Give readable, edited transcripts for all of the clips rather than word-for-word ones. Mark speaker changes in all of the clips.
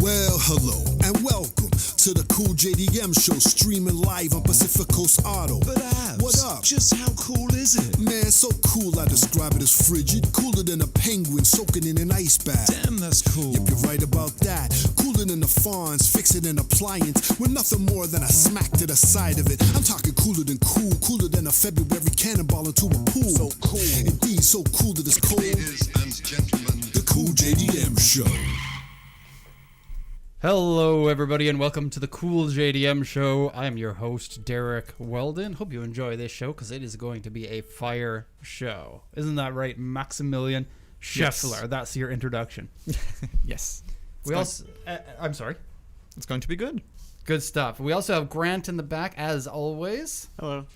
Speaker 1: Well, hello and welcome to the Cool JDM show, streaming live on Pacific Coast Auto.
Speaker 2: But Abs,
Speaker 1: what up?
Speaker 2: Just how cool is it?
Speaker 1: Man, so cool I describe it as frigid, cooler than a penguin soaking in an ice bath.
Speaker 2: Damn, that's cool.
Speaker 1: Yep, you're right about that. Cooler than a Fonz, fixing an appliance with nothing more than a smack to the side of it. I'm talking cooler than cool, cooler than a February cannonball into a pool.
Speaker 2: So cool.
Speaker 1: Indeed, so cool that it's cold.
Speaker 3: Ladies and gentlemen,
Speaker 1: The Cool JDM show.
Speaker 4: Hello, everybody, and welcome to the Cool JDM show. I am your host, Derek Weldon. Hope you enjoy this show because it is going to be a fire show. Isn't that right, Maximilian Scheffler?
Speaker 5: Yes.
Speaker 4: That's your introduction.
Speaker 5: Yes.
Speaker 4: I'm sorry.
Speaker 5: It's going to be good.
Speaker 4: Good stuff. We also have Grant in the back, as always.
Speaker 5: Hello.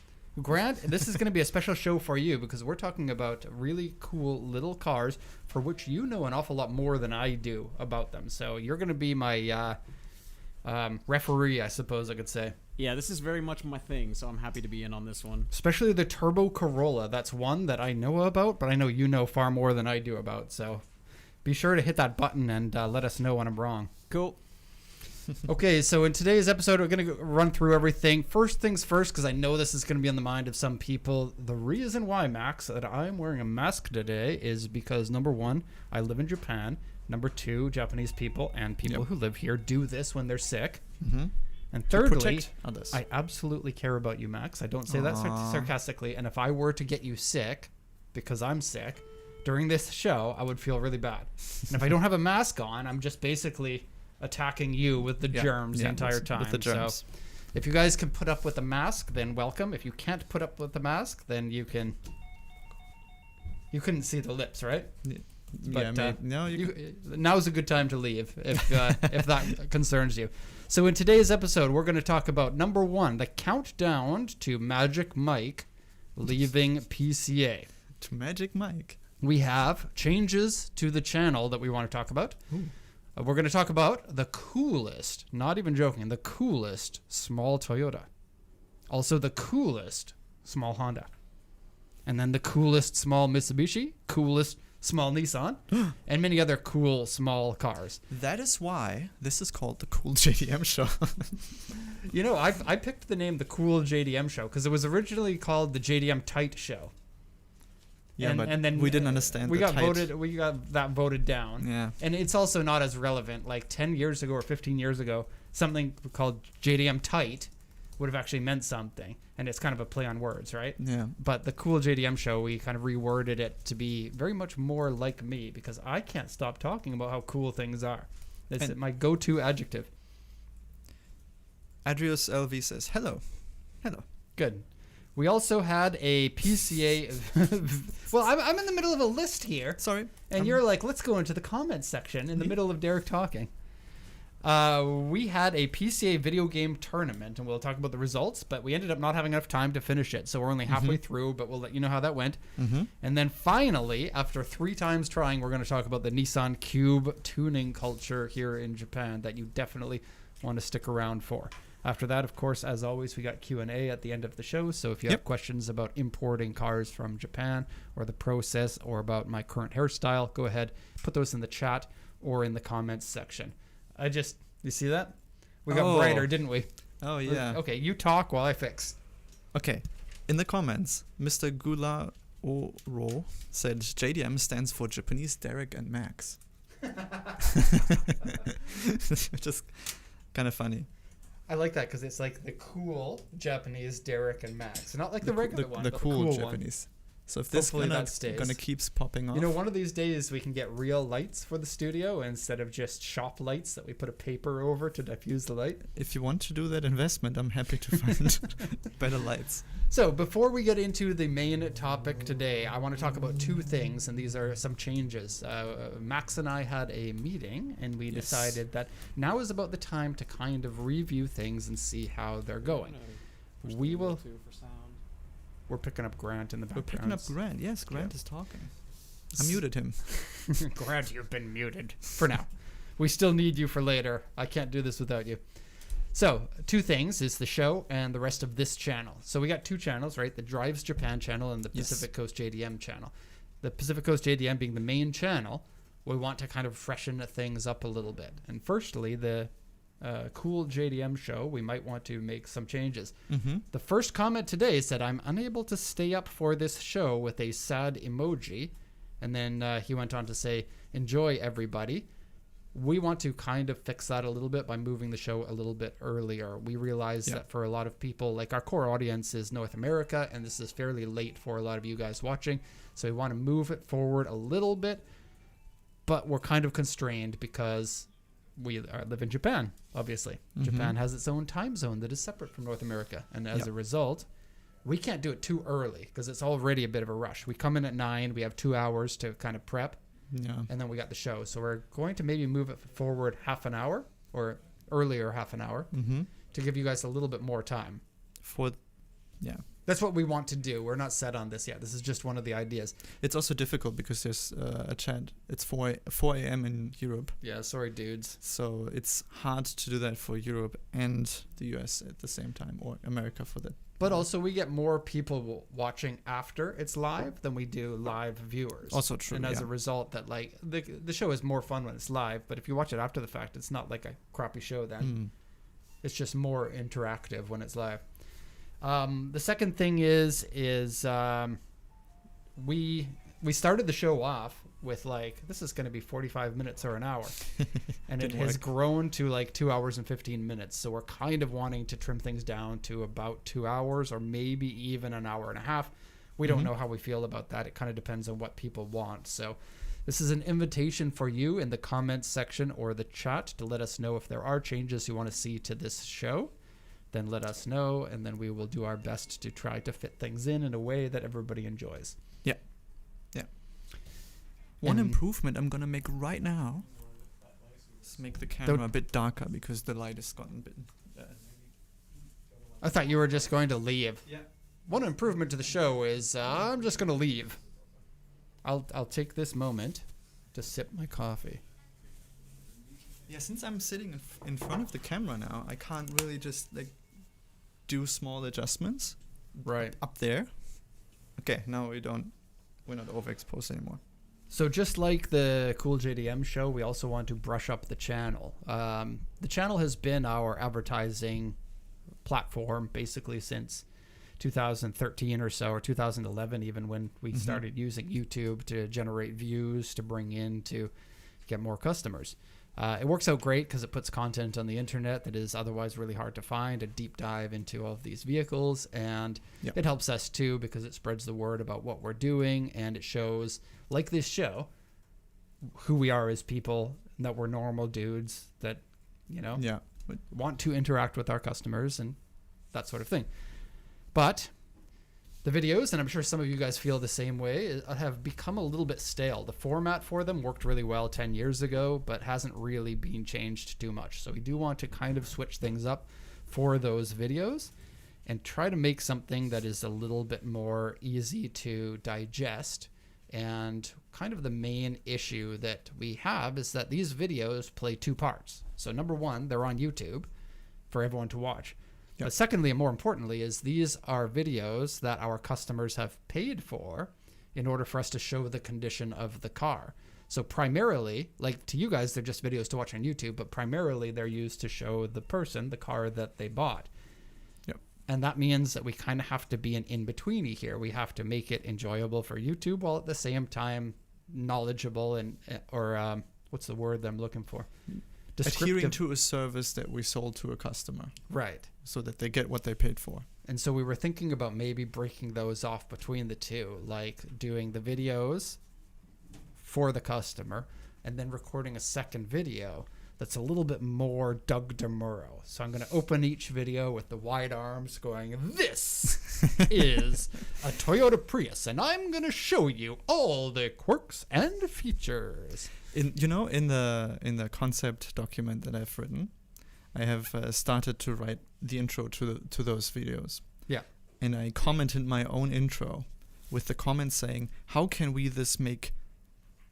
Speaker 4: Grant, this is going to be a special show for you because we're talking about really cool little cars for which you know an awful lot more than I do about them. So you're going to be my referee, I suppose I could say.
Speaker 6: Yeah, this is very much my thing, so I'm happy to be in on this one.
Speaker 4: Especially the Turbo Corolla. That's one that I know about, but I know you know far more than I do about. So be sure to hit that button and let us know when I'm wrong.
Speaker 6: Cool.
Speaker 4: Okay, so in today's episode, we're going to run through everything. First things first, because I know this is going to be on the mind of some people. The reason why, Max, that I'm wearing a mask today is because, number one, I live in Japan. Number two, Japanese people and people who live here do this when they're sick.
Speaker 5: Mm-hmm.
Speaker 4: And thirdly,
Speaker 5: protect others.
Speaker 4: I absolutely care about you, Max. I don't say that sarcastically. And if I were to get you sick, because I'm sick, during this show, I would feel really bad. And if I don't have a mask on, I'm just basically attacking you with the germs the entire time.
Speaker 5: With the germs.
Speaker 4: So if you guys can put up with the mask, then welcome. If you can't put up with the mask, then you couldn't see the lips, right? But, now's a good time to leave if that concerns you. So in today's episode, we're going to talk about number one, the countdown to Magic Mike leaving PCA.
Speaker 5: To Magic Mike.
Speaker 4: We have changes to the channel that we want to talk about. We're going to talk about the coolest, not even joking, the coolest small Toyota. Also the coolest small Honda. And then the coolest small Mitsubishi, coolest small Nissan, and many other cool small cars.
Speaker 5: That is why this is called the Cool JDM show.
Speaker 4: You know, I picked the name the Cool JDM show because it was originally called the JDM Tight Show.
Speaker 5: Yeah, and then we didn't understand
Speaker 4: we got that voted down.
Speaker 5: Yeah.
Speaker 4: And it's also not as relevant. Like 10 years ago or 15 years ago, something called JDM Tight would have actually meant something. And it's kind of a play on words, right?
Speaker 5: Yeah.
Speaker 4: But the Cool JDM show, we kind of reworded it to be very much more like me because I can't stop talking about how cool things are. It's my go-to adjective.
Speaker 5: Adrius LV says, hello. Hello.
Speaker 4: Good. We also had a PCA. Well, I'm in the middle of a list here.
Speaker 5: Sorry.
Speaker 4: And you're like, let's go into the comments section in the middle of Derek talking. We had a PCA video game tournament, and we'll talk about the results, but we ended up not having enough time to finish it. So we're only halfway through, but we'll let you know how that went. And then finally, after 3 times trying, we're going to talk about the Nissan Cube tuning culture here in Japan that you definitely want to stick around for. After that, of course, as always, we got Q&A at the end of the show. So if you have questions about importing cars from Japan or the process or about my current hairstyle, go ahead, put those in the chat or in the comments section. You see that? We got brighter, didn't we?
Speaker 5: Oh, yeah.
Speaker 4: Okay, you talk while I fix.
Speaker 5: Okay. In the comments, Mr. Gula Oro said JDM stands for Japanese Derek and Max. Which is kind of funny.
Speaker 4: I like that because it's like the cool Japanese Derek and Max. Not like the regular one,
Speaker 5: the
Speaker 4: but
Speaker 5: cool
Speaker 4: the cool
Speaker 5: Japanese. One. So if this gonna keeps popping off.
Speaker 4: You know, one of these days we can get real lights for the studio instead of just shop lights that we put a paper over to diffuse the light.
Speaker 5: If you want to do that investment, I'm happy to find better lights.
Speaker 4: So before we get into the main topic today, I want to talk about 2 things, and these are some changes. Max and I had a meeting, and we decided that now is about the time to kind of review things and see how they're going. We will... We're picking up Grant in the background.
Speaker 5: We're picking up Grant. Yes, Grant is talking. I muted him.
Speaker 4: Grant, you've been muted for now. We still need you for later. I can't do this without you. So, 2 things is the show and the rest of this channel. So we got 2 channels, right? The Drives Japan channel and the Pacific Coast JDM channel. The Pacific Coast JDM being the main channel we want to kind of freshen things up a little bit. And firstly, the cool JDM show, we might want to make some changes. The first comment today said, I'm unable to stay up for this show, with a sad emoji. And then he went on to say, enjoy everybody. We want to kind of fix that a little bit by moving the show a little bit earlier. We realize that for a lot of people, like our core audience is North America, and this is fairly late for a lot of you guys watching. So we want to move it forward a little bit, but we're kind of constrained because we live in Japan, obviously. Japan has its own time zone that is separate from North America. And as a result, we can't do it too early because it's already a bit of a rush. We come in at 9, we have 2 hours to kind of prep. And then we got the show. So we're going to maybe move it forward half an hour, or earlier half an hour, to give you guys a little bit more time. That's what we want to do. We're not set on this yet. This is just one of the ideas.
Speaker 5: It's also difficult because there's a chat. It's 4 a.m. in Europe.
Speaker 4: Yeah, sorry, dudes.
Speaker 5: So it's hard to do that for Europe and the US at the same time, or America for that.
Speaker 4: But also, we get more people watching after it's live than we do live viewers.
Speaker 5: Also true.
Speaker 4: And as a result, that like the show is more fun when it's live. But if you watch it after the fact, it's not like a crappy show then. It's just more interactive when it's live. The second thing is we started the show off with like, this is going to be 45 minutes or an hour. And it has grown to like 2 hours and 15 minutes. So we're kind of wanting to trim things down to about 2 hours, or maybe even an hour and a half. We don't know how we feel about that. It kind of depends on what people want. So this is an invitation for you in the comments section or the chat to let us know if there are changes you want to see to this show. Then let us know, and then we will do our best to try to fit things in a way that everybody enjoys.
Speaker 5: One improvement I'm going to make right now is make the camera a bit darker because the light has gotten a bit...
Speaker 4: I thought you were just going to leave. Yeah. One improvement to the show is I'm just going to leave. I'll take this moment to sip my coffee.
Speaker 5: Yeah, since I'm sitting in front of the camera now, I can't really just like do small adjustments.
Speaker 4: Right.
Speaker 5: Up there. Okay, now we're not overexposed anymore.
Speaker 4: So just like the Cool JDM show, we also want to brush up the channel. The channel has been our advertising platform basically since 2013 or so, or 2011 even, when we started using YouTube to generate views, to bring in, to get more customers. It works out great because it puts content on the internet that is otherwise really hard to find, a deep dive into all of these vehicles, and it helps us too because it spreads the word about what we're doing, and it shows, like this show, who we are as people, and that we're normal dudes that, you know, want to interact with our customers and that sort of thing. But the videos, and I'm sure some of you guys feel the same way, have become a little bit stale. The format for them worked really well 10 years ago, but hasn't really been changed too much. So we do want to kind of switch things up for those videos and try to make something that is a little bit more easy to digest. And kind of the main issue that we have is that these videos play 2 parts. So number one, they're on YouTube for everyone to watch. But secondly, and more importantly, is these are videos that our customers have paid for in order for us to show the condition of the car. So primarily, like to you guys, they're just videos to watch on YouTube, but primarily they're used to show the person, the car that they bought. And that means that we kind of have to be an in-betweeny here. We have to make it enjoyable for YouTube while at the same time knowledgeable and, or what's the word that I'm looking for?
Speaker 5: Adhering to a service that we sold to a customer.
Speaker 4: Right.
Speaker 5: So that they get what they paid for.
Speaker 4: And so we were thinking about maybe breaking those off between the two, like doing the videos for the customer and then recording a second video that's a little bit more Doug DeMuro. So I'm going to open each video with the wide arms going, this is a Toyota Prius, and I'm going to show you all the quirks and features.
Speaker 5: In the concept document that I've written, I have started to write the intro to those videos.
Speaker 4: Yeah.
Speaker 5: And I commented my own intro with the comment saying, how can we make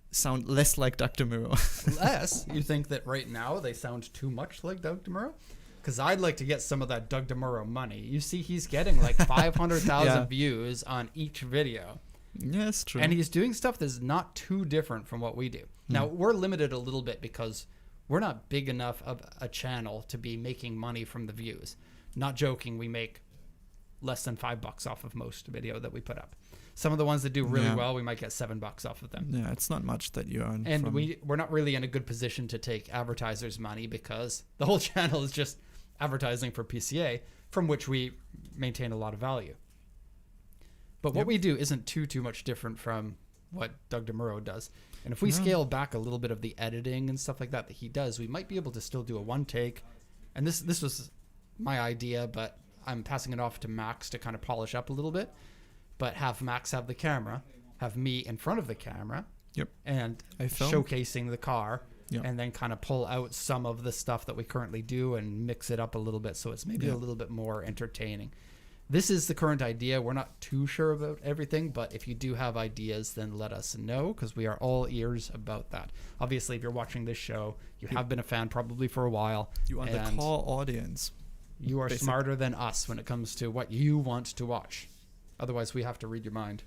Speaker 5: sound less like Doug DeMuro?
Speaker 4: Less? You think that right now they sound too much like Doug DeMuro? Because I'd like to get some of that Doug DeMuro money. You see, he's getting like 500,000 views on each video.
Speaker 5: Yeah, it's true.
Speaker 4: And he's doing stuff that's not too different from what we do. Now, we're limited a little bit because we're not big enough of a channel to be making money from the views. Not joking, we make less than $5 off of most video that we put up. Some of the ones that do really well, we might get $7 off of them.
Speaker 5: Yeah, it's not much that you earn.
Speaker 4: And we're not really in a good position to take advertisers' money because the whole channel is just advertising for PCA, from which we maintain a lot of value. But what we do isn't too much different from what Doug DeMuro does. And if we scale back a little bit of the editing and stuff like that he does, we might be able to still do a one take. And this was my idea, but I'm passing it off to Max to kind of polish up a little bit. But have Max have the camera, have me in front of the camera, and showcasing the car, and then kind of pull out some of the stuff that we currently do and mix it up a little bit so it's maybe a little bit more entertaining. This is the current idea. We're not too sure about everything, but if you do have ideas, then let us know because we are all ears about that. Obviously, if you're watching this show, you have been a fan probably for a while.
Speaker 5: You are the core audience.
Speaker 4: You are smarter than us when it comes to what you want to watch. Otherwise, we have to read your mind.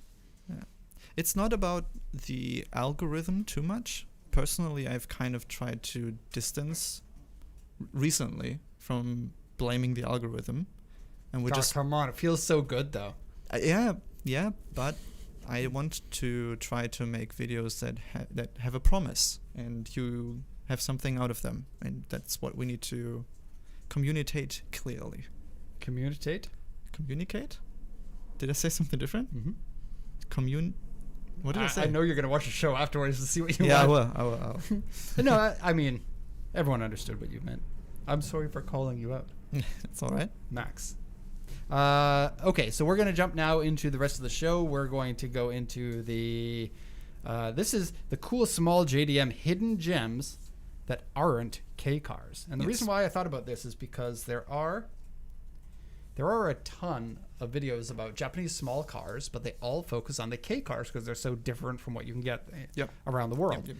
Speaker 5: Yeah. It's not about the algorithm too much. Personally, I've kind of tried to distance recently from blaming the algorithm. And we're just...
Speaker 4: Come on, it feels so good, though.
Speaker 5: Yeah, but I want to try to make videos that have a promise and you have something out of them. And that's what we need to communicate clearly.
Speaker 4: Communicate?
Speaker 5: Did I say something different? What did I say?
Speaker 4: I know you're going to watch the show afterwards to see what you want.
Speaker 5: Yeah, I will.
Speaker 4: No, I mean, everyone understood what you meant. I'm sorry for calling you out.
Speaker 5: It's all right.
Speaker 4: Max. Okay, so we're going to jump now into the rest of the show. We're going to go into the... this is the cool small JDM hidden gems that aren't K cars. And the reason why I thought about this is because there are a ton of videos about Japanese small cars, but they all focus on the K cars because they're so different from what you can get around the world.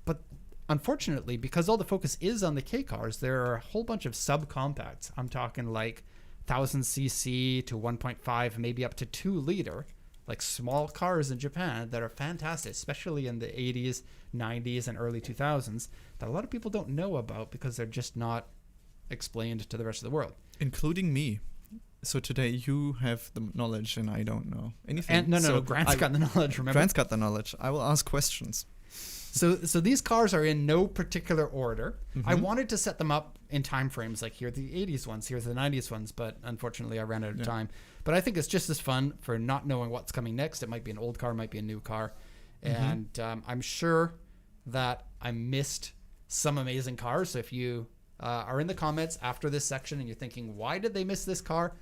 Speaker 4: But unfortunately, because all the focus is on the K cars, there are a whole bunch of sub-compacts. I'm talking like 1000cc to 1.5, maybe up to 2 liter, like small cars in Japan that are fantastic, especially in the 80s, 90s, and early 2000s, that a lot of people don't know about because they're just not explained to the rest of the world.
Speaker 5: Including me. So today you have the knowledge and I don't know anything.
Speaker 4: And no, Grant's got the knowledge, remember?
Speaker 5: Grant's got the knowledge. I will ask questions.
Speaker 4: So these cars are in no particular order. I wanted to set them up in time frames, like here are the 80s ones, here's the 90s ones, but unfortunately I ran out of time. But I think it's just as fun for not knowing what's coming next. It might be an old car, it might be a new car. And I'm sure that I missed some amazing cars. So if you are in the comments after this section and you're thinking, why did they miss this car?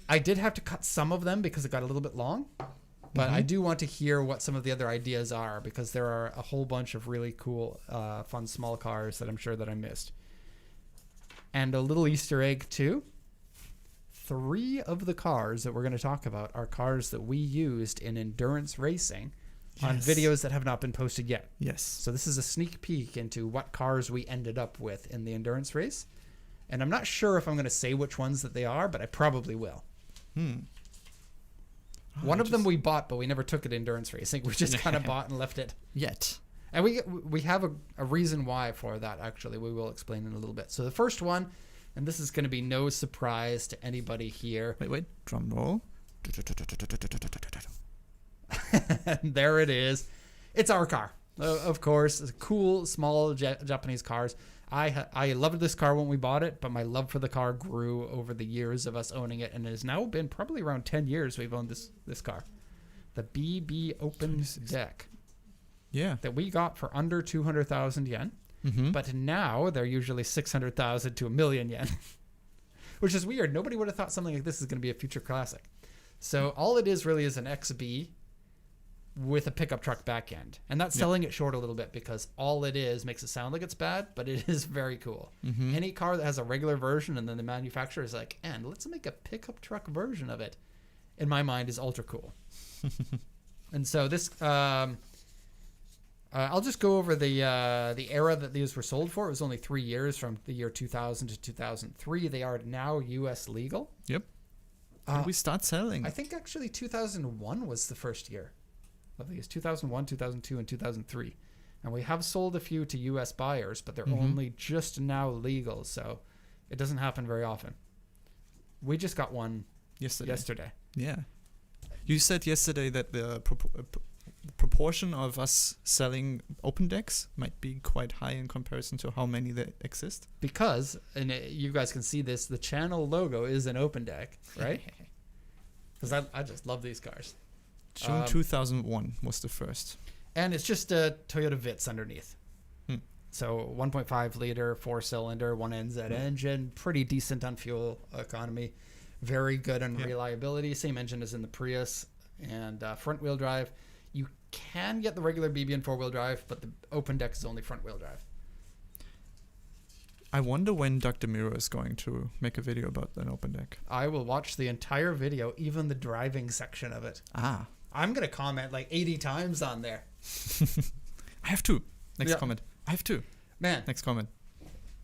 Speaker 4: I did have to cut some of them because it got a little bit long. But I do want to hear what some of the other ideas are because there are a whole bunch of really cool, fun small cars that I'm sure that I missed. And a little Easter egg too. 3 of the cars that we're going to talk about are cars that we used in endurance racing on videos that have not been posted yet.
Speaker 5: Yes.
Speaker 4: So this is a sneak peek into what cars we ended up with in the endurance race. And I'm not sure if I'm going to say which ones that they are, but I probably will. One of them we bought, but we never took it endurance racing. We just kind of bought and left it.
Speaker 5: Yet.
Speaker 4: And we have a reason why for that, actually. We will explain in a little bit. So the first one, and this is going to be no surprise to anybody here.
Speaker 5: Wait. Drum roll.
Speaker 4: There it is. It's our car. Of course. It's cool, small Japanese cars. I loved this car when we bought it, but my love for the car grew over the years of us owning it, and it has now been probably around 10 years we've owned this car. The BB Open Deck.
Speaker 5: Yeah.
Speaker 4: That we got for under 200,000 yen, but now they're usually 600,000 to 1 million yen, which is weird. Nobody would have thought something like this is going to be a future classic. So all it is really is an XB with a pickup truck back end, and that's selling it short a little bit because all it is makes it sound like it's bad, but it is very cool. Any car that has a regular version and then the manufacturer is like, and let's make a pickup truck version of it, in my mind is ultra cool. And so this I'll just go over the era that these were sold for. It was only 3 years, from the year 2000 to 2003. They are now US legal.
Speaker 5: Yep. Did we start selling?
Speaker 4: I think actually 2001 was the first year of these. 2001, 2002, and 2003. And we have sold a few to U.S. buyers, but they're only just now legal, so it doesn't happen very often. We just got one yesterday.
Speaker 5: Yeah. You said yesterday that the proportion of us selling open decks might be quite high in comparison to how many that exist.
Speaker 4: Because, and you guys can see this, the channel logo is an open deck, right? Because I just love these cars.
Speaker 5: June 2001 was the first.
Speaker 4: And it's just a Toyota Vitz underneath. So 1.5 liter, 4-cylinder, 1NZ engine, pretty decent on fuel economy, very good on reliability. Same engine as in the Prius, and front wheel drive. You can get the regular BB in 4-wheel drive, but the open deck is only front wheel drive.
Speaker 5: I wonder when Dr. Miro is going to make a video about an open deck.
Speaker 4: I will watch the entire video, even the driving section of it. I'm going to comment like 80 times on there.
Speaker 5: I have to. Next comment. I have to.
Speaker 4: Man.
Speaker 5: Next comment.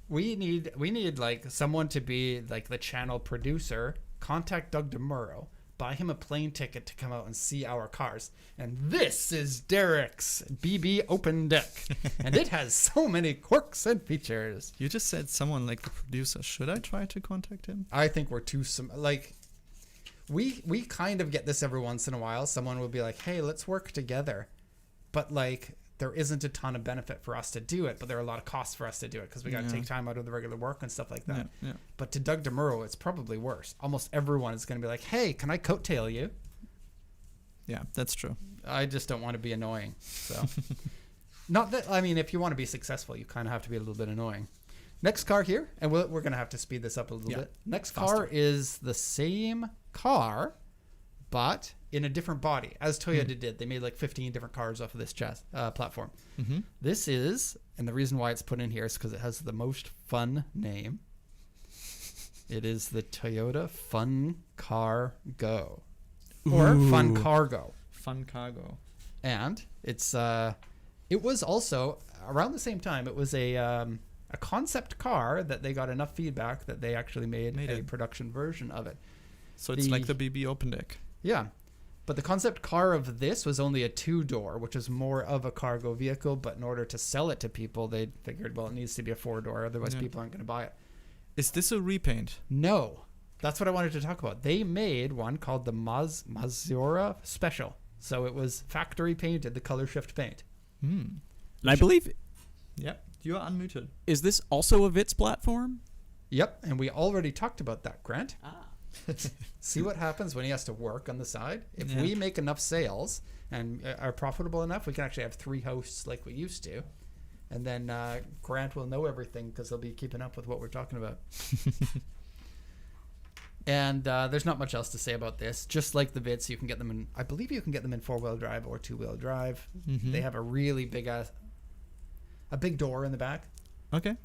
Speaker 4: We need like someone to be like the channel producer. Contact Doug DeMuro. Buy him a plane ticket to come out and see our cars. And this is Derek's BB open deck. And it has so many quirks and features.
Speaker 5: You just said someone like the producer. Should I try to contact him?
Speaker 4: I think we're too like we kind of get this every once in a while. Someone will be like, "Hey, let's work together." But like there isn't a ton of benefit for us to do it, but there are a lot of costs for us to do it because we got to take time out of the regular work and stuff like that.
Speaker 5: Yeah.
Speaker 4: But to Doug DeMuro, it's probably worse. Almost everyone is going to be like, "Hey, can I coattail you?"
Speaker 5: Yeah, that's true.
Speaker 4: I just don't want to be annoying. So, not that I mean, if you want to be successful, you kind of have to be a little bit annoying. Next car here, and we're going to have to speed this up a little bit. Next car is the same car, but in a different body, as Toyota did. They made like 15 different cars off of this platform. This is, and the reason why it's put in here is because it has the most fun name. It is the Toyota Fun Car Go, or Fun Cargo.
Speaker 5: Fun Cargo.
Speaker 4: And it's it was also around the same time. It was a concept car that they got enough feedback that they actually made a production version of it.
Speaker 5: So it's like the BB open deck.
Speaker 4: Yeah. But the concept car of this was only a 2-door, which is more of a cargo vehicle. But in order to sell it to people, they figured, well, it needs to be a 4-door. Otherwise, people aren't going to buy it.
Speaker 5: Is this a repaint?
Speaker 4: No. That's what I wanted to talk about. They made one called the Mazura Special. So it was factory painted, the color shift paint.
Speaker 6: And I believe...
Speaker 5: Yep. You are unmuted.
Speaker 6: Is this also a Vitz platform?
Speaker 4: Yep. And we already talked about that, Grant. See what happens when he has to work on the side. If we make enough sales and are profitable enough, we can actually have 3 hosts like we used to. And then Grant will know everything because he'll be keeping up with what we're talking about. And there's not much else to say about this. Just like the Vitz, you can get them in, I believe you can get them in 4-wheel drive or 2-wheel drive. They have a really big, a big door in the back.
Speaker 5: Okay.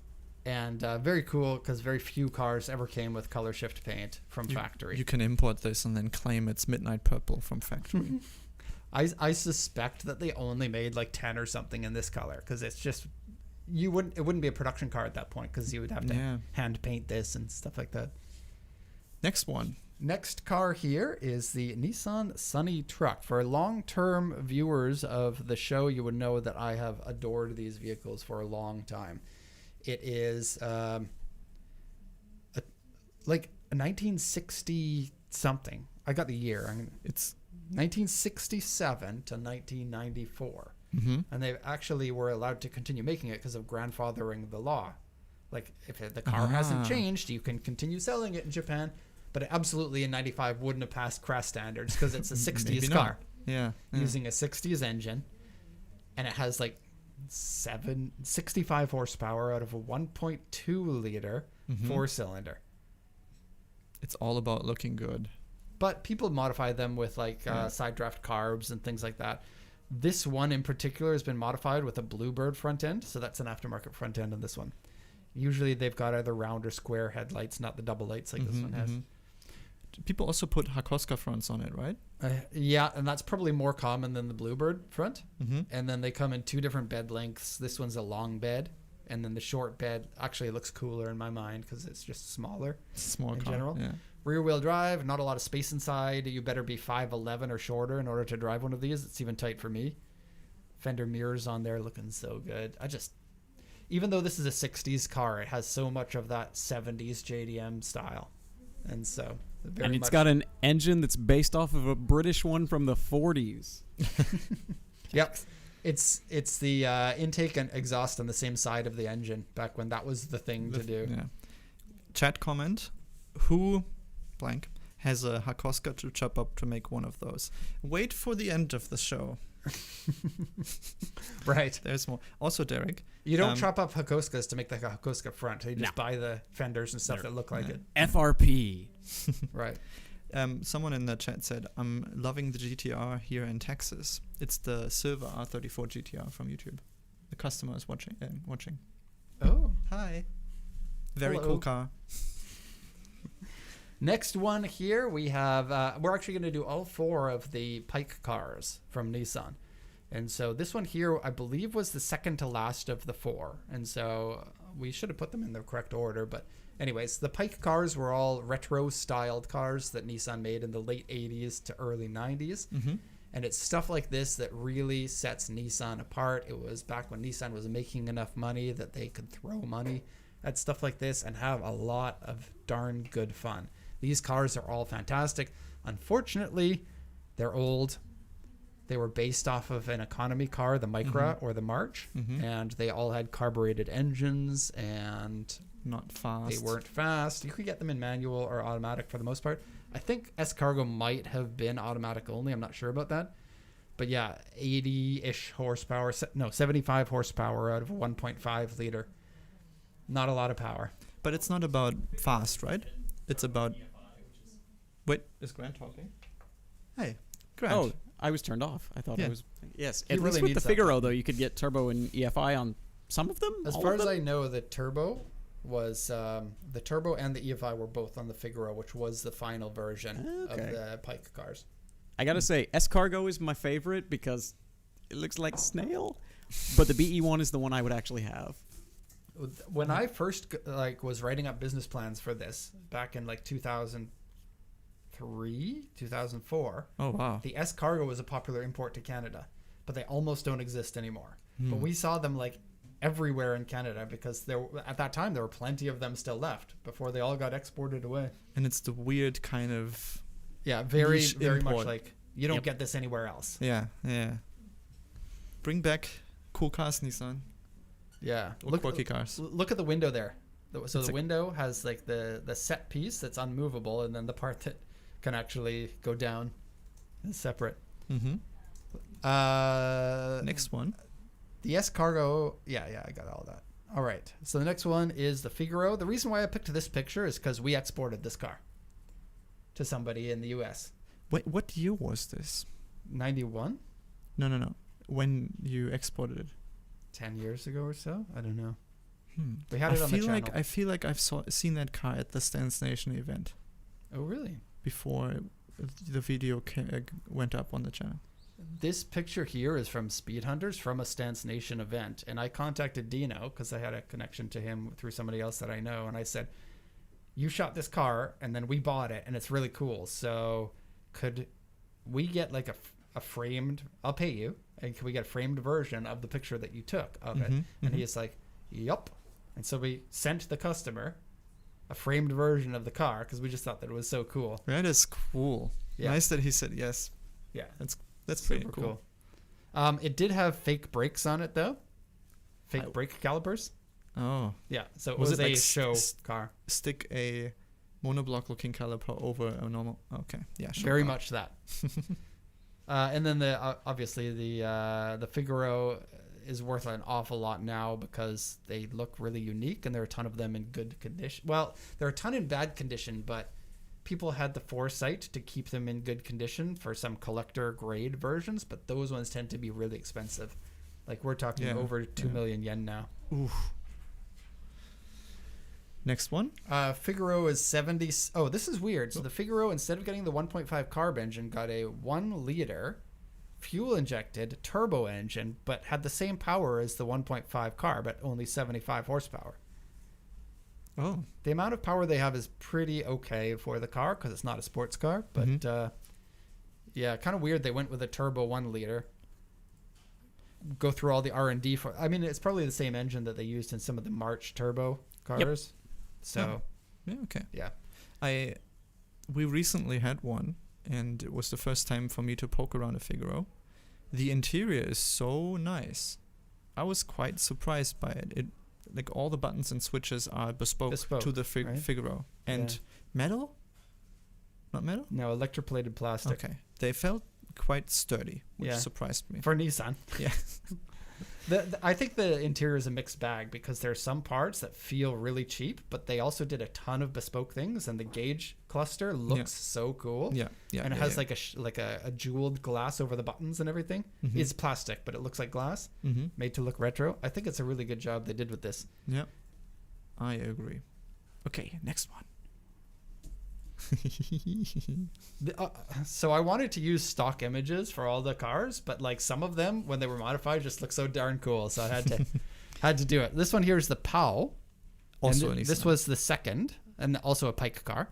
Speaker 4: And very cool because very few cars ever came with color shift paint from factory.
Speaker 5: You can import this and then claim it's midnight purple from factory.
Speaker 4: I suspect that they only made like 10 or something in this color because it's just it wouldn't be a production car at that point because you would have to hand paint this and stuff like that.
Speaker 5: Next one.
Speaker 4: Next car here is the Nissan Sunny Truck. For long-term viewers of the show, you would know that I have adored these vehicles for a long time. It is like a 1960 something. I got the year. It's 1967 to 1994. And they actually were allowed to continue making it because of grandfathering the law. Like if the car hasn't changed, you can continue selling it in Japan. But it absolutely in 95 wouldn't have passed crash standards because it's a 60s car. Using a 60s engine. And it has like 65 horsepower out of a 1.2 liter 4-cylinder.
Speaker 5: It's all about looking good.
Speaker 4: But people modify them with like side draft carbs and things like that. This one in particular has been modified with a Bluebird front end. So that's an aftermarket front end on this one. Usually they've got either round or square headlights, not the double lights like this one has.
Speaker 5: People also put Hakoska fronts on it, right?
Speaker 4: Yeah, and that's probably more common than the Bluebird front. And then they come in 2 different bed lengths. This one's a long bed, and then the short bed actually looks cooler in my mind because it's just smaller.
Speaker 5: Small
Speaker 4: in
Speaker 5: car,
Speaker 4: general.
Speaker 5: yeah.
Speaker 4: Rear wheel drive, not a lot of space inside. You better be 5'11" or shorter in order to drive one of these. It's even tight for me. Fender mirrors on there looking so good. Even though this is a 60s car, it has so much of that 70s JDM style. And so,
Speaker 6: and it's got an engine that's based off of a British one from the 40s.
Speaker 4: Yep. It's the intake and exhaust on the same side of the engine back when that was the thing to do.
Speaker 5: Yeah. Chat comment, who blank has a Hakoska to chop up to make one of those? Wait for the end of the show.
Speaker 4: Right.
Speaker 5: There's more. Also, Derek.
Speaker 4: You don't chop up Hakoskas to make like a Hakoska front. You just buy the fenders and stuff that look like it.
Speaker 6: FRP.
Speaker 4: Right.
Speaker 5: Someone in the chat said, I'm loving the GTR here in Texas. It's the silver R34 GTR from YouTube. The customer is watching.
Speaker 4: Oh.
Speaker 5: Hi. Very
Speaker 4: Hello.
Speaker 5: cool car.
Speaker 4: Next one here, we have, we're actually going to do all 4 of the Pike cars from Nissan. And so this one here, I believe, was the second to last of the 4. And so we should have put them in the correct order. But anyways, the Pike cars were all retro-styled cars that Nissan made in the late 80s to early 90s.
Speaker 5: Mm-hmm.
Speaker 4: And it's stuff like this that really sets Nissan apart. It was back when Nissan was making enough money that they could throw money at stuff like this and have a lot of darn good fun. These cars are all fantastic. Unfortunately, they're old. They were based off of an economy car, the Micra or the March, and they all had carbureted engines and
Speaker 5: not fast.
Speaker 4: They weren't fast. You could get them in manual or automatic for the most part. I think S-Cargo might have been automatic only. I'm not sure about that. But yeah, 80-ish horsepower. 75 horsepower out of a 1.5 liter. Not a lot of power.
Speaker 5: But it's not about fast, right? It's about... Wait, is Grant talking? Hey, Grant.
Speaker 6: Oh, I was turned off. I thought
Speaker 5: Yeah.
Speaker 6: I was... Yes,
Speaker 4: He
Speaker 6: at
Speaker 4: really
Speaker 6: least with the
Speaker 4: needs that
Speaker 6: Figaro, though, you could get turbo and EFI on some of them.
Speaker 4: As
Speaker 6: all
Speaker 4: far
Speaker 6: of
Speaker 4: as
Speaker 6: them?
Speaker 4: I know, the turbo was the turbo and the EFI were both on the Figaro, which was the final version of the Pike cars.
Speaker 6: I gotta say, S-Cargo is my favorite because it looks like snail, but the BE one is the one I would actually have.
Speaker 4: When I first was writing up business plans for this back in 2003, 2004,
Speaker 5: Oh, wow.
Speaker 4: the S-Cargo was a popular import to Canada, but they almost don't exist anymore. But we saw them everywhere in Canada because at that time there were plenty of them still left before they all got exported away.
Speaker 5: And it's the weird kind of...
Speaker 4: Yeah, very
Speaker 5: niche
Speaker 4: very
Speaker 5: import.
Speaker 4: much like you don't get this anywhere else.
Speaker 5: Yeah. Bring back cool cars, Nissan.
Speaker 4: Yeah,
Speaker 5: Or quirky cars.
Speaker 4: Look at the window there. So
Speaker 5: It's
Speaker 4: the window has the set piece that's unmovable, and then the part that can actually go down is separate.
Speaker 5: Mm-hmm.
Speaker 4: Next
Speaker 5: Next one.
Speaker 4: The S-Cargo, yeah, I got all that. All right, so the next one is the Figaro. The reason why I picked this picture is because we exported this car to somebody in the U.S.
Speaker 5: Wait, what year was this?
Speaker 4: 91?
Speaker 5: No. When you exported it?
Speaker 4: 10 years ago or so? I don't know. We had
Speaker 5: I
Speaker 4: it on the
Speaker 5: feel
Speaker 4: channel.
Speaker 5: I feel like I've seen that car at the Stance Nation event
Speaker 4: Oh, really?
Speaker 5: before the video went up on the channel.
Speaker 4: This picture here is from Speed Hunters from a Stance Nation event. And I contacted Dino because I had a connection to him through somebody else that I know. And I said, you shot this car and then we bought it and it's really cool. So could we get a framed, I'll pay you. And can we get a framed version of the picture that you took of it? And he's like, yup. And so we sent the customer a framed version of the car because we just thought that it was so cool.
Speaker 5: That is cool.
Speaker 4: Yeah.
Speaker 5: Nice that he said yes.
Speaker 4: Yeah.
Speaker 5: That's pretty
Speaker 4: Super
Speaker 5: cool.
Speaker 4: It did have fake brakes on it though. Fake brake calipers.
Speaker 5: Oh.
Speaker 4: Yeah. So it
Speaker 5: Was
Speaker 4: was
Speaker 5: it
Speaker 4: a
Speaker 5: like
Speaker 4: show car.
Speaker 5: Stick a monoblock looking caliper over a normal... Okay. Yeah, sure.
Speaker 4: Very much that. And then obviously the Figaro is worth an awful lot now because they look really unique and there are a ton of them in good condition. Well, there are a ton in bad condition, but people had the foresight to keep them in good condition for some collector grade versions, but those ones tend to be really expensive. We're talking over 2 million yen now.
Speaker 5: Oof. Next one.
Speaker 4: Figaro is 70. Oh, this is weird. So the Figaro, instead of getting the 1.5 carb engine, got a 1 liter fuel injected turbo engine, but had the same power as the 1.5 carb at only 75 horsepower.
Speaker 5: Oh.
Speaker 4: The amount of power they have is pretty okay for the car because it's not a sports car. But yeah, kind of weird. They went with a turbo 1 liter. Go through all the R&D for. I mean, it's probably the same engine that they used in some of the March turbo cars. So
Speaker 5: Yeah, okay.
Speaker 4: yeah.
Speaker 5: We recently had one, and it was the first time for me to poke around a Figaro. The interior is so nice. I was quite surprised by it. It like all the buttons and switches are bespoke to the
Speaker 4: right?
Speaker 5: Figaro. And
Speaker 4: Yeah.
Speaker 5: metal? Not metal?
Speaker 4: No, electroplated plastic.
Speaker 5: Okay. They felt quite sturdy, which
Speaker 4: Yeah.
Speaker 5: surprised me.
Speaker 4: For Nissan.
Speaker 5: Yeah.
Speaker 4: I think the interior is a mixed bag because there's some parts that feel really cheap, but they also did a ton of bespoke things, and the gauge cluster looks so cool.
Speaker 5: Yeah, yeah.
Speaker 4: And it has like a jeweled glass over the buttons and everything.
Speaker 5: Mhm.
Speaker 4: It's plastic, but it looks like glass, made to look retro. I think it's a really good job they did with this.
Speaker 5: Yeah, I agree. Okay, next one.
Speaker 4: So I wanted to use stock images for all the cars, but like some of them, when they were modified, just look so darn cool. So I had to do it. This one here is the POW.
Speaker 5: Also
Speaker 4: And
Speaker 5: a
Speaker 4: this
Speaker 5: Nissan.
Speaker 4: was the second, and also a Pike car.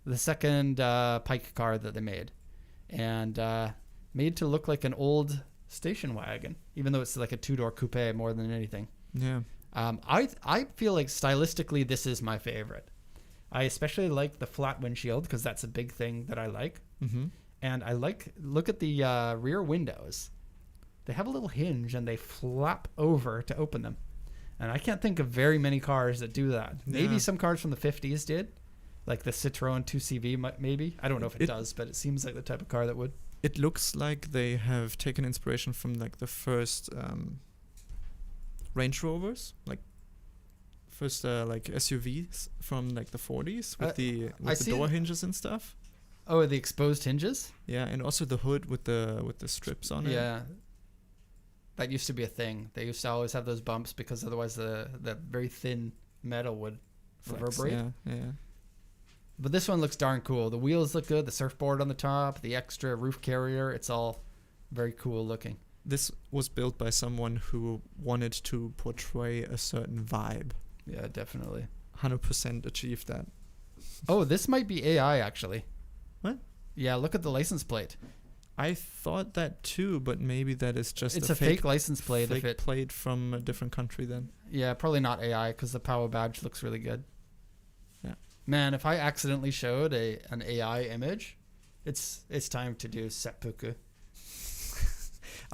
Speaker 4: The second Pike car that they made. And made to look like an old station wagon, even though it's like a 2-door coupe more than anything.
Speaker 5: Yeah.
Speaker 4: I feel like stylistically this is my favorite. I especially like the flat windshield because that's a big thing that I like.
Speaker 5: Mm-hmm.
Speaker 4: And I look at the rear windows. They have a little hinge and they flap over to open them. And I can't think of very many cars that do that. Maybe
Speaker 5: Yeah.
Speaker 4: some cars from the 50s did, like the Citroen 2CV maybe. I don't know if it does, but it seems like the type of car that would.
Speaker 5: It looks like they have taken inspiration from like the first Range Rovers, like first like SUVs from like the 40s with the door hinges and stuff.
Speaker 4: Oh, the exposed hinges?
Speaker 5: Yeah, and also the hood with the strips on it.
Speaker 4: Yeah. That used to be a thing. They used to always have those bumps because otherwise the very thin metal would reverberate.
Speaker 5: Yeah.
Speaker 4: But this one looks darn cool. The wheels look good. The surfboard on the top, the extra roof carrier. It's all very cool looking.
Speaker 5: This was built by someone who wanted to portray a certain vibe.
Speaker 4: Yeah, definitely.
Speaker 5: 100% achieved that.
Speaker 4: Oh, this might be AI actually.
Speaker 5: What?
Speaker 4: Yeah, look at the license plate.
Speaker 5: I thought that too, but maybe that is just
Speaker 4: It's a fake license plate.
Speaker 5: fake
Speaker 4: If it,
Speaker 5: plate from a different country then.
Speaker 4: yeah, probably not AI because the Power badge looks really good.
Speaker 5: Yeah.
Speaker 4: Man, if I accidentally showed an AI image, it's time to do seppuku.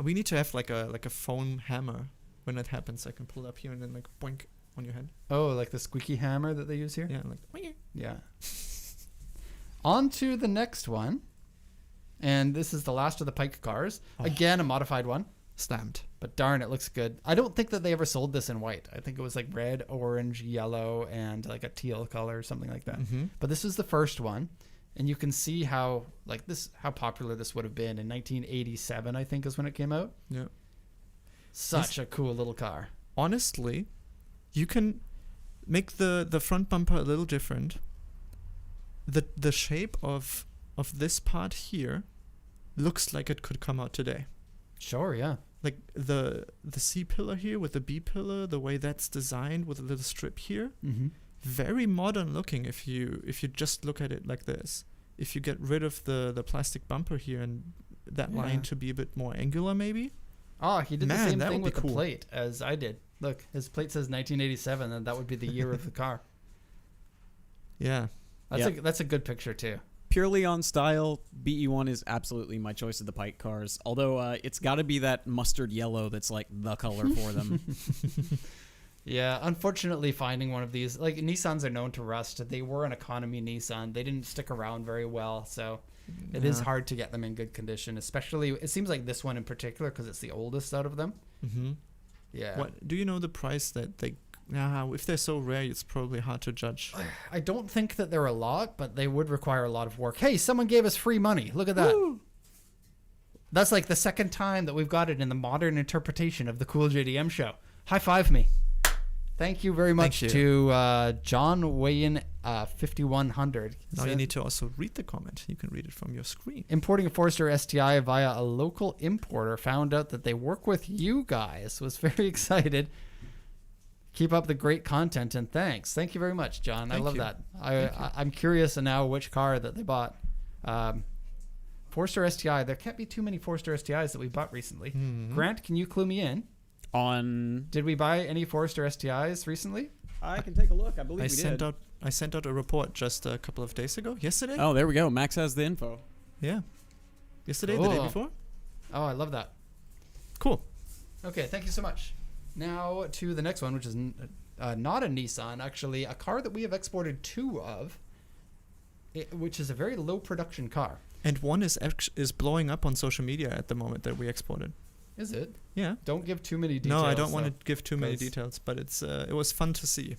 Speaker 5: We need to have like a foam hammer when it happens. I can pull it up here and then like boink on your head.
Speaker 4: Oh, like the squeaky hammer that they use here?
Speaker 5: Yeah, like boink.
Speaker 4: Yeah. On to the next one. And this is the last of the Pike cars.
Speaker 5: Oh.
Speaker 4: Again, a modified one.
Speaker 5: Stamped.
Speaker 4: But darn, it looks good. I don't think that they ever sold this in white. I think it was like red, orange, yellow, and like a teal color or something like that.
Speaker 5: Mm-hmm.
Speaker 4: But this is the first one. And you can see how popular this would have been in 1987, I think is when it came out.
Speaker 5: Yeah.
Speaker 4: Such a cool little car.
Speaker 5: Honestly, you can make the front bumper a little different. The shape of this part here looks like it could come out today.
Speaker 4: Sure, yeah.
Speaker 5: Like the C pillar here with the B pillar, the way that's designed with a little strip here,
Speaker 4: Mm-hmm.
Speaker 5: very modern looking if you just look at it like this. If you get rid of the plastic bumper here and that
Speaker 4: Yeah.
Speaker 5: line to be a bit more angular maybe.
Speaker 4: Oh, he did
Speaker 5: Man,
Speaker 4: the same
Speaker 5: that
Speaker 4: thing
Speaker 5: would be
Speaker 4: with the
Speaker 5: cool.
Speaker 4: plate as I did. Look, his plate says 1987, and that would be the year of the car.
Speaker 5: Yeah.
Speaker 4: That's a good picture too.
Speaker 6: Purely on style, BE1 is absolutely my choice of the Pike cars. Although it's got to be that mustard yellow that's like the color for them.
Speaker 4: Yeah, unfortunately, finding one of these, like Nissans are known to rust. They were an economy Nissan. They didn't stick around very well, so it is
Speaker 5: Yeah.
Speaker 4: hard to get them in good condition. Especially, it seems like this one in particular because it's the oldest out of them.
Speaker 5: Mm-hmm.
Speaker 4: Yeah.
Speaker 5: What do you know the price that they? If they're so rare, it's probably hard to judge.
Speaker 4: I don't think that they're a lot, but they would require a lot of work. Hey, someone gave us free money. Look at that.
Speaker 5: Woo!
Speaker 4: That's like the second time that we've got it in the modern interpretation of the Cool JDM show. High five me. Thank you very much
Speaker 5: Thank
Speaker 4: to John Wayne 5100.
Speaker 5: Now you need to also read the comment. You can read it from your screen.
Speaker 4: Importing a Forester STI via a local importer, found out that they work with you guys. Was very excited. Keep up the great content, and thanks. Thank you very much, John. I
Speaker 5: Thank
Speaker 4: love
Speaker 5: you.
Speaker 4: that.
Speaker 5: Thank you.
Speaker 4: I'm curious now which car that they bought. Forester STI. There can't be too many Forester STIs that we bought recently.
Speaker 5: Mhm.
Speaker 4: Grant, can you clue me in?
Speaker 6: On,
Speaker 4: Did we buy any Forester STIs recently?
Speaker 6: I can take a look. I believe
Speaker 5: I
Speaker 6: we did.
Speaker 5: sent out a report just a couple of days ago. Yesterday?
Speaker 6: Oh, there we go. Max has the info.
Speaker 5: Yeah. Yesterday, the day
Speaker 4: Cool.
Speaker 5: before?
Speaker 4: Oh, I love that.
Speaker 5: Cool.
Speaker 4: Okay, thank you so much. Now to the next one, which is not a Nissan, actually a car that we have exported two of, which is a very low production car.
Speaker 5: And one is blowing up on social media at the moment that we exported.
Speaker 4: Is it?
Speaker 5: Yeah.
Speaker 4: Don't give too many details.
Speaker 5: No, I don't want
Speaker 4: though.
Speaker 5: to give too many
Speaker 4: 'cause-
Speaker 5: details, but it was fun to see.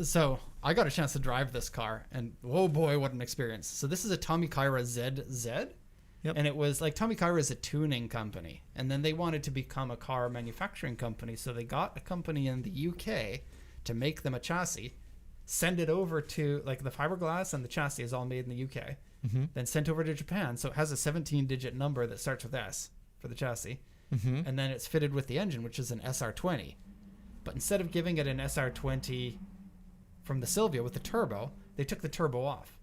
Speaker 4: So I got a chance to drive this car, and oh boy, what an experience! So this is a Tommy Kyra ZZ,
Speaker 5: Yep.
Speaker 4: and it was like Tommy Kyra is a tuning company, and then they wanted to become a car manufacturing company, so they got a company in the UK to make them a chassis, send it over to like the fiberglass and the chassis is all made in the UK,
Speaker 5: Mm-hmm.
Speaker 4: then sent over to Japan. So it has a 17-digit number that starts with S for the chassis.
Speaker 5: Mm-hmm.
Speaker 4: And then it's fitted with the engine, which is an SR20. But instead of giving it an SR20 from the Silvia with the turbo, they took the turbo off.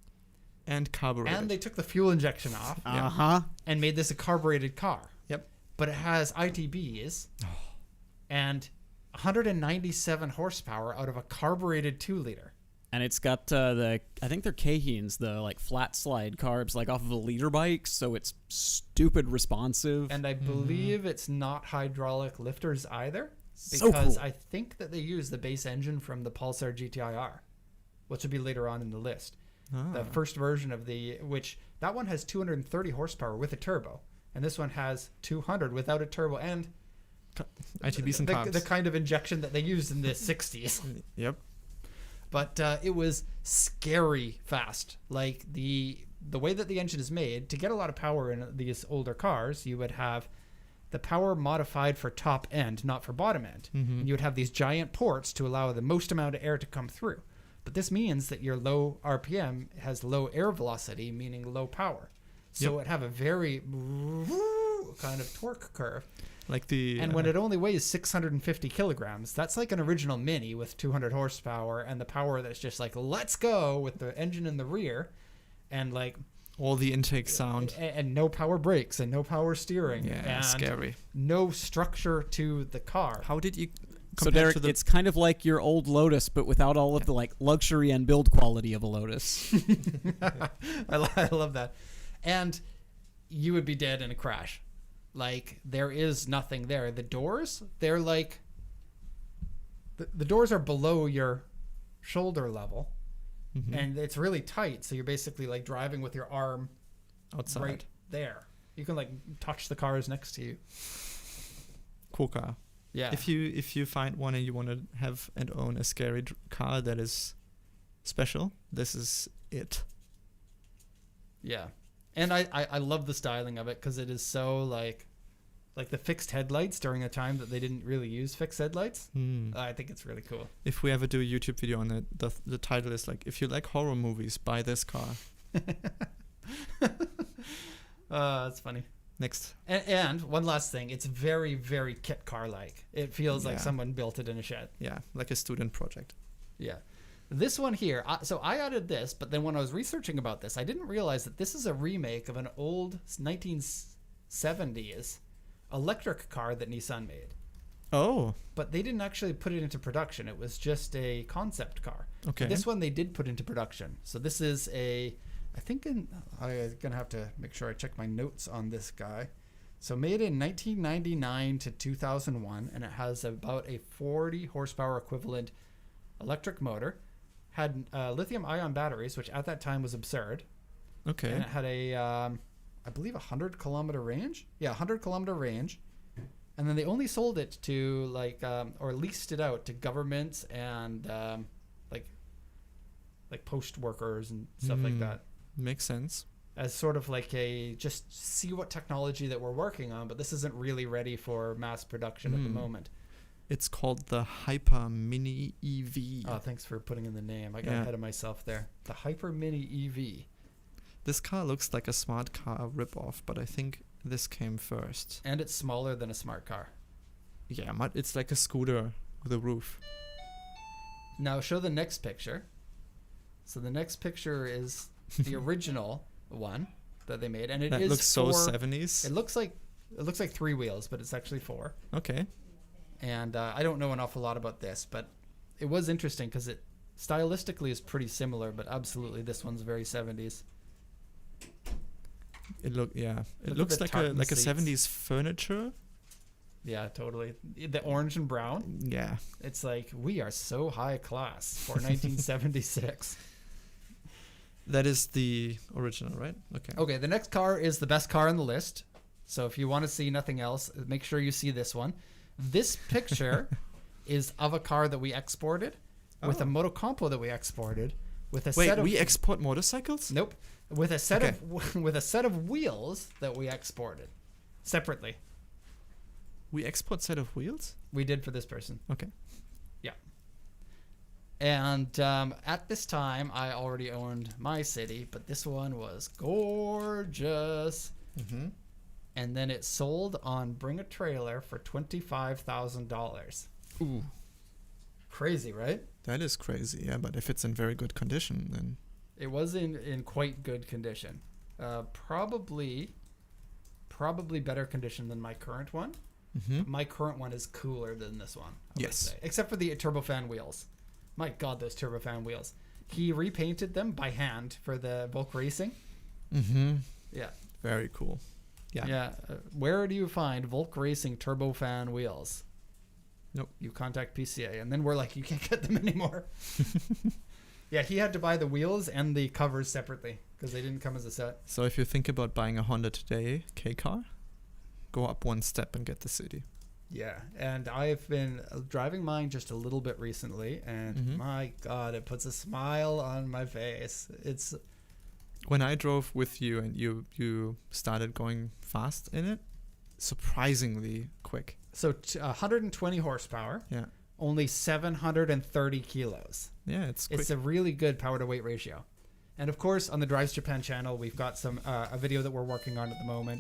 Speaker 5: And carbureted.
Speaker 4: And they took the fuel injection off
Speaker 5: Yeah.
Speaker 6: Uh-huh.
Speaker 4: and made this a carbureted car.
Speaker 5: Yep.
Speaker 4: But it has ITBs and 197 horsepower out of a carbureted 2-liter.
Speaker 6: And it's got I think they're Cajuns, the like flat slide carbs, like off of a liter bike, so it's stupid responsive.
Speaker 4: And I believe it's not hydraulic lifters either.
Speaker 6: So
Speaker 4: Because
Speaker 6: cool.
Speaker 4: I think that they use the base engine from the Pulsar GTI-R, which will be later on in the list.
Speaker 5: Ah.
Speaker 4: The first version of which that one has 230 horsepower with a turbo, and this one has 200 without a turbo and
Speaker 5: ITBs and carbs.
Speaker 4: the kind of injection that they used in the 60s.
Speaker 5: Yep.
Speaker 4: But it was scary fast. Like the way that the engine is made, to get a lot of power in these older cars, you would have the power modified for top end, not for bottom end.
Speaker 5: Mm-hmm.
Speaker 4: And you would have these giant ports to allow the most amount of air to come through. But this means that your low RPM has low air velocity, meaning low power. So
Speaker 5: Yep.
Speaker 4: it would have a very kind of torque curve.
Speaker 5: Like the
Speaker 4: And when it only weighs 650 kilograms, that's like an original Mini with 200 horsepower and the power that's just like, let's go with the engine in the rear and like
Speaker 5: all the intake sound.
Speaker 4: and no power brakes and no power steering
Speaker 5: Yeah,
Speaker 4: and
Speaker 5: scary.
Speaker 4: no structure to the car.
Speaker 5: How did you
Speaker 6: So
Speaker 5: compare
Speaker 6: Derek,
Speaker 5: to the
Speaker 6: it's kind of like your old Lotus, but without all of the like luxury and build quality of a Lotus.
Speaker 4: I love that. And you would be dead in a crash. Like, there is nothing there. The doors, they're like... The doors are below your shoulder level.
Speaker 5: Mhm.
Speaker 4: And it's really tight, so you're basically, like, driving with your arm
Speaker 5: outside?
Speaker 4: right there. You can, like, touch the cars next to you.
Speaker 5: Cool car.
Speaker 4: Yeah.
Speaker 5: If you find one and you want to have and own a scary car that is special, this is it.
Speaker 4: Yeah. And I love the styling of it because it is so, like the fixed headlights during a time that they didn't really use fixed headlights.
Speaker 5: Hmm.
Speaker 4: I think it's really cool.
Speaker 5: If we ever do a YouTube video on it, the title is like, if you like horror movies, buy this car.
Speaker 4: That's funny.
Speaker 5: Next.
Speaker 4: And one last thing, it's very, very kit car-like. It feels like
Speaker 5: Yeah.
Speaker 4: someone built it in a shed.
Speaker 5: Yeah, like a student project.
Speaker 4: Yeah. This one here, so I added this, but then when I was researching about this, I didn't realize that this is a remake of an old 1970s electric car that Nissan made.
Speaker 5: Oh,
Speaker 4: But they didn't actually put it into production. It was just a concept car.
Speaker 5: okay.
Speaker 4: This one they did put into production. So this is I'm going to have to make sure I check my notes on this guy. So made in 1999 to 2001, and it has about a 40 horsepower equivalent electric motor. Had lithium-ion batteries, which at that time was absurd.
Speaker 5: Okay.
Speaker 4: And it had I believe, 100-kilometer range. Yeah, 100-kilometer range. And then they only sold it to, or leased it out to governments and, like post workers and stuff like that.
Speaker 5: Makes sense.
Speaker 4: As sort of like just see what technology that we're working on, but this isn't really ready for mass production at the moment.
Speaker 5: It's called the Hyper Mini EV.
Speaker 4: Oh, thanks for putting in the name. I got
Speaker 5: Yeah.
Speaker 4: ahead of myself there. The Hyper Mini EV.
Speaker 5: This car looks like a smart car ripoff, but I think this came first.
Speaker 4: And it's smaller than a smart car.
Speaker 5: Yeah, it's like a scooter with a roof.
Speaker 4: Now show the next picture. So the next picture is the original one that they made, and it
Speaker 5: That
Speaker 4: is
Speaker 5: looks so
Speaker 4: 4.
Speaker 5: 70s.
Speaker 4: It looks like 3 wheels, but it's actually 4.
Speaker 5: Okay.
Speaker 4: And I don't know an awful lot about this, but it was interesting because it stylistically is pretty similar, but absolutely this one's very 70s.
Speaker 5: It
Speaker 4: Look
Speaker 5: looks
Speaker 4: at the
Speaker 5: like
Speaker 4: tartan
Speaker 5: a
Speaker 4: seats.
Speaker 5: 70s furniture.
Speaker 4: Yeah, totally. The orange and brown.
Speaker 5: Yeah.
Speaker 4: It's like we are so high class for 1976.
Speaker 5: That is the original, right? Okay.
Speaker 4: Okay, the next car is the best car on the list. So if you want to see nothing else, make sure you see this one. This picture is of a car that we exported with a Motocompo that we exported with a set of
Speaker 5: we export motorcycles?
Speaker 4: Nope. With a set of wheels that we exported separately.
Speaker 5: We export set of wheels?
Speaker 4: We did for this person.
Speaker 5: Okay.
Speaker 4: Yeah. And at this time, I already owned my city, but this one was gorgeous.
Speaker 5: Mm-hmm.
Speaker 4: And then it sold on Bring a Trailer for $25,000.
Speaker 5: Ooh,
Speaker 4: Crazy, right?
Speaker 5: that is crazy. Yeah, but if it's in very good condition, then
Speaker 4: It was in quite good condition. Probably better condition than my current one.
Speaker 5: mm-hmm.
Speaker 4: My current one is cooler than this one. I would
Speaker 5: Yes.
Speaker 4: say. Except for the turbofan wheels. My God, those turbofan wheels. He repainted them by hand for the Volk Racing.
Speaker 5: Mm-hmm.
Speaker 4: Yeah.
Speaker 5: Very cool. Yeah.
Speaker 4: Yeah. Where do you find Volk Racing turbofan wheels?
Speaker 5: Nope.
Speaker 4: You contact PCA, and then we're like, you can't get them anymore. Yeah, he had to buy the wheels and the covers separately because they didn't come as a set.
Speaker 5: So if you think about buying a Honda today, K car, go up one step and get the city.
Speaker 4: Yeah, and I've been driving mine just a little bit recently, and
Speaker 5: Mhm.
Speaker 4: my God, it puts a smile on my face. It's
Speaker 5: When I drove with you and you started going fast in it, surprisingly quick.
Speaker 4: so 120 horsepower,
Speaker 5: Yeah.
Speaker 4: only 730 kilos.
Speaker 5: Yeah, it's quick.
Speaker 4: It's a really good power to weight ratio. And of course, on the Drives Japan channel, we've got some a video that we're working on at the moment.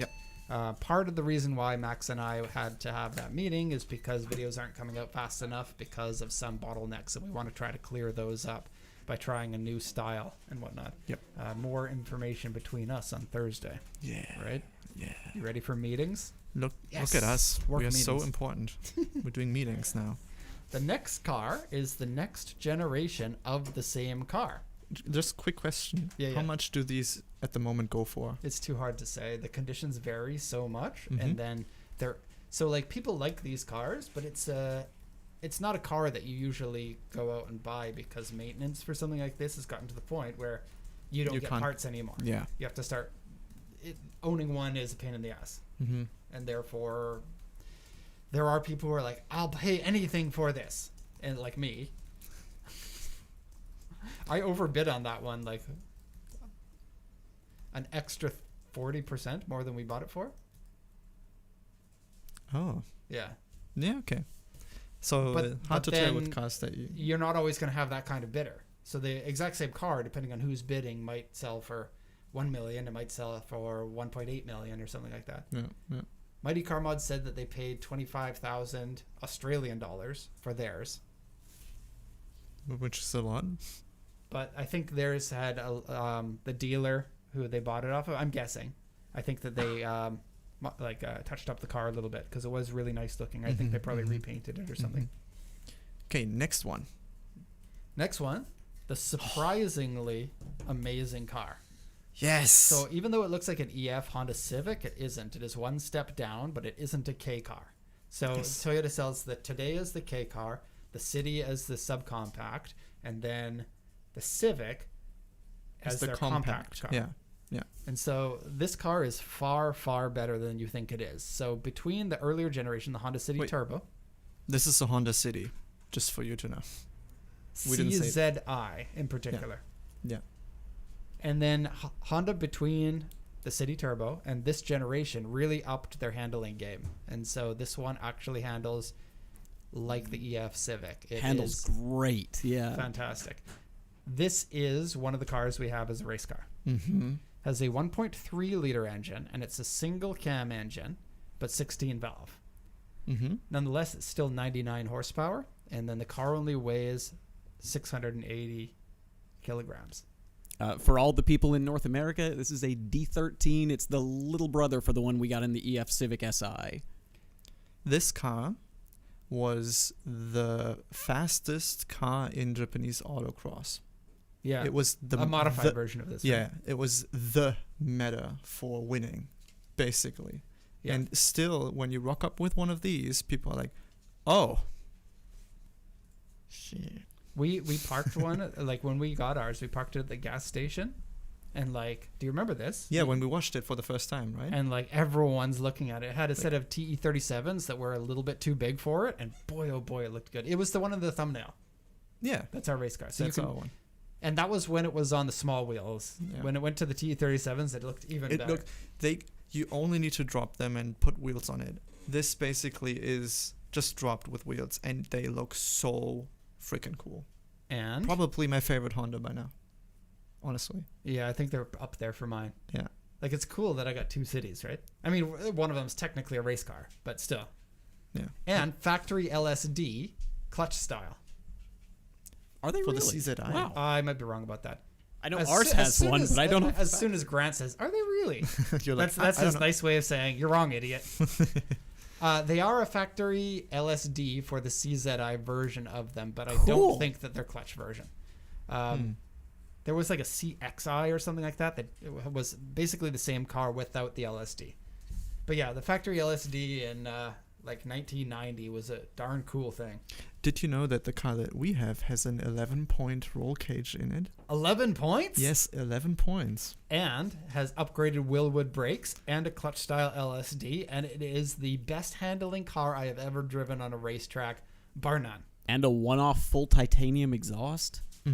Speaker 5: Yep.
Speaker 4: Part of the reason why Max and I had to have that meeting is because videos aren't coming out fast enough because of some bottlenecks, and we want to try to clear those up by trying a new style and whatnot.
Speaker 5: Yep.
Speaker 4: More information between us on Thursday,
Speaker 5: Yeah.
Speaker 4: right?
Speaker 5: Yeah.
Speaker 4: You ready for meetings?
Speaker 5: Look
Speaker 4: Yes.
Speaker 5: at us.
Speaker 4: Work
Speaker 5: We are so
Speaker 4: meetings.
Speaker 5: important. We're doing meetings now.
Speaker 4: The next car is the next generation of the same car.
Speaker 5: Just quick question.
Speaker 4: Yeah,
Speaker 5: How
Speaker 4: yeah.
Speaker 5: much do these at the moment go for?
Speaker 4: It's too hard to say. The conditions vary so much,
Speaker 5: Mhm.
Speaker 4: and then they're so like people like these cars, but it's not a car that you usually go out and buy because maintenance for something like this has gotten to the point where you don't
Speaker 5: You
Speaker 4: get
Speaker 5: can't-
Speaker 4: parts anymore.
Speaker 5: Yeah.
Speaker 4: You have to start. Owning one is a pain in the ass,
Speaker 5: Mm-hmm.
Speaker 4: and therefore there are people who are like, I'll pay anything for this, and like me. I overbid on that one, like an extra 40% more than we bought it for.
Speaker 5: Oh.
Speaker 4: Yeah.
Speaker 5: Yeah, okay. So
Speaker 4: But-
Speaker 5: hard
Speaker 4: but
Speaker 5: to tell
Speaker 4: then
Speaker 5: with cars that you...
Speaker 4: You're not always going to have that kind of bidder. So the exact same car, depending on who's bidding, might sell for 1 million. It might sell for 1.8 million or something like that.
Speaker 5: Yeah, yeah.
Speaker 4: Mighty Car Mod said that they paid 25,000 Australian dollars for theirs.
Speaker 5: Which is a lot.
Speaker 4: But I think theirs had the dealer who they bought it off of. I'm guessing. I think that they touched up the car a little bit because it was really nice looking. I think they probably repainted it or something.
Speaker 5: Okay, next one.
Speaker 4: Next one, the surprisingly amazing car.
Speaker 5: Yes.
Speaker 4: So even though it looks like an EF Honda Civic, it isn't. It is one step down, but it isn't a K car. So
Speaker 5: Yes.
Speaker 4: Toyota sells the Today as the K car, the City as the Sub-Compact, and then the Civic as their compact car.
Speaker 5: Yeah. Yeah.
Speaker 4: And so this car is far, far better than you think it is. So between the earlier generation, the Honda City
Speaker 5: Wait.
Speaker 4: Turbo,
Speaker 5: This is a Honda City, just for you to know. We didn't say
Speaker 4: CZI in particular.
Speaker 5: Yeah.
Speaker 4: And then Honda between the City Turbo and this generation really upped their handling game. And so this one actually handles like the EF Civic. It
Speaker 6: Handles
Speaker 4: is
Speaker 6: great. Yeah.
Speaker 4: fantastic. This is one of the cars we have as a race car.
Speaker 5: Mm-hmm.
Speaker 4: Has a 1.3 liter engine, and it's a single cam engine, but 16 valve.
Speaker 5: Mm-hmm.
Speaker 4: Nonetheless, it's still 99 horsepower, and then the car only weighs 680 kilograms.
Speaker 6: For all the people in North America, this is a D13. It's the little brother for the one we got in the EF Civic Si.
Speaker 5: This car was the fastest car in Japanese autocross.
Speaker 4: Yeah,
Speaker 5: It was
Speaker 4: a modified version of this.
Speaker 5: Yeah, it was the meta for winning, basically.
Speaker 4: Yeah.
Speaker 5: And still, when you rock up with one of these, people are like, "Oh, shit."
Speaker 4: We parked one, like when we got ours, we parked it at the gas station. And like, do you remember this?
Speaker 5: Yeah, when we watched it for the first time, right?
Speaker 4: And like everyone's looking at it. It had a set of TE37s that were a little bit too big for it. And boy, oh boy, it looked good. It was the one in the thumbnail.
Speaker 5: Yeah,
Speaker 4: That's our race car. So
Speaker 5: that's
Speaker 4: you can,
Speaker 5: our one.
Speaker 4: and that was when it was on the small wheels.
Speaker 5: Yeah.
Speaker 4: When it went to the TE37s, it looked even better.
Speaker 5: You only need to drop them and put wheels on it. This basically is just dropped with wheels, and they look so freaking cool.
Speaker 4: And
Speaker 5: Probably my favorite Honda by now, honestly.
Speaker 4: yeah, I think they're up there for mine.
Speaker 5: Yeah.
Speaker 4: Like, it's cool that I got two cities, right? I mean, one of them's technically a race car, but still.
Speaker 5: Yeah.
Speaker 4: And factory LSD clutch style.
Speaker 6: Are they
Speaker 5: For
Speaker 6: really?
Speaker 5: the CZI.
Speaker 6: Wow.
Speaker 4: I might be wrong about that.
Speaker 6: I know
Speaker 4: As
Speaker 6: ours
Speaker 4: soo- as
Speaker 6: has
Speaker 4: soon
Speaker 6: one,
Speaker 4: as-
Speaker 6: but I don't know.
Speaker 4: As soon as Grant says, "Are they really?"
Speaker 5: You're like,
Speaker 4: That's
Speaker 5: I
Speaker 4: his
Speaker 5: don't know.
Speaker 4: nice way of saying you're wrong, idiot. They are a factory LSD for the CZI version of them, but I
Speaker 6: Cool.
Speaker 4: don't think that they're clutch version.
Speaker 5: Hmm.
Speaker 4: There was like a CXI or something like that it was basically the same car without the LSD. But yeah, the factory LSD in like 1990 was a darn cool thing.
Speaker 5: Did you know that the car that we have has an 11-point roll cage in it?
Speaker 4: 11 points?
Speaker 5: Yes, 11 points.
Speaker 4: And has upgraded Willwood brakes and a clutch style LSD, and it is the best handling car I have ever driven on a racetrack, bar none.
Speaker 6: And a one-off full titanium exhaust.
Speaker 4: The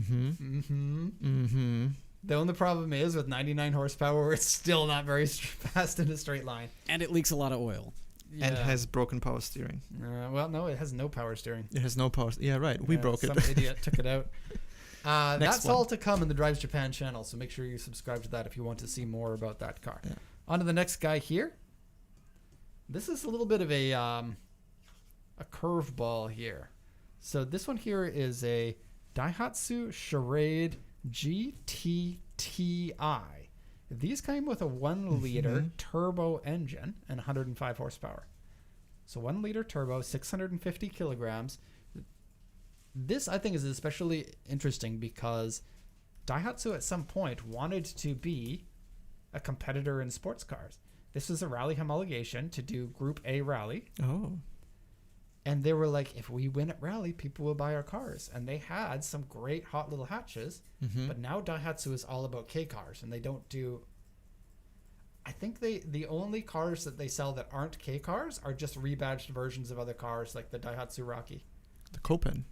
Speaker 4: only problem is with 99 horsepower, it's still not very fast in a straight line.
Speaker 6: And it leaks a lot of oil.
Speaker 5: And has broken power steering.
Speaker 4: Well, no, it has no power steering.
Speaker 5: It has no power. Yeah, right. We broke it.
Speaker 4: Some idiot took it out. That's
Speaker 5: one.
Speaker 4: all to come in the Drives Japan channel, so make sure you subscribe to that if you want to see more about that car.
Speaker 5: Yeah.
Speaker 4: On to the next guy here. This is a little bit of a curveball here. So this one here is a Daihatsu Charade GTTI. These came with a 1 liter turbo engine and 105 horsepower. So 1 liter turbo, 650 kilograms. This, I think, is especially interesting because Daihatsu at some point wanted to be a competitor in sports cars. This was a rally homologation to do Group A rally.
Speaker 5: Oh.
Speaker 4: And they were like, if we win at rally, people will buy our cars. And they had some great hot little hatches. But now Daihatsu is all about K cars. And they don't do... I think the only cars that they sell that aren't K cars are just rebadged versions of other cars, like the Daihatsu Rocky.
Speaker 5: The Copen.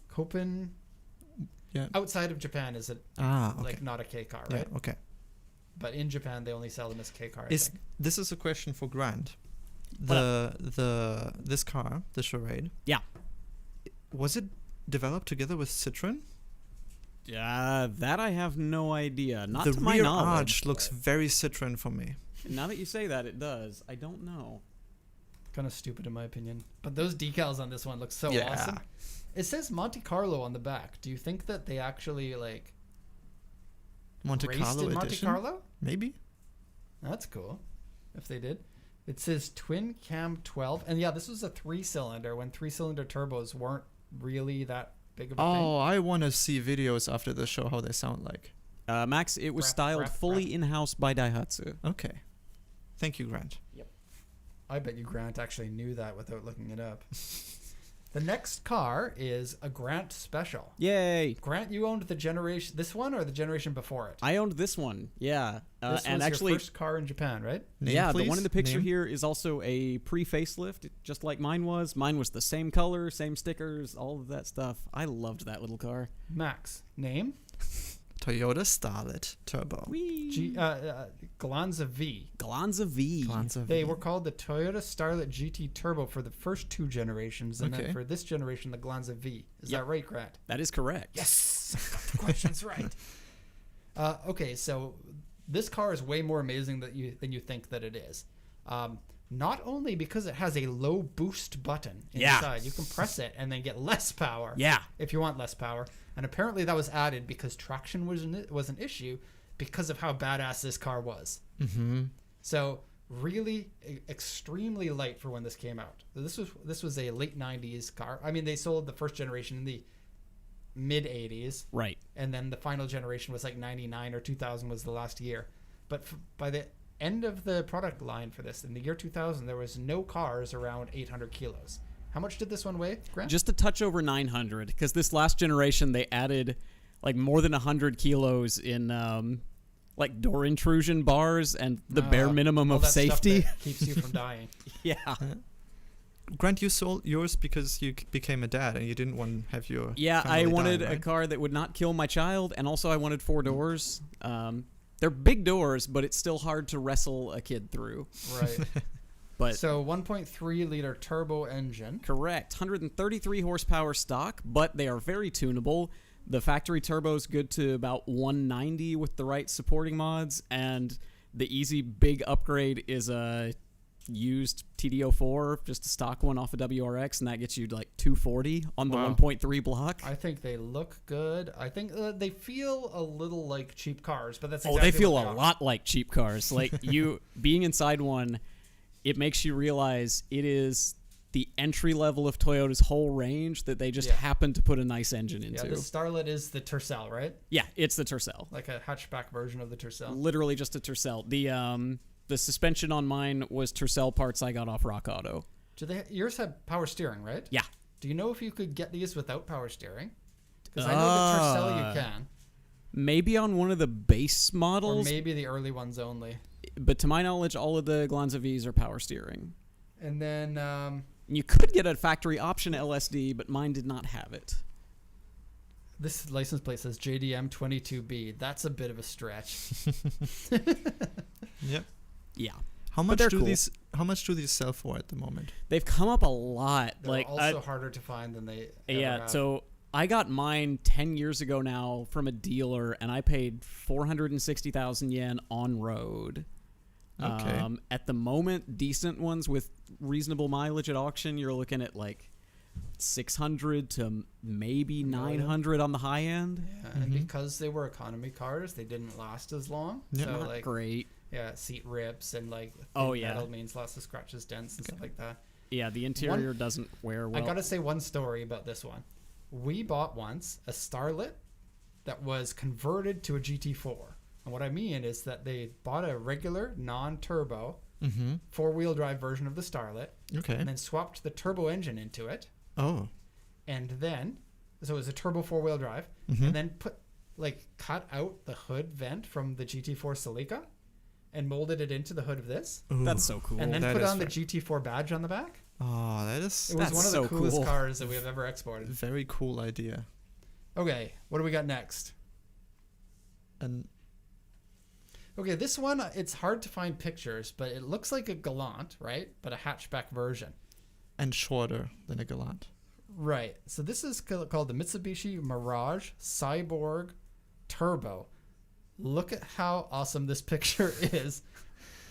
Speaker 4: Copen...
Speaker 5: Yeah.
Speaker 4: Outside of Japan is
Speaker 5: Okay.
Speaker 4: like not a K car,
Speaker 5: Yeah,
Speaker 4: right?
Speaker 5: okay.
Speaker 4: But in Japan, they only sell them as K car, I think.
Speaker 5: This is a question for Grant. This car, the Charade.
Speaker 6: Yeah.
Speaker 5: Was it developed together with Citroen?
Speaker 6: That I have no idea. Not
Speaker 5: the
Speaker 6: to my
Speaker 5: rear
Speaker 6: knowledge.
Speaker 5: arch looks very Citroen for me.
Speaker 6: Now that you say that, it does. I don't know.
Speaker 4: Kind of stupid in my opinion. But those decals on this one look so
Speaker 5: Yeah.
Speaker 4: awesome. It says Monte Carlo on the back. Do you think that they actually like
Speaker 5: Monte
Speaker 4: raced
Speaker 5: Carlo
Speaker 4: in Monte
Speaker 5: edition?
Speaker 4: Carlo?
Speaker 5: Maybe.
Speaker 4: That's cool. If they did. It says twin cam 12. And yeah, this was a 3-cylinder when 3-cylinder turbos weren't really that big of a thing.
Speaker 5: Oh, I want to see videos after the show how they sound like.
Speaker 6: Max, it was styled fully in-house by Daihatsu.
Speaker 5: Okay. Thank you, Grant.
Speaker 4: I bet you Grant actually knew that without looking it up. The next car is a Grant Special.
Speaker 6: Yay!
Speaker 4: Grant, you owned this one or the generation before it?
Speaker 6: I owned this one. Yeah.
Speaker 4: This
Speaker 6: and
Speaker 4: was
Speaker 6: actually,
Speaker 4: your first car in Japan, right?
Speaker 5: Name,
Speaker 6: yeah,
Speaker 5: please?
Speaker 6: the one in the picture
Speaker 5: Name?
Speaker 6: here is also a pre-facelift, just like mine was. Mine was the same color, same stickers, all of that stuff. I loved that little car.
Speaker 4: Max, name?
Speaker 5: Toyota Starlet Turbo.
Speaker 4: Glanza V.
Speaker 6: Glanza V.
Speaker 5: Glanza
Speaker 4: They
Speaker 5: V.
Speaker 4: were called the Toyota Starlet GT Turbo for the first 2 generations, and
Speaker 5: Okay.
Speaker 4: then for this generation, the Glanza V. Is
Speaker 6: Yep.
Speaker 4: that right, Grant?
Speaker 6: That is correct.
Speaker 4: Yes, I got the questions right. Okay, so this car is way more amazing than you think that it is. Not only because it has a low boost button
Speaker 6: Yeah.
Speaker 4: inside, you can press it and then get less power.
Speaker 6: Yeah.
Speaker 4: If you want less power, and apparently that was added because traction was an issue because of how badass this car was.
Speaker 5: Mm-hmm.
Speaker 4: So really extremely light for when this came out. This was a late 90s car. I mean, they sold the first generation in the mid 80s,
Speaker 6: Right.
Speaker 4: and then the final generation was like 99 or 2000 was the last year. But by the end of the product line for this, in the year 2000, there was no cars around 800 kilos. How much did this one weigh, Grant?
Speaker 6: Just a touch over 900, because this last generation they added like more than 100 kilos in like door intrusion bars and the bare minimum
Speaker 4: all
Speaker 6: of
Speaker 4: that stuff
Speaker 6: safety.
Speaker 4: that keeps you from dying.
Speaker 6: Yeah.
Speaker 5: Grant, you sold yours because you became a dad and you didn't want to have your
Speaker 6: Yeah, I
Speaker 5: family
Speaker 6: wanted
Speaker 5: die,
Speaker 6: a
Speaker 5: right?
Speaker 6: car that would not kill my child, and also I wanted 4 doors. They're big doors, but it's still hard to wrestle a kid through.
Speaker 4: Right.
Speaker 6: But
Speaker 4: So 1.3 liter turbo engine.
Speaker 6: correct, 133 horsepower stock, but they are very tunable. The factory turbo is good to about 190 with the right supporting mods, and the easy big upgrade is a used TD04, just a stock one off of WRX, and that gets you like 240 on the
Speaker 5: Wow.
Speaker 6: 1.3 block.
Speaker 4: I think they look good. I think they feel a little like cheap cars, but that's
Speaker 6: Oh,
Speaker 4: exactly
Speaker 6: they feel
Speaker 4: what
Speaker 6: a
Speaker 4: are.
Speaker 6: lot like cheap cars. Like you being inside one, it makes you realize it is the entry level of Toyota's whole range that they just
Speaker 4: Yeah.
Speaker 6: happen to put a nice engine
Speaker 4: Yeah,
Speaker 6: into.
Speaker 4: the Starlet is the Tercel, right?
Speaker 6: Yeah, it's the Tercel.
Speaker 4: Like a hatchback version of the Tercel.
Speaker 6: Literally just a Tercel. The suspension on mine was Tercel parts I got off Rock Auto.
Speaker 4: Yours had power steering, right?
Speaker 6: Yeah.
Speaker 4: Do you know if you could get these without power steering? Because I know the Tercel you can,
Speaker 6: Maybe on one of the base
Speaker 4: or
Speaker 6: models,
Speaker 4: maybe the early ones only.
Speaker 6: but to my knowledge, all of the Glanza Vs are power steering.
Speaker 4: And then
Speaker 6: You could get a factory option LSD, but mine did not have it.
Speaker 4: this license plate says JDM 22B. That's a bit of a stretch.
Speaker 5: Yep.
Speaker 6: Yeah.
Speaker 5: How
Speaker 6: But
Speaker 5: much
Speaker 6: they're
Speaker 5: do
Speaker 6: cool.
Speaker 5: these sell for at the moment?
Speaker 6: They've come up a lot.
Speaker 4: They're
Speaker 6: like
Speaker 4: also harder to find than they ever
Speaker 6: yeah,
Speaker 4: have.
Speaker 6: so I got mine 10 years ago now from a dealer, and I paid 460,000 yen on road.
Speaker 5: Okay.
Speaker 6: At the moment, decent ones with reasonable mileage at auction, you're looking at like 600 to maybe 900 on the high end.
Speaker 4: Yeah, and because they were economy cars, they didn't last as long.
Speaker 5: Yeah.
Speaker 4: So
Speaker 6: Not
Speaker 4: like
Speaker 6: great.
Speaker 4: yeah, seat rips and like thin
Speaker 6: Oh, yeah.
Speaker 4: metal means lots of scratches, dents, and stuff like that.
Speaker 6: Yeah, the interior doesn't wear well.
Speaker 4: I gotta say one story about this one. We bought once a Starlet that was converted to a GT4. And what I mean is that they bought a regular non-turbo
Speaker 5: Mm-hmm.
Speaker 4: 4-wheel drive version of the Starlet
Speaker 5: Okay.
Speaker 4: and then swapped the turbo engine into it.
Speaker 5: Oh.
Speaker 4: And then, so it was a turbo 4-wheel drive,
Speaker 5: Mhm.
Speaker 4: and then cut out the hood vent from the GT4 Celica and molded it into the hood of this.
Speaker 5: Ooh.
Speaker 6: That's so cool.
Speaker 4: And then
Speaker 5: that
Speaker 4: put
Speaker 5: is
Speaker 4: on the
Speaker 5: fair.
Speaker 4: GT4 badge on the back.
Speaker 5: Oh, that is
Speaker 4: It was
Speaker 6: That's
Speaker 4: one of the
Speaker 6: so
Speaker 4: coolest
Speaker 6: cool.
Speaker 4: cars that we have ever exported.
Speaker 5: very cool idea.
Speaker 4: Okay, what do we got next?
Speaker 5: And
Speaker 4: Okay, this one, it's hard to find pictures, but it looks like a Galant, right? But a hatchback version.
Speaker 5: shorter than a Galant.
Speaker 4: Right. So this is called the Mitsubishi Mirage Cyborg Turbo. Look at how awesome this picture is.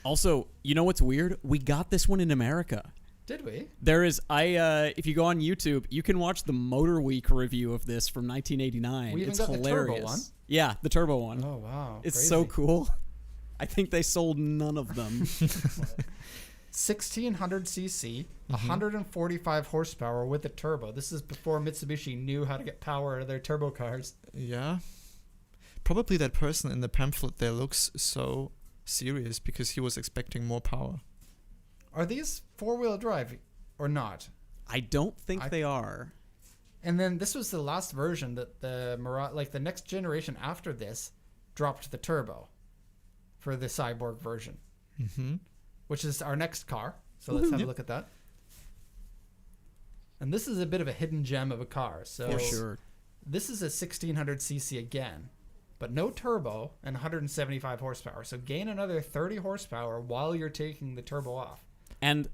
Speaker 6: Also, you know what's weird? We got this one in America.
Speaker 4: Did we?
Speaker 6: There is if you go on YouTube, you can watch the Motor Week review of this from 1989.
Speaker 4: We even
Speaker 6: it's
Speaker 4: got the turbo
Speaker 6: hilarious.
Speaker 4: one?
Speaker 6: Yeah, the turbo one.
Speaker 4: Oh, wow.
Speaker 6: it's
Speaker 4: crazy.
Speaker 6: so cool. I think they sold none of them.
Speaker 4: 1600 cc, 145 horsepower with a turbo. This is before Mitsubishi knew how to get power out of their turbo cars.
Speaker 5: Yeah. Probably that person in the pamphlet there looks so serious because he was expecting more power.
Speaker 4: Are these 4-wheel drive or not?
Speaker 6: I don't think they are.
Speaker 4: And then this was the last version that the Mirage, like the next generation after this, dropped the turbo for the Cyborg version,
Speaker 5: Mm-hmm.
Speaker 4: which is our next car. So let's have a look at that. And this is a bit of a hidden gem of a car. So
Speaker 6: For sure.
Speaker 4: this is a 1600 cc again, but no turbo and 175 horsepower. So gain another 30 horsepower while you're taking the turbo off.
Speaker 6: And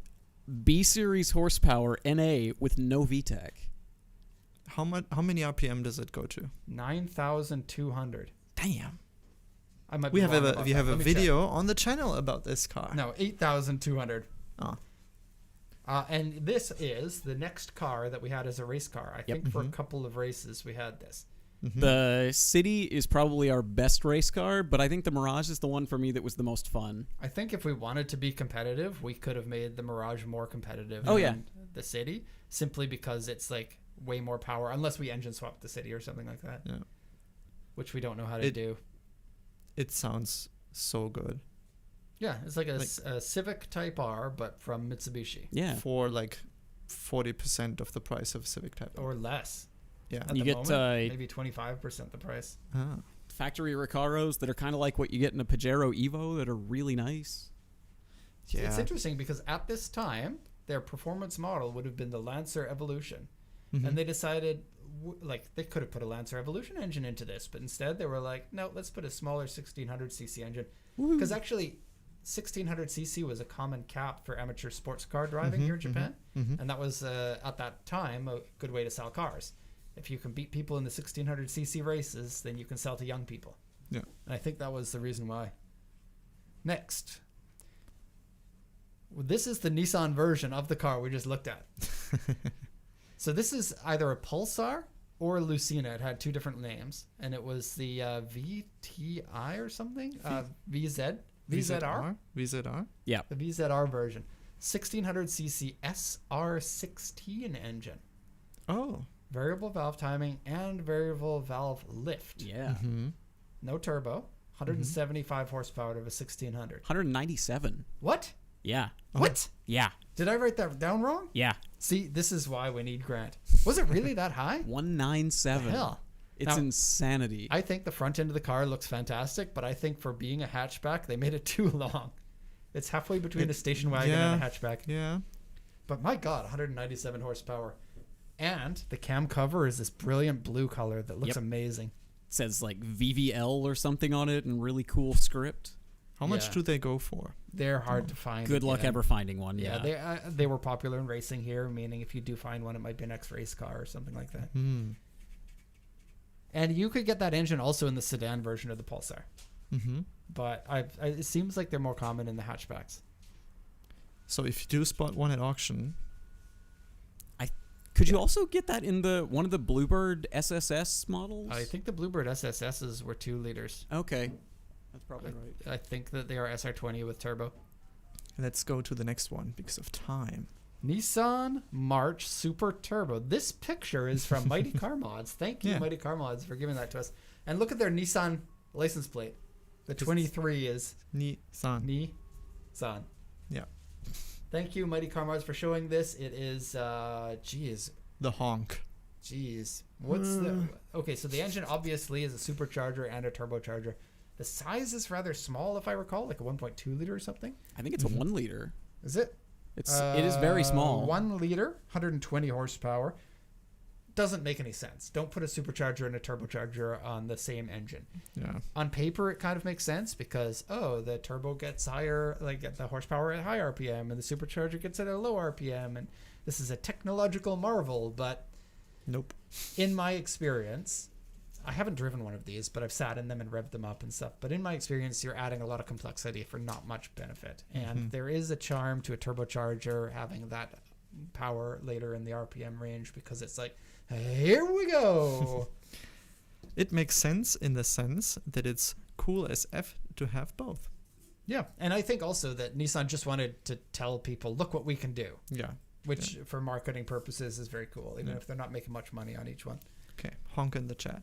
Speaker 6: B series horsepower NA with no VTEC.
Speaker 5: How many RPM does it go to?
Speaker 4: 9,200.
Speaker 5: Damn.
Speaker 4: I might
Speaker 5: We
Speaker 4: be
Speaker 5: have
Speaker 4: wrong
Speaker 5: a
Speaker 4: about
Speaker 5: we
Speaker 4: that.
Speaker 5: have a
Speaker 4: Let me check.
Speaker 5: video on the channel about this car.
Speaker 4: No, 8,200.
Speaker 5: Oh.
Speaker 4: And this is the next car that we had as a race car. I think for a couple of races we had this.
Speaker 6: The City is probably our best race car, but I think the Mirage is the one for me that was the most fun.
Speaker 4: I think if we wanted to be competitive, we could have made the Mirage more competitive
Speaker 6: Oh,
Speaker 4: than
Speaker 6: yeah.
Speaker 4: the City, simply because it's like way more power, unless we engine swap the City or something like that,
Speaker 5: Yeah.
Speaker 4: which we don't know how to do.
Speaker 5: It sounds so good.
Speaker 4: Yeah, it's like a Civic Type R, but from Mitsubishi.
Speaker 6: Yeah.
Speaker 5: For like 40% of the price of Civic Type.
Speaker 4: Or less.
Speaker 5: Yeah.
Speaker 4: At
Speaker 6: You
Speaker 4: the
Speaker 6: get,
Speaker 4: moment, maybe 25% the price.
Speaker 5: Ah.
Speaker 6: Factory Recaros that are kind of like what you get in a Pajero Evo that are really nice.
Speaker 5: Yeah.
Speaker 4: It's interesting because at this time, their performance model would have been the Lancer Evolution. And they decided, they could have put a Lancer Evolution engine into this, but instead they were like, no, let's put a smaller 1600cc engine. Because actually, 1600cc was a common cap for amateur sports car driving here in Japan. And that was, at that time, a good way to sell cars. If you can beat people in the 1600cc races, then you can sell to young people.
Speaker 5: Yeah.
Speaker 4: And I think that was the reason why. Next. This is the Nissan version of the car we just looked at. So this is either a Pulsar or a Lucina. It had two different names. And it was the VTI or something? VZR?
Speaker 5: VZR?
Speaker 6: Yeah.
Speaker 4: The VZR version. 1600cc SR16 engine.
Speaker 5: Oh.
Speaker 4: Variable valve timing and variable valve lift.
Speaker 6: Yeah.
Speaker 4: No turbo. 175 horsepower to a 1600.
Speaker 6: 197.
Speaker 4: What?
Speaker 6: Yeah.
Speaker 4: What?
Speaker 6: Yeah.
Speaker 4: Did I write that down wrong?
Speaker 6: Yeah.
Speaker 4: See, this is why we need Grant. Was it really that high?
Speaker 6: 197.
Speaker 4: The hell?
Speaker 6: It's
Speaker 4: Now,
Speaker 6: insanity.
Speaker 4: I think the front end of the car looks fantastic, but I think for being a hatchback, they made it too long. It's halfway between a station wagon and a hatchback.
Speaker 5: Yeah.
Speaker 4: But my God, 197 horsepower. And the cam cover is this brilliant blue color that looks amazing.
Speaker 6: It says like VVL or something on it and really cool script.
Speaker 5: How much
Speaker 4: Yeah.
Speaker 5: do they go for?
Speaker 4: They're hard to find.
Speaker 6: Good luck
Speaker 4: again.
Speaker 6: ever finding one.
Speaker 4: Yeah,
Speaker 6: Yeah.
Speaker 4: they were popular in racing here, meaning if you do find one, it might be an X-race car or something like that. And you could get that engine also in the sedan version of the Pulsar. But it seems like they're more common in the hatchbacks.
Speaker 5: So if you do spot one at auction,
Speaker 6: Could you also get that in one of the Bluebird SSS models?
Speaker 4: I think the Bluebird SSSs were 2 liters.
Speaker 6: Okay. That's probably right.
Speaker 4: I think that they are SR20 with turbo.
Speaker 5: let's go to the next one because of time.
Speaker 4: Nissan March Super Turbo. This picture is from Mighty Car Mods. Thank you,
Speaker 5: Yeah.
Speaker 4: Mighty Car Mods, for giving that to us. And look at their Nissan license plate. The 23 is
Speaker 5: Nissan.
Speaker 4: Nissan.
Speaker 5: Yeah.
Speaker 4: Thank you, Mighty Car Mods, for showing this. It is,
Speaker 5: The honk.
Speaker 4: What's the... Okay, so the engine obviously is a supercharger and a turbocharger. The size is rather small, if I recall, like a 1.2 liter or something.
Speaker 6: I think it's a 1 liter.
Speaker 4: Is it?
Speaker 6: It is very small.
Speaker 4: 1 liter, 120 horsepower. Doesn't make any sense. Don't put a supercharger and a turbocharger on the same engine.
Speaker 5: Yeah.
Speaker 4: On paper, it kind of makes sense because, the turbo gets higher, like the horsepower at high RPM, and the supercharger gets at a low RPM, and this is a technological marvel, but
Speaker 5: Nope.
Speaker 4: in my experience, I haven't driven one of these, but I've sat in them and revved them up and stuff. But in my experience, you're adding a lot of complexity for not much benefit. And there is a charm to a turbocharger having that power later in the RPM range because it's like, here we go.
Speaker 5: It makes sense in the sense that it's cool as F to have both.
Speaker 4: Yeah. And I think also that Nissan just wanted to tell people, look what we can do.
Speaker 5: Yeah.
Speaker 4: Which for marketing purposes is very cool, even if they're not making much money on each one.
Speaker 5: Okay. Honk in the chat.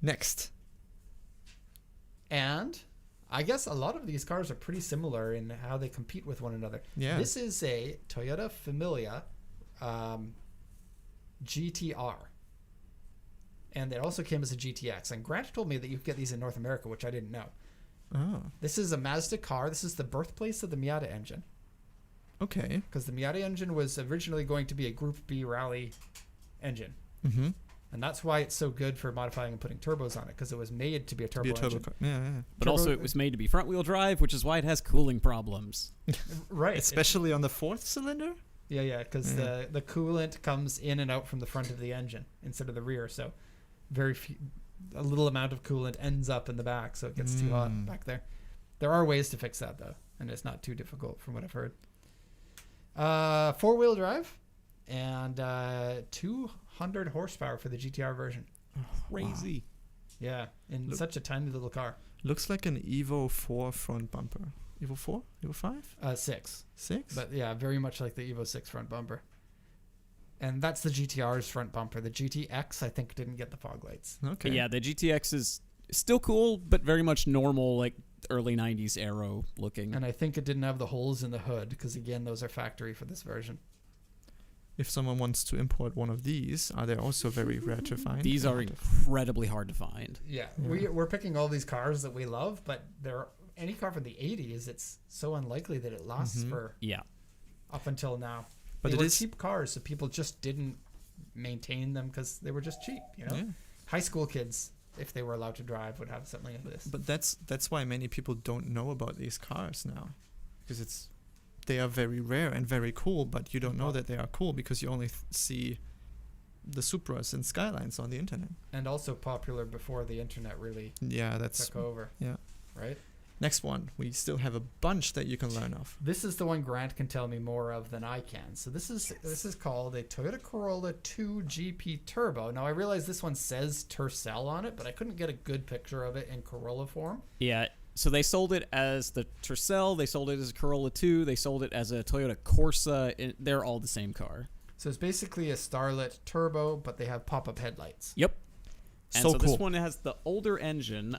Speaker 5: Next.
Speaker 4: And I guess a lot of these cars are pretty similar in how they compete with one another.
Speaker 5: Yeah.
Speaker 4: This is a Toyota Familia GTR. And it also came as a GTX. And Grant told me that you could get these in North America, which I didn't know.
Speaker 5: Oh.
Speaker 4: This is a Mazda car. This is the birthplace of the Miata engine.
Speaker 5: Okay.
Speaker 4: Because the Miata engine was originally going to be a Group B rally engine.
Speaker 5: Mm-hmm.
Speaker 4: And that's why it's so good for modifying and putting turbos on it, because it was made to be a turbo engine.
Speaker 5: car. Yeah, yeah.
Speaker 6: But
Speaker 4: Turbo-
Speaker 6: also, it was made to be front-wheel drive, which is why it has cooling problems.
Speaker 4: Right.
Speaker 5: Especially on the fourth cylinder?
Speaker 4: Yeah, because the coolant comes in and out from the front of the engine instead of the rear. So a little amount of coolant ends up in the back, so it gets too hot back there. There are ways to fix that though, and it's not too difficult from what I've heard. 4-wheel drive and 200 horsepower for the GTR version.
Speaker 6: Crazy.
Speaker 4: Yeah, in such a tiny little car.
Speaker 5: Looks like an Evo 4 front bumper. Evo 4? Evo 5?
Speaker 4: 6.
Speaker 5: 6?
Speaker 4: But yeah, very much like the Evo 6 front bumper. And that's the GTR's front bumper. The GTX, I think, didn't get the fog lights.
Speaker 5: Okay.
Speaker 6: But yeah, the GTX is still cool, but very much normal, like early 90s aero looking.
Speaker 4: And I think it didn't have the holes in the hood, because again, those are factory for this version.
Speaker 5: If someone wants to import one of these, are they also very rare to find?
Speaker 6: These are incredibly hard to find.
Speaker 4: Yeah, we're picking all these cars that we love, but any car from the 80s, it's so unlikely that it lasts for up until now.
Speaker 5: But
Speaker 4: they
Speaker 5: it
Speaker 4: were
Speaker 5: is
Speaker 4: cheap cars, so people just didn't maintain them because they were just cheap. You know,
Speaker 5: Yeah.
Speaker 4: high school kids, if they were allowed to drive, would have something like this.
Speaker 5: But that's why many people don't know about these cars now, because they are very rare and very cool, but you don't know that they are cool because you only see the Supras and Skylines on the internet.
Speaker 4: And also popular before the internet really
Speaker 5: That's
Speaker 4: took over.
Speaker 5: Yeah.
Speaker 4: Right.
Speaker 5: Next one, we still have a bunch that you can learn of.
Speaker 4: This is the one Grant can tell me more of than I can. So this is called a Toyota Corolla 2 GP Turbo. Now I realize this one says Tercel on it, but I couldn't get a good picture of it in Corolla form.
Speaker 6: Yeah, so they sold it as the Tercel, they sold it as a Corolla 2, they sold it as a Toyota Corsa. They're all the same car.
Speaker 4: So it's basically a Starlet Turbo, but they have pop-up headlights.
Speaker 6: Yep. And
Speaker 5: So
Speaker 6: so
Speaker 5: cool.
Speaker 6: this one has the older engine.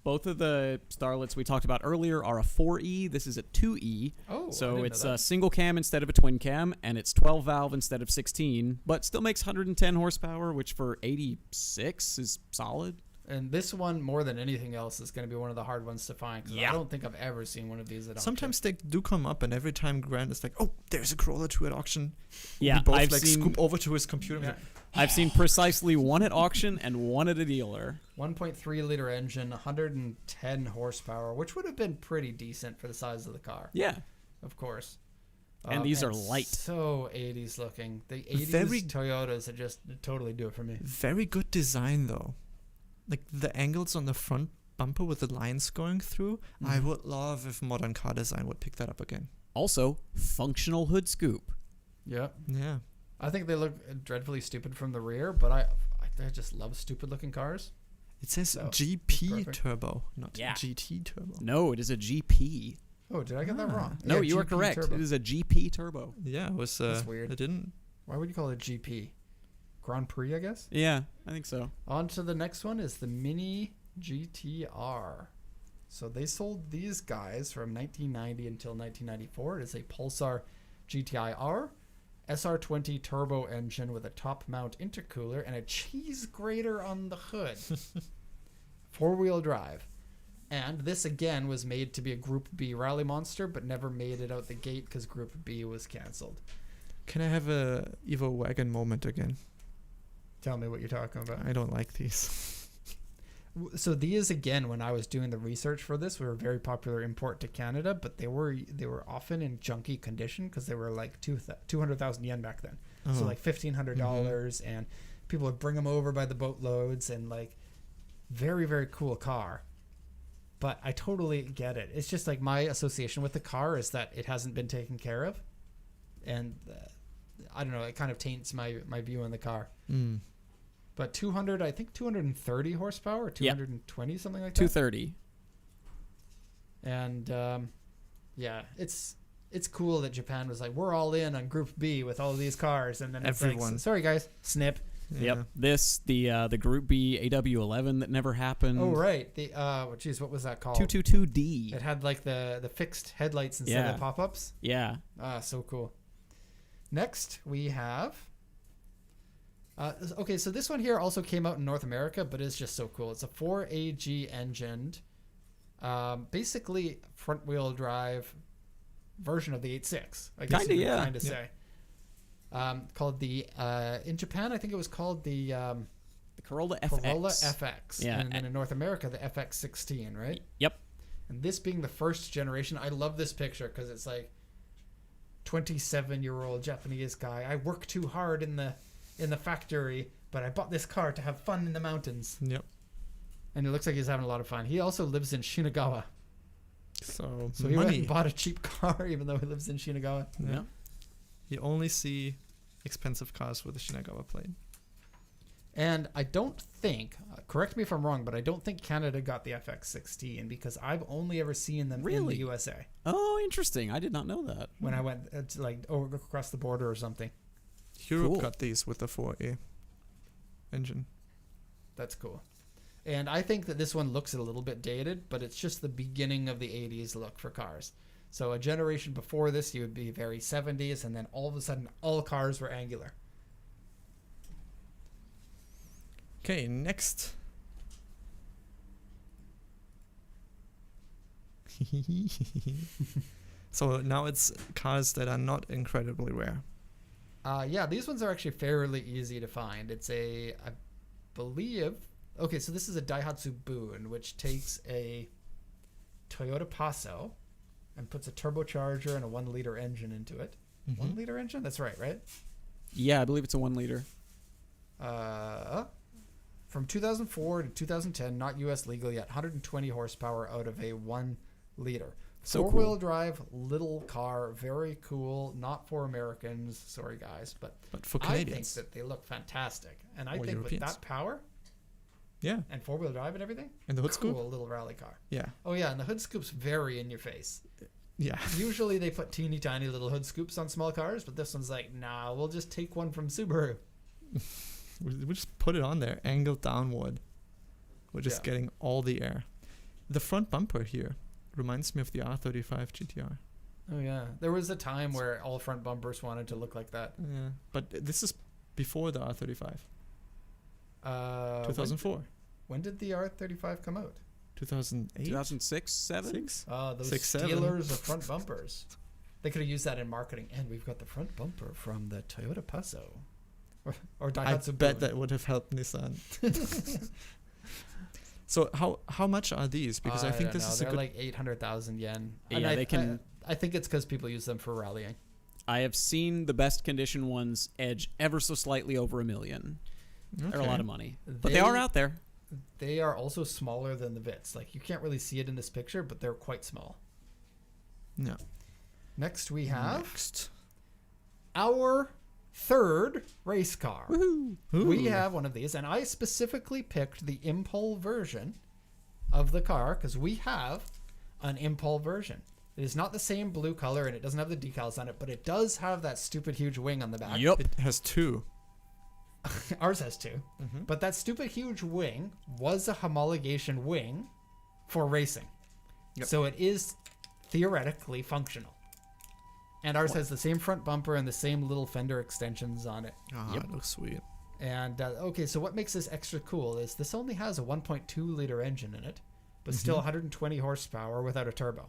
Speaker 6: Both of the Starlets we talked about earlier are a 4E. This is a 2E.
Speaker 4: Oh, I
Speaker 6: so
Speaker 4: didn't
Speaker 6: it's
Speaker 4: know that.
Speaker 6: a single cam instead of a twin cam, and it's 12 valve instead of 16, but still makes 110 horsepower, which for 86 is solid.
Speaker 4: And this one, more than anything else, is going to be one of the hard ones to find. 'Cause
Speaker 6: Yeah.
Speaker 4: I don't think I've ever seen one of these at auction.
Speaker 5: Sometimes they do come up, and every time Grant is like, "Oh, there's a Corolla 2 at auction."
Speaker 6: Yeah,
Speaker 5: we both
Speaker 6: I've
Speaker 5: like
Speaker 6: seen
Speaker 5: scoop over to his computer.
Speaker 4: Yeah.
Speaker 6: I've seen precisely one at auction and one at a dealer.
Speaker 4: 1.3 liter engine, 110 horsepower, which would have been pretty decent for the size of the car.
Speaker 6: Yeah.
Speaker 4: Of course.
Speaker 6: And these are light.
Speaker 4: So 80s looking. The 80s
Speaker 5: Very-
Speaker 4: Toyotas that just totally do it for me.
Speaker 5: Very good design though. Like the angles on the front bumper with the lines going through. I would love if modern car design would pick that up again.
Speaker 6: Also, functional hood scoop.
Speaker 4: Yeah.
Speaker 5: Yeah.
Speaker 4: I think they look dreadfully stupid from the rear, but I just love stupid looking cars.
Speaker 5: It says
Speaker 4: So,
Speaker 5: GP
Speaker 4: perfect.
Speaker 5: turbo, not
Speaker 6: Yeah.
Speaker 5: GT turbo.
Speaker 6: No, it is a GP.
Speaker 4: Oh, did I get that wrong?
Speaker 6: No,
Speaker 4: Yeah,
Speaker 6: you are
Speaker 4: GP
Speaker 6: correct.
Speaker 4: turbo.
Speaker 6: It is a GP turbo.
Speaker 5: Yeah, it was.
Speaker 4: That's weird.
Speaker 5: It didn't.
Speaker 4: Why would you call it GP? Grand Prix, I guess?
Speaker 6: Yeah, I think so.
Speaker 4: On to the next one is the Mini GTR. So they sold these guys from 1990 until 1994. It is a Pulsar GTI-R, SR20 turbo engine with a top mount intercooler and a cheese grater on the hood. 4-wheel drive. And this again was made to be a Group B rally monster, but never made it out the gate because Group B was canceled.
Speaker 5: Can I have a Evo wagon moment again?
Speaker 4: Tell me what you're talking about.
Speaker 5: I don't like these.
Speaker 4: So these again, when I was doing the research for this, were a very popular import to Canada, but they were often in junky condition because they were like 200,000 yen back then. So
Speaker 5: Oh.
Speaker 4: like $1,500, and people would bring them over by the boatloads, and like very, very cool car. But I totally get it. It's just like my association with the car is that it hasn't been taken care of, and I don't know. It kind of taints my view on the car.
Speaker 5: Mm.
Speaker 4: But 230 horsepower, or 220, something like that.
Speaker 6: 230.
Speaker 4: And yeah, it's cool that Japan was like, we're all in on Group B with all of these cars, and then it's
Speaker 5: Everyone.
Speaker 4: like, sorry guys, snip.
Speaker 5: Yeah.
Speaker 6: Yep. This, the Group B AW11 that never happened.
Speaker 4: Oh right, the geez, what was that called?
Speaker 6: 222D.
Speaker 4: It had like the fixed headlights instead
Speaker 6: Yeah.
Speaker 4: of pop-ups.
Speaker 6: Yeah.
Speaker 4: So cool. Next we have. Okay, so this one here also came out in North America, but it's just so cool. It's a 4AG engined, basically front-wheel drive version of the 8.6. I guess
Speaker 6: Kinda,
Speaker 4: you could
Speaker 6: yeah.
Speaker 4: kind of say. Called the in Japan, I think it was called the
Speaker 6: The Corolla FX.
Speaker 4: Corolla FX.
Speaker 6: Yeah.
Speaker 4: And then in North America, the FX16, right?
Speaker 6: Yep.
Speaker 4: And this being the first generation, I love this picture because it's like 27-year-old Japanese guy. I work too hard in the factory, but I bought this car to have fun in the mountains.
Speaker 5: Yep.
Speaker 4: And it looks like he's having a lot of fun. He also lives in Shinagawa.
Speaker 5: So
Speaker 4: So he went
Speaker 5: money.
Speaker 4: and bought a cheap car, even though he lives in Shinagawa.
Speaker 6: Yeah.
Speaker 5: You only see expensive cars with a Shinagawa plate.
Speaker 4: And I don't think, correct me if I'm wrong, but I don't think Canada got the FX16 because I've only ever seen them in
Speaker 6: Really?
Speaker 4: the USA
Speaker 6: Oh, interesting. I did not know that.
Speaker 4: when I went over across the border or something.
Speaker 5: Europe
Speaker 6: Cool.
Speaker 5: got these with the 4A engine.
Speaker 4: That's cool. And I think that this one looks a little bit dated, but it's just the beginning of the 80s look for cars. So a generation before this, you would be very 70s, and then all of a sudden, all cars were angular.
Speaker 5: Okay, next. So now it's cars that are not incredibly rare.
Speaker 4: Yeah, these ones are actually fairly easy to find. It's I believe, okay, so this is a Daihatsu Boon, which takes a Toyota Passo and puts a turbocharger and a 1-liter engine into it. 1-liter engine? That's right?
Speaker 6: Yeah, I believe it's a 1 liter.
Speaker 4: From 2004 to 2010, not U.S. legal yet, 120 horsepower out of a 1-liter.
Speaker 6: So
Speaker 4: Four-wheel drive, little car, very cool. Not for Americans, sorry guys, but
Speaker 5: But for
Speaker 4: I think
Speaker 5: Canadians.
Speaker 4: that they look fantastic. And I
Speaker 5: Or
Speaker 4: think with
Speaker 5: Europeans.
Speaker 4: that power
Speaker 5: Yeah.
Speaker 4: and four-wheel drive and everything,
Speaker 5: And the hood
Speaker 4: cool
Speaker 5: scoop?
Speaker 4: little rally car.
Speaker 5: Yeah.
Speaker 4: Oh yeah, and the hood scoop's very in your face.
Speaker 5: Yeah.
Speaker 4: Usually they put teeny tiny little hood scoops on small cars, but this one's like, nah, we'll just take one from Subaru.
Speaker 5: We just put it on there, angled downward. We're just
Speaker 4: Yeah.
Speaker 5: getting all the air. The front bumper here reminds me of the R35 GTR.
Speaker 4: Oh yeah, there was a time where all front bumpers wanted to look like that.
Speaker 5: Yeah. But this is before the R35. 2004.
Speaker 4: When did the R35 come out?
Speaker 5: 2008?
Speaker 6: 2006, 7?
Speaker 5: 6?
Speaker 4: Those
Speaker 5: 6, 7.
Speaker 4: stealers of front bumpers. They could have used that in marketing. And we've got the front bumper from the Toyota Passo. Or
Speaker 5: I
Speaker 4: Daihatsu
Speaker 5: bet
Speaker 4: Boon.
Speaker 5: that would have helped Nissan. So how much are these? Because I think
Speaker 4: don't
Speaker 5: this
Speaker 4: know.
Speaker 5: is a
Speaker 4: They're
Speaker 5: good...
Speaker 4: like 800,000 yen.
Speaker 6: Yeah,
Speaker 4: And
Speaker 6: they can-
Speaker 4: I think it's because people use them for rallying.
Speaker 6: I have seen the best condition ones edge ever so slightly over $1 million. They're a lot of money. But they are out there.
Speaker 4: They are also smaller than the Vitz. Like, you can't really see it in this picture, but they're quite small.
Speaker 5: No.
Speaker 4: Next, we have
Speaker 5: Next.
Speaker 4: our third race car.
Speaker 6: Woohoo!
Speaker 4: We have one of these, and I specifically picked the Impol version of the car because we have an Impol version. It is not the same blue color, and it doesn't have the decals on it, but it does have that stupid huge wing on the back.
Speaker 6: Yup.
Speaker 5: It has 2.
Speaker 4: Ours has two. But that stupid huge wing was a homologation wing for racing.
Speaker 5: Yep.
Speaker 4: So it is theoretically functional. And ours has the same front bumper and the same little fender extensions on it.
Speaker 5: It looks sweet.
Speaker 4: And okay, so what makes this extra cool is this only has a 1.2 liter engine in it, but still 120 horsepower without a turbo.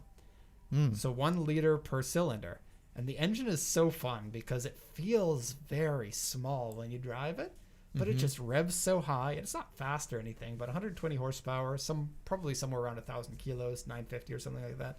Speaker 4: So 1 liter per cylinder. And the engine is so fun because it feels very small when you drive it, but it just revs so high. It's not fast or anything, but 120 horsepower, probably somewhere around 1,000 kilos, 950 or something like that.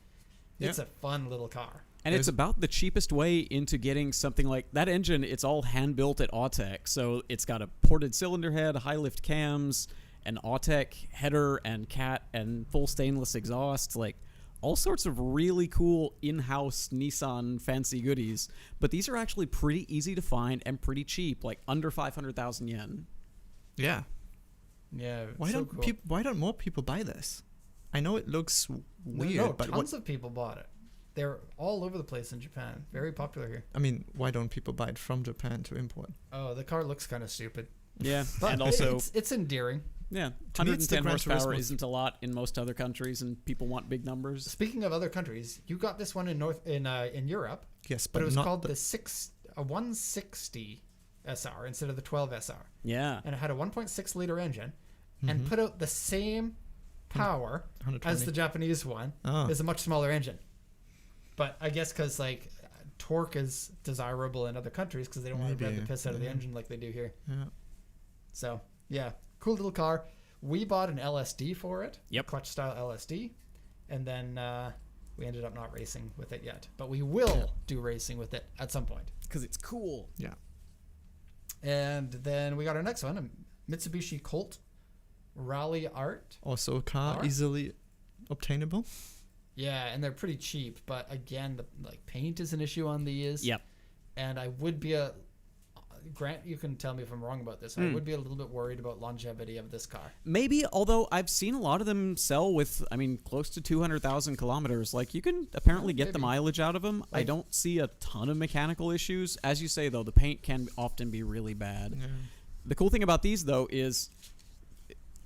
Speaker 5: Yeah.
Speaker 4: It's a fun little car.
Speaker 6: And it's about the cheapest way into getting something like that engine. It's all hand built at Autech. So it's got a ported cylinder head, high lift cams, an Autech header and cat, and full stainless exhaust. Like all sorts of really cool in-house Nissan fancy goodies. But these are actually pretty easy to find and pretty cheap, like under 500,000 yen.
Speaker 5: Yeah.
Speaker 4: Yeah.
Speaker 5: Why
Speaker 4: so
Speaker 5: don't
Speaker 4: cool.
Speaker 5: why don't more people buy this? I know it looks weird,
Speaker 4: No,
Speaker 5: but
Speaker 4: tons of people bought it. They're all over the place in Japan. Very popular here.
Speaker 5: I mean, why don't people buy it from Japan to import?
Speaker 4: Oh, the car looks kind of stupid.
Speaker 6: Yeah,
Speaker 4: But
Speaker 6: and also,
Speaker 4: it's endearing.
Speaker 6: yeah,
Speaker 5: To me, it's the
Speaker 6: 110
Speaker 5: Gran
Speaker 6: horsepower
Speaker 5: Turismo.
Speaker 6: isn't a lot in most other countries, and people want big numbers.
Speaker 4: Speaking of other countries, you got this one in Europe,
Speaker 5: Yes,
Speaker 4: but it was
Speaker 5: not
Speaker 4: called a 160 SR instead of the 12 SR,
Speaker 6: Yeah.
Speaker 4: and it had a 1.6 liter engine, and put out the same power
Speaker 5: 120.
Speaker 4: as the Japanese one.
Speaker 5: Oh.
Speaker 4: Is a much smaller engine, but I guess because like torque is desirable in other countries because they don't want to rev
Speaker 5: Maybe,
Speaker 4: the piss out of the
Speaker 5: yeah.
Speaker 4: engine like they do here.
Speaker 5: Yeah.
Speaker 4: So yeah, cool little car. We bought an LSD for it.
Speaker 6: Yep.
Speaker 4: Clutch style LSD, and then we ended up not racing with it yet, but we will do racing with it at some point.
Speaker 6: Because it's cool.
Speaker 5: Yeah.
Speaker 4: And then we got our next one, a Mitsubishi Colt Rally Art.
Speaker 5: Also, a car
Speaker 4: Art?
Speaker 5: easily obtainable.
Speaker 4: Yeah, and they're pretty cheap. But again, the paint is an issue on these.
Speaker 6: Yep.
Speaker 4: And I would be Grant, you can tell me if I'm wrong about this. I would be a little bit worried about longevity of this car.
Speaker 6: Maybe, although I've seen a lot of them sell with, close to 200,000 kilometers. Like, you can apparently get the mileage out of them. I don't see a ton of mechanical issues. As you say, though, the paint can often be really bad.
Speaker 5: Yeah.
Speaker 6: The cool thing about these, though, is,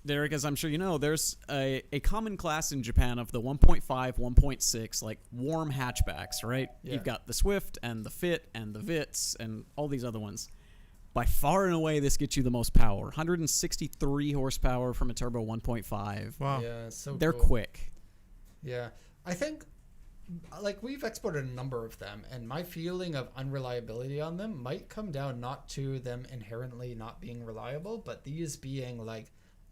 Speaker 6: Derek, as I'm sure you know, there's a common class in Japan of the 1.5, 1.6, like, warm hatchbacks, right?
Speaker 4: Yeah.
Speaker 6: You've got the Swift and the Fit and the Vitz and all these other ones. By far and away, this gets you the most power. 163 horsepower from a turbo 1.5.
Speaker 5: Wow.
Speaker 4: Yeah, so
Speaker 6: They're
Speaker 4: cool.
Speaker 6: quick.
Speaker 4: Yeah. I think, we've exported a number of them, and my feeling of unreliability on them might come down not to them inherently not being reliable, but these being,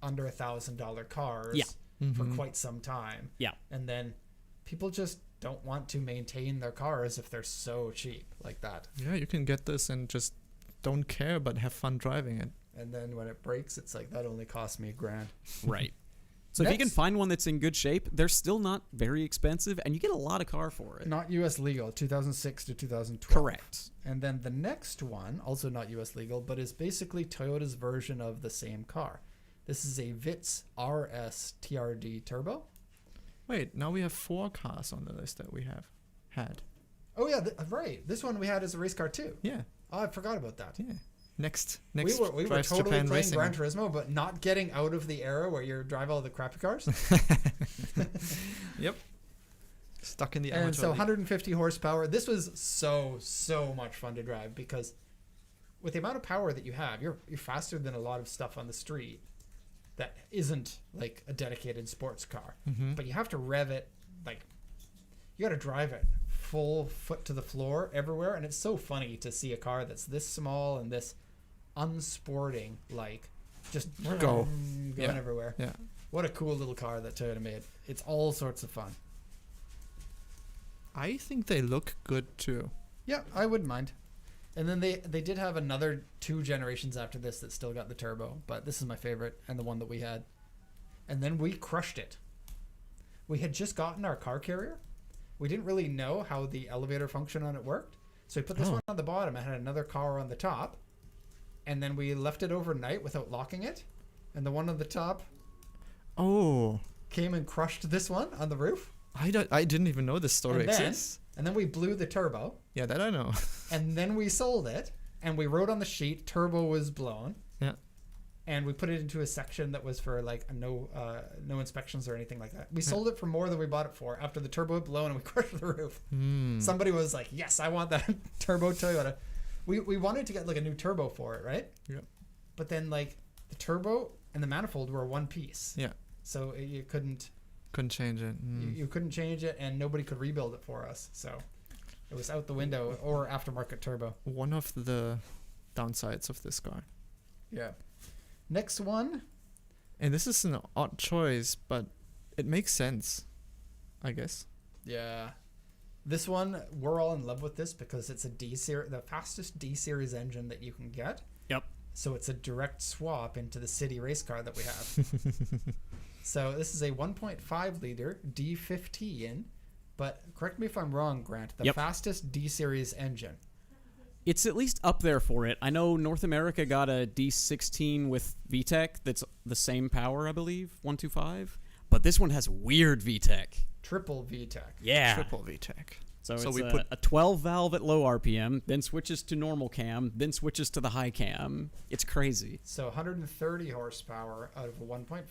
Speaker 4: under $1,000 cars for quite some time.
Speaker 6: Yeah.
Speaker 4: And then people just don't want to maintain their cars if they're so cheap like that.
Speaker 5: Yeah, you can get this and just don't care but have fun driving it.
Speaker 4: And then when it breaks, it's like, that only cost me $1,000.
Speaker 6: Right. So if you can
Speaker 4: Next-
Speaker 6: find one that's in good shape, they're still not very expensive, and you get a lot of car for it.
Speaker 4: Not U.S. legal, 2006 to 2012.
Speaker 6: Correct.
Speaker 4: And then the next one, also not U.S. legal, but is basically Toyota's version of the same car. This is a Vitz RS TRD Turbo.
Speaker 5: Wait, now we have 4 cars on the list that we have had.
Speaker 4: Oh, yeah, right. This one we had as a race car, too.
Speaker 5: Yeah,
Speaker 4: Oh, I forgot about that.
Speaker 5: yeah. Next
Speaker 4: We were
Speaker 5: Drives
Speaker 4: totally
Speaker 5: Japan
Speaker 4: playing
Speaker 5: Racing.
Speaker 4: Gran Turismo, but not getting out of the era where you drive all the crappy cars.
Speaker 5: Yep. Stuck in the
Speaker 4: And
Speaker 5: amateur
Speaker 4: so
Speaker 5: league.
Speaker 4: 150 horsepower. This was so much fun to drive because with the amount of power that you have, you're faster than a lot of stuff on the street that isn't like a dedicated sports car. But you have to rev it, you got to drive it full foot to the floor everywhere, and it's so funny to see a car that's this small and this unsporting, just going
Speaker 5: Yeah.
Speaker 4: everywhere.
Speaker 5: Yeah.
Speaker 4: What a cool little car that Toyota made. It's all sorts of fun.
Speaker 5: I think they look good too.
Speaker 4: Yeah, I wouldn't mind. And then they did have another 2 generations after this that still got the turbo, but this is my favorite and the one that we had. And then we crushed it. We had just gotten our car carrier. We didn't really know how the elevator function on it worked. So we put this one on the bottom and had another car on the top. And then we left it overnight without locking it. And the one on the top
Speaker 5: Oh,
Speaker 4: came and crushed this one on the roof.
Speaker 5: I didn't even know this story exists.
Speaker 4: And then we blew the turbo.
Speaker 5: Yeah, that I know.
Speaker 4: And then we sold it. And we wrote on the sheet, turbo was blown.
Speaker 5: Yeah.
Speaker 4: And we put it into a section that was for no inspections or anything like that. We sold it for more than we bought it for after the turbo had blown and we crushed the roof. Somebody was like, yes, I want that turbo Toyota. We wanted to get a new turbo for it, right?
Speaker 5: Yeah.
Speaker 4: But then the turbo and the manifold were one piece.
Speaker 5: Yeah.
Speaker 4: So you couldn't
Speaker 5: Change it.
Speaker 4: you couldn't change it, and nobody could rebuild it for us. So it was out the window or aftermarket turbo.
Speaker 5: One of the downsides of this car.
Speaker 4: Yeah. Next one.
Speaker 5: And this is an odd choice, but it makes sense, I guess.
Speaker 4: Yeah. This one, we're all in love with this because it's the fastest D series engine that you can get.
Speaker 6: Yep.
Speaker 4: So it's a direct swap into the city race car that we have. So this is a 1.5 liter D15, but correct me if I'm wrong, Grant, the fastest D series engine.
Speaker 6: It's at least up there for it. I know North America got a D16 with VTEC that's the same power, I believe, 125. But this one has weird VTEC.
Speaker 4: Triple VTEC.
Speaker 6: Yeah.
Speaker 5: Triple VTEC.
Speaker 6: So
Speaker 5: So
Speaker 6: it's
Speaker 5: we
Speaker 6: a,
Speaker 5: put-
Speaker 6: a 12 valve at low RPM, then switches to normal cam, then switches to the high cam. It's crazy.
Speaker 4: So 130 horsepower out of a 1.5,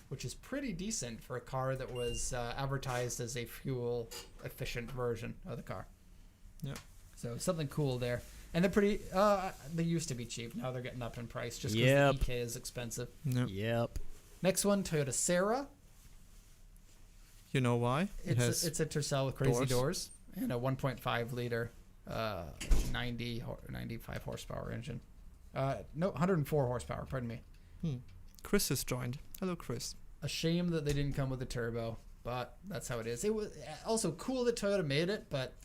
Speaker 4: which is pretty decent for a car that was advertised as a fuel efficient version of the car.
Speaker 5: Yeah.
Speaker 4: So something cool there. And they're pretty, they used to be cheap. Now they're getting up in price just because
Speaker 6: Yep.
Speaker 4: the EK is expensive.
Speaker 5: No.
Speaker 6: Yep.
Speaker 4: Next one, Toyota Serra.
Speaker 5: You know why?
Speaker 4: It's a Tercel with crazy
Speaker 5: doors.
Speaker 4: doors and a 1.5 liter 95 horsepower engine. No, 104 horsepower, pardon me.
Speaker 5: Chris has joined. Hello, Chris.
Speaker 4: A shame that they didn't come with a turbo, but that's how it is. It was also cool that Toyota made it, but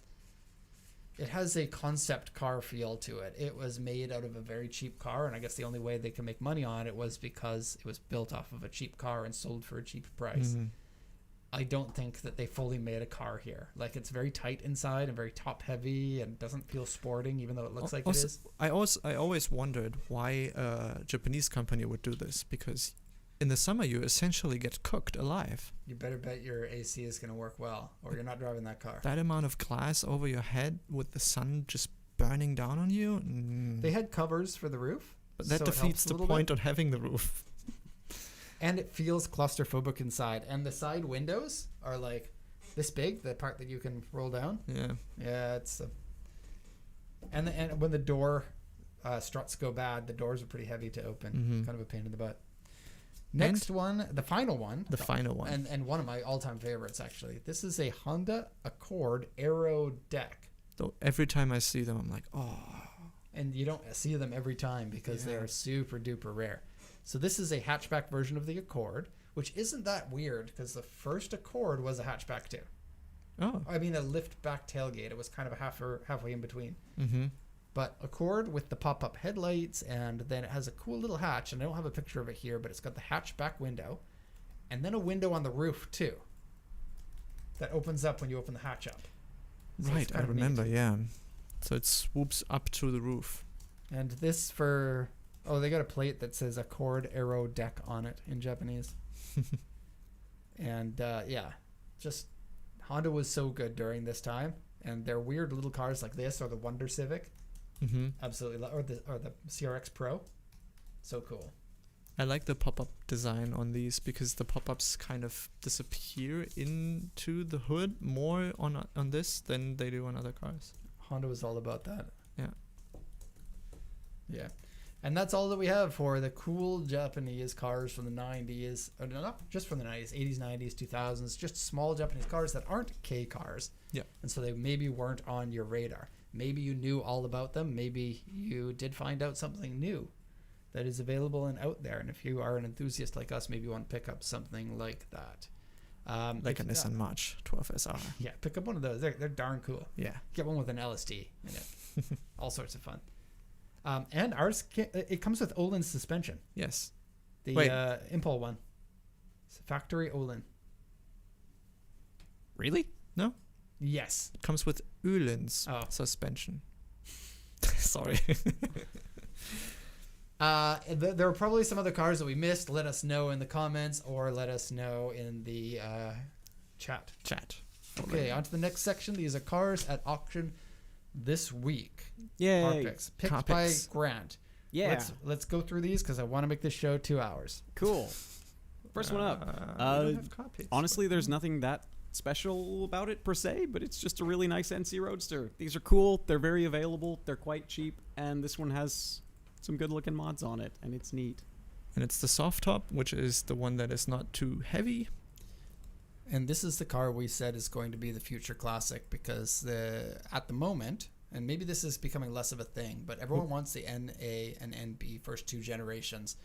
Speaker 4: it has a concept car feel to it. It was made out of a very cheap car, and I guess the only way they could make money on it was because it was built off of a cheap car and sold for a cheap price. I don't think that they fully made a car here. Like, it's very tight inside and very top heavy and doesn't feel sporting, even though it looks like it is.
Speaker 5: I always wondered why a Japanese company would do this, because in the summer you essentially get cooked alive.
Speaker 4: You better bet your AC is going to work well, or you're not driving that car.
Speaker 5: That amount of glass over your head with the sun just burning down on you.
Speaker 4: They had covers for the roof.
Speaker 5: But that
Speaker 4: so
Speaker 5: defeats the point of having the roof.
Speaker 4: And it feels claustrophobic inside. And the side windows are like this big, the part that you can roll down.
Speaker 5: Yeah.
Speaker 4: Yeah, it's and when the door struts go bad, the doors are pretty heavy to open.
Speaker 5: Mm-hmm.
Speaker 4: Kind of a pain in the butt. Next one, the final one.
Speaker 5: The final one.
Speaker 4: And one of my all-time favorites, actually. This is a Honda Accord Aero Deck.
Speaker 5: Though every time I see them, I'm like, oh.
Speaker 4: And you don't see them every time because they are super duper rare. So this is a hatchback version of the Accord, which isn't that weird because the first Accord was a hatchback too.
Speaker 5: Oh.
Speaker 4: I mean, a lift back tailgate. It was kind of halfway in between.
Speaker 5: Mm-hmm.
Speaker 4: But Accord with the pop-up headlights, and then it has a cool little hatch, and I don't have a picture of it here, but it's got the hatchback window, and then a window on the roof too that opens up when you open the hatch up. So
Speaker 5: Right, I remember, yeah. So it swoops up to the roof.
Speaker 4: And this for... Oh, they got a plate that says Accord Aero Deck on it in Japanese. And yeah, just Honda was so good during this time. And their weird little cars like this, or the Wonder Civic,
Speaker 5: Mm-hmm.
Speaker 4: absolutely, or the CRX Pro, so cool.
Speaker 5: I like the pop-up design on these because the pop-ups kind of disappear into the hood more on this than they do on other cars.
Speaker 4: Honda was all about that.
Speaker 5: Yeah.
Speaker 4: Yeah. And that's all that we have for the cool Japanese cars from the 90s. Or not just from the 90s, 80s, 90s, 2000s. Just small Japanese cars that aren't K cars.
Speaker 5: Yeah.
Speaker 4: And so they maybe weren't on your radar. Maybe you knew all about them. Maybe you did find out something new that is available and out there. And if you are an enthusiast like us, maybe you want to pick up something like that.
Speaker 5: Like a Nissan March 12 SR.
Speaker 4: Yeah, pick up one of those. They're darn cool.
Speaker 5: Yeah.
Speaker 4: Get one with an LSD in it. All sorts of fun. And ours, it comes with Olin suspension.
Speaker 5: Yes.
Speaker 4: The
Speaker 5: Wait.
Speaker 4: Impul one. It's factory Olin.
Speaker 6: Really?
Speaker 5: No?
Speaker 4: Yes.
Speaker 5: It comes with Öhlins suspension. Sorry.
Speaker 4: There are probably some other cars that we missed. Let us know in the comments or let us know in the chat. Okay, on to the next section. These are cars at auction this week.
Speaker 6: Yay.
Speaker 4: Car picks. Picked
Speaker 5: Car
Speaker 4: by
Speaker 5: picks.
Speaker 4: Grant.
Speaker 6: Yeah.
Speaker 4: Let's go through these because I want to make this show 2 hours.
Speaker 6: Cool. First one up.
Speaker 5: We don't have car picks.
Speaker 6: Honestly, there's nothing that special about it per se, but it's just a really nice NC Roadster. These are cool. They're very available. They're quite cheap, and this one has some good-looking mods on it, and it's neat.
Speaker 5: And it's the soft top, which is the one that is not too heavy.
Speaker 4: And this is the car we said is going to be the future classic because at the moment, and maybe this is becoming less of a thing, but everyone wants the NA and NB first 2 generations.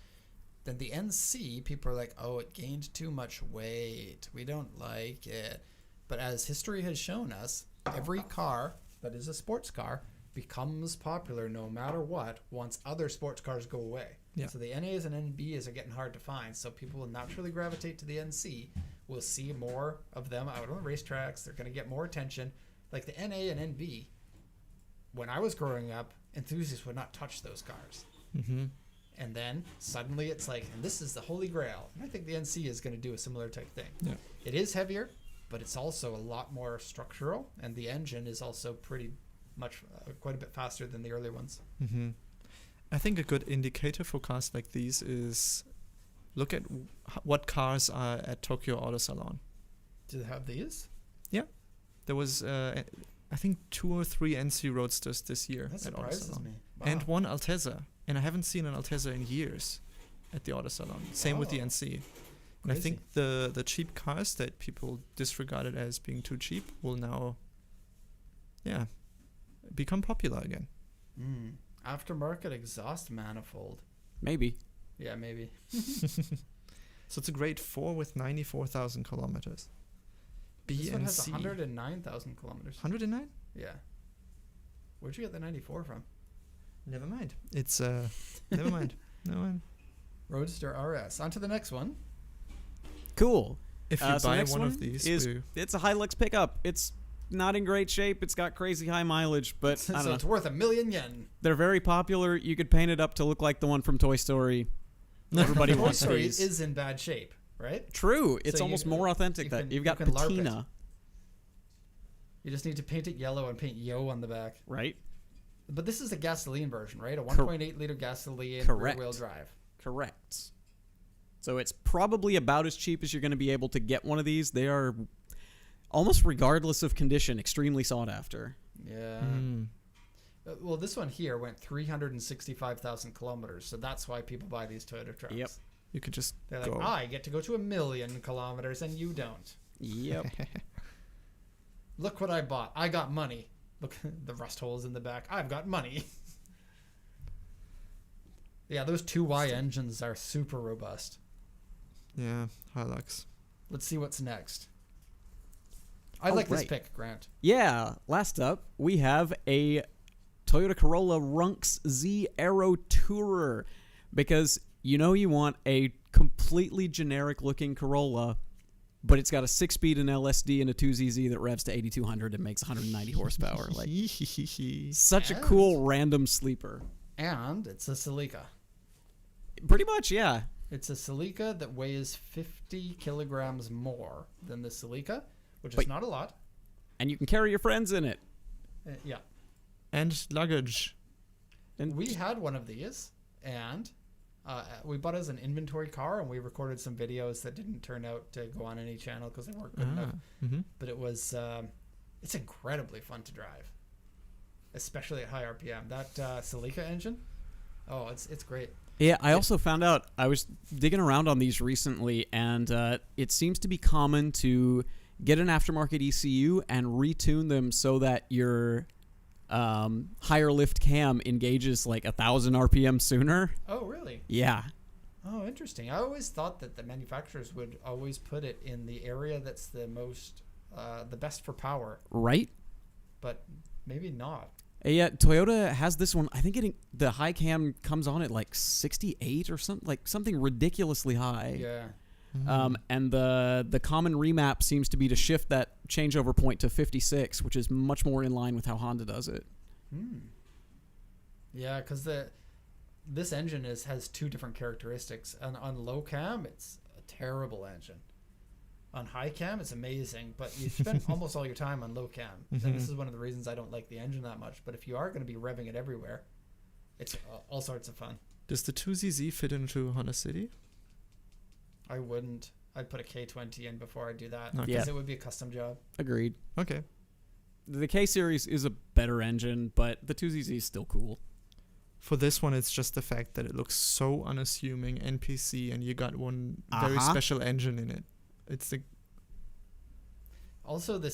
Speaker 4: Then the NC, people are like, oh, it gained too much weight. We don't like it. But as history has shown us, every car that is a sports car becomes popular no matter what once other sports cars go away.
Speaker 5: Yeah.
Speaker 4: So the NAs and NBs are getting hard to find. So people will naturally gravitate to the NC. We'll see more of them out on the racetracks. They're going to get more attention. Like the NA and NB, when I was growing up, enthusiasts would not touch those cars.
Speaker 5: Mm-hmm.
Speaker 4: And then suddenly it's like, and this is the holy grail. And I think the NC is going to do a similar type thing.
Speaker 5: Yeah.
Speaker 4: It is heavier, but it's also a lot more structural. And the engine is also pretty much quite a bit faster than the earlier ones.
Speaker 5: Mm-hmm. I think a good indicator for cars like these is look at what cars are at Tokyo Auto Salon.
Speaker 4: Do they have these?
Speaker 5: Yeah. There was, I think, 2 or 3 NC Roadsters this year
Speaker 4: That
Speaker 5: at Auto
Speaker 4: surprises
Speaker 5: Salon.
Speaker 4: me.
Speaker 5: And
Speaker 4: Wow.
Speaker 5: one Altezza. And I haven't seen an Altezza in years at the Auto Salon. Same with the
Speaker 4: Wow.
Speaker 5: NC. And I
Speaker 4: Crazy.
Speaker 5: think the cheap cars that people disregarded as being too cheap will now, become popular again.
Speaker 4: Aftermarket exhaust manifold.
Speaker 6: Maybe.
Speaker 4: Yeah, maybe.
Speaker 5: So it's a grade 4 with 94,000 kilometers.
Speaker 4: This one has
Speaker 5: BNC.
Speaker 4: 109,000 kilometers.
Speaker 5: 109?
Speaker 4: Yeah. Where'd you get the 94 from?
Speaker 5: Never mind. It's never mind. No mind.
Speaker 4: Roadster RS. On to the next one.
Speaker 6: Cool.
Speaker 5: If you
Speaker 6: So
Speaker 5: buy
Speaker 6: next
Speaker 5: one of these,
Speaker 6: it's a Hilux pickup. It's not in great shape. It's got crazy high mileage, but I don't
Speaker 4: So
Speaker 6: know.
Speaker 4: it's worth $1,000,000 yen.
Speaker 6: They're very popular. You could paint it up to look like the one from Toy Story. Everybody
Speaker 4: Toy
Speaker 6: wants
Speaker 4: Story
Speaker 6: these.
Speaker 4: is in bad shape, right?
Speaker 6: True. It's
Speaker 4: So
Speaker 6: almost
Speaker 4: you-
Speaker 6: more authentic
Speaker 4: you
Speaker 6: that
Speaker 4: can-
Speaker 6: you've got
Speaker 4: you can LARP it.
Speaker 6: patina,
Speaker 4: You just need to paint it yellow and paint Yo on the back.
Speaker 6: right?
Speaker 4: But this is a gasoline version, right? A 1.8 liter gasoline
Speaker 6: Correct.
Speaker 4: rear-wheel drive.
Speaker 6: Correct. So it's probably about as cheap as you're going to be able to get one of these. They are almost regardless of condition, extremely sought after.
Speaker 4: Yeah.
Speaker 5: Mm.
Speaker 4: Well, this one here went 365,000 kilometers, so that's why people buy these Toyota trucks.
Speaker 6: Yep.
Speaker 5: You could just
Speaker 4: They're like,
Speaker 5: go.
Speaker 4: I get to go to 1,000,000 kilometers and you don't.
Speaker 6: Yep.
Speaker 4: Look what I bought. I got money. Look, the rust holes in the back. I've got money. Yeah, those 2Y engines are super robust.
Speaker 5: Yeah, Hilux.
Speaker 4: Let's see what's next. I like this
Speaker 6: right.
Speaker 4: pick, Grant.
Speaker 6: Yeah, last up, we have a Toyota Corolla Runx Z Aero Tourer. Because you know you want a completely generic looking Corolla, but it's got a 6-speed and LSD and a 2ZZ that revs to 8,200 and makes 190 horsepower. Like, such a
Speaker 4: And-
Speaker 6: cool random sleeper.
Speaker 4: And it's a Celica.
Speaker 6: Pretty much, yeah.
Speaker 4: It's a Celica that weighs 50 kilograms more than the Celica, which is
Speaker 6: But-
Speaker 4: not a lot.
Speaker 6: And you can carry your friends in it.
Speaker 4: Yeah.
Speaker 5: And luggage.
Speaker 6: And
Speaker 4: We had one of these, and we bought it as an inventory car, and we recorded some videos that didn't turn out to go on any channel because they weren't good enough.
Speaker 5: Mm-hmm.
Speaker 4: But it was, it's incredibly fun to drive, especially at high RPM. That Celica engine, oh, it's great.
Speaker 6: yeah, I also found out, I was digging around on these recently, and it seems to be common to get an aftermarket ECU and retune them so that your higher lift cam engages like 1,000 RPM sooner.
Speaker 4: Oh, really?
Speaker 6: Yeah.
Speaker 4: Oh, interesting. I always thought that the manufacturers would always put it in the area that's the most, the best for power,
Speaker 6: Right?
Speaker 4: but maybe not.
Speaker 6: Yeah, Toyota has this one. I think the high cam comes on at like 68 or something, like something ridiculously high.
Speaker 4: Yeah.
Speaker 6: And the common remap seems to be to shift that changeover point to 56, which is much more in line with how Honda does it.
Speaker 4: Yeah, because this engine has two different characteristics. On low cam, it's a terrible engine. On high cam, it's amazing, but you spend almost all your time on low cam. And this is one of the reasons I don't like the engine that much. But if you are going to be revving it everywhere, it's all sorts of fun.
Speaker 5: Does the 2ZZ fit into Honda City?
Speaker 4: I wouldn't. I'd put a K20 in before I do that
Speaker 5: Okay.
Speaker 4: because
Speaker 6: Yeah.
Speaker 4: it would be a custom job.
Speaker 6: Agreed.
Speaker 5: Okay.
Speaker 6: The K series is a better engine, but the 2ZZ is still cool.
Speaker 5: For this one, it's just the fact that it looks so unassuming NPC, and you got one very
Speaker 6: Uh-huh.
Speaker 5: special engine in it. It's the
Speaker 4: Also, the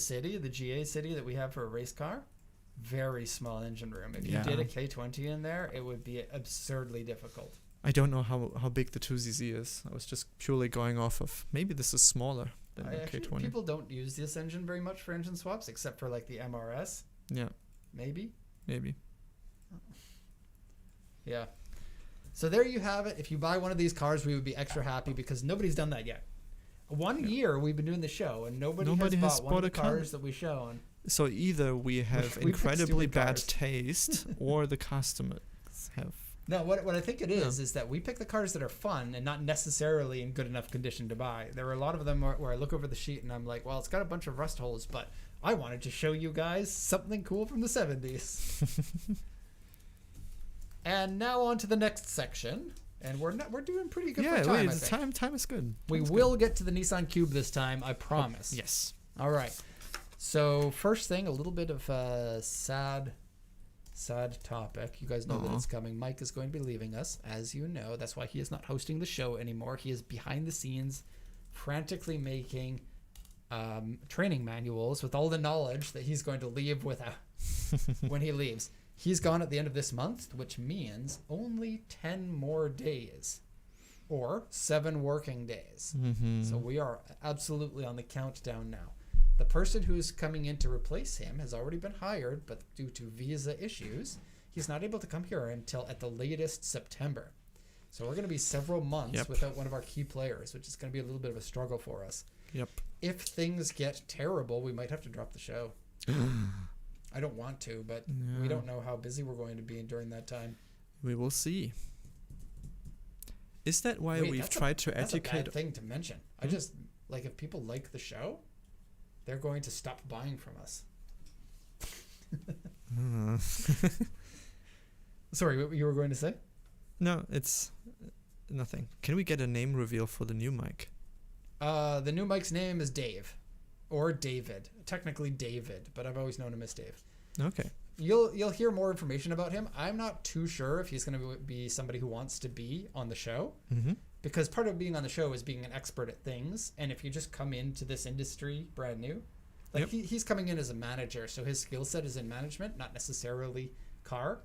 Speaker 4: GA City that we have for a race car, very small engine room. If
Speaker 5: Yeah.
Speaker 4: you did a K20 in there, it would be absurdly difficult.
Speaker 5: I don't know how big the 2ZZ is. I was just purely going off of maybe this is smaller than the
Speaker 4: Actually,
Speaker 5: K20.
Speaker 4: people don't use this engine very much for engine swaps, except for like the MRS,
Speaker 5: Yeah,
Speaker 4: maybe.
Speaker 5: maybe.
Speaker 4: Yeah. So there you have it. If you buy one of these cars, we would be extra happy because nobody's done that yet. One year we've been doing the show, and nobody has bought one of the cars that we've shown.
Speaker 5: So either we have
Speaker 4: We pick
Speaker 5: incredibly
Speaker 4: stupid
Speaker 5: bad
Speaker 4: cars.
Speaker 5: taste, or the customers have.
Speaker 4: No, what I think it is that we pick the cars that are fun and not necessarily in good enough condition to buy. There are a lot of them where I look over the sheet and I'm like, well, it's got a bunch of rust holes, but I wanted to show you guys something cool from the 70s. And now on to the next section, and we're doing pretty good for time. I think.
Speaker 5: Time is good.
Speaker 4: We will get to the Nissan Cube this time, I promise.
Speaker 5: Yes.
Speaker 4: All right. So first thing, a little bit of a sad topic. You guys know that it's coming. Mike is going to be leaving us, as you know. That's why he is not hosting the show anymore. He is behind the scenes, frantically making training manuals with all the knowledge that he's going to leave without when he leaves. He's gone at the end of this month, which means only 10 more days, or 7 working days. So we are absolutely on the countdown now. The person who's coming in to replace him has already been hired, but due to visa issues, he's not able to come here until at the latest September. So we're going to be several months without one of our key players, which is going to be a little bit of a struggle for us.
Speaker 5: Yep.
Speaker 4: If things get terrible, we might have to drop the show. I don't want to, but we don't know how busy we're going to be during that time.
Speaker 5: We will see. Is that why we've tried to educate?
Speaker 4: That's a bad thing to mention. I just, like, if people like the show, they're going to stop buying from us. Sorry, what you were going to say?
Speaker 5: No, it's nothing. Can we get a name reveal for the new mic?
Speaker 4: The new mic's name is Dave. Or David. Technically David, but I've always known him as Dave.
Speaker 5: Okay.
Speaker 4: You'll hear more information about him. I'm not too sure if he's going to be somebody who wants to be on the show.
Speaker 5: Mm-hmm.
Speaker 4: Because part of being on the show is being an expert at things. And if you just come into this industry brand new, like he's coming in as a manager, so his skill set is in management, not necessarily car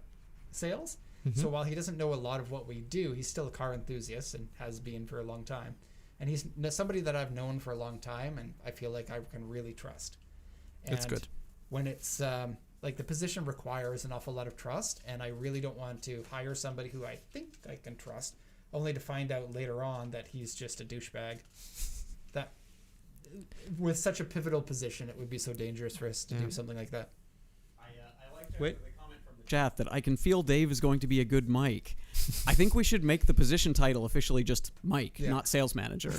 Speaker 4: sales.
Speaker 5: Mm-hmm.
Speaker 4: So while he doesn't know a lot of what we do, he's still a car enthusiast and has been for a long time. And he's somebody that I've known for a long time, and I feel like I can really trust. And
Speaker 5: that's good.
Speaker 4: When it's like the position requires an awful lot of trust, and I really don't want to hire somebody who I think I can trust, only to find out later on that he's just a douchebag. That with such a pivotal position, it would be so dangerous for us to do something like that.
Speaker 6: I like the comment from the chat that I can feel Dave is going to be a good Mike. I think we should make the position title officially just Mike, not sales manager.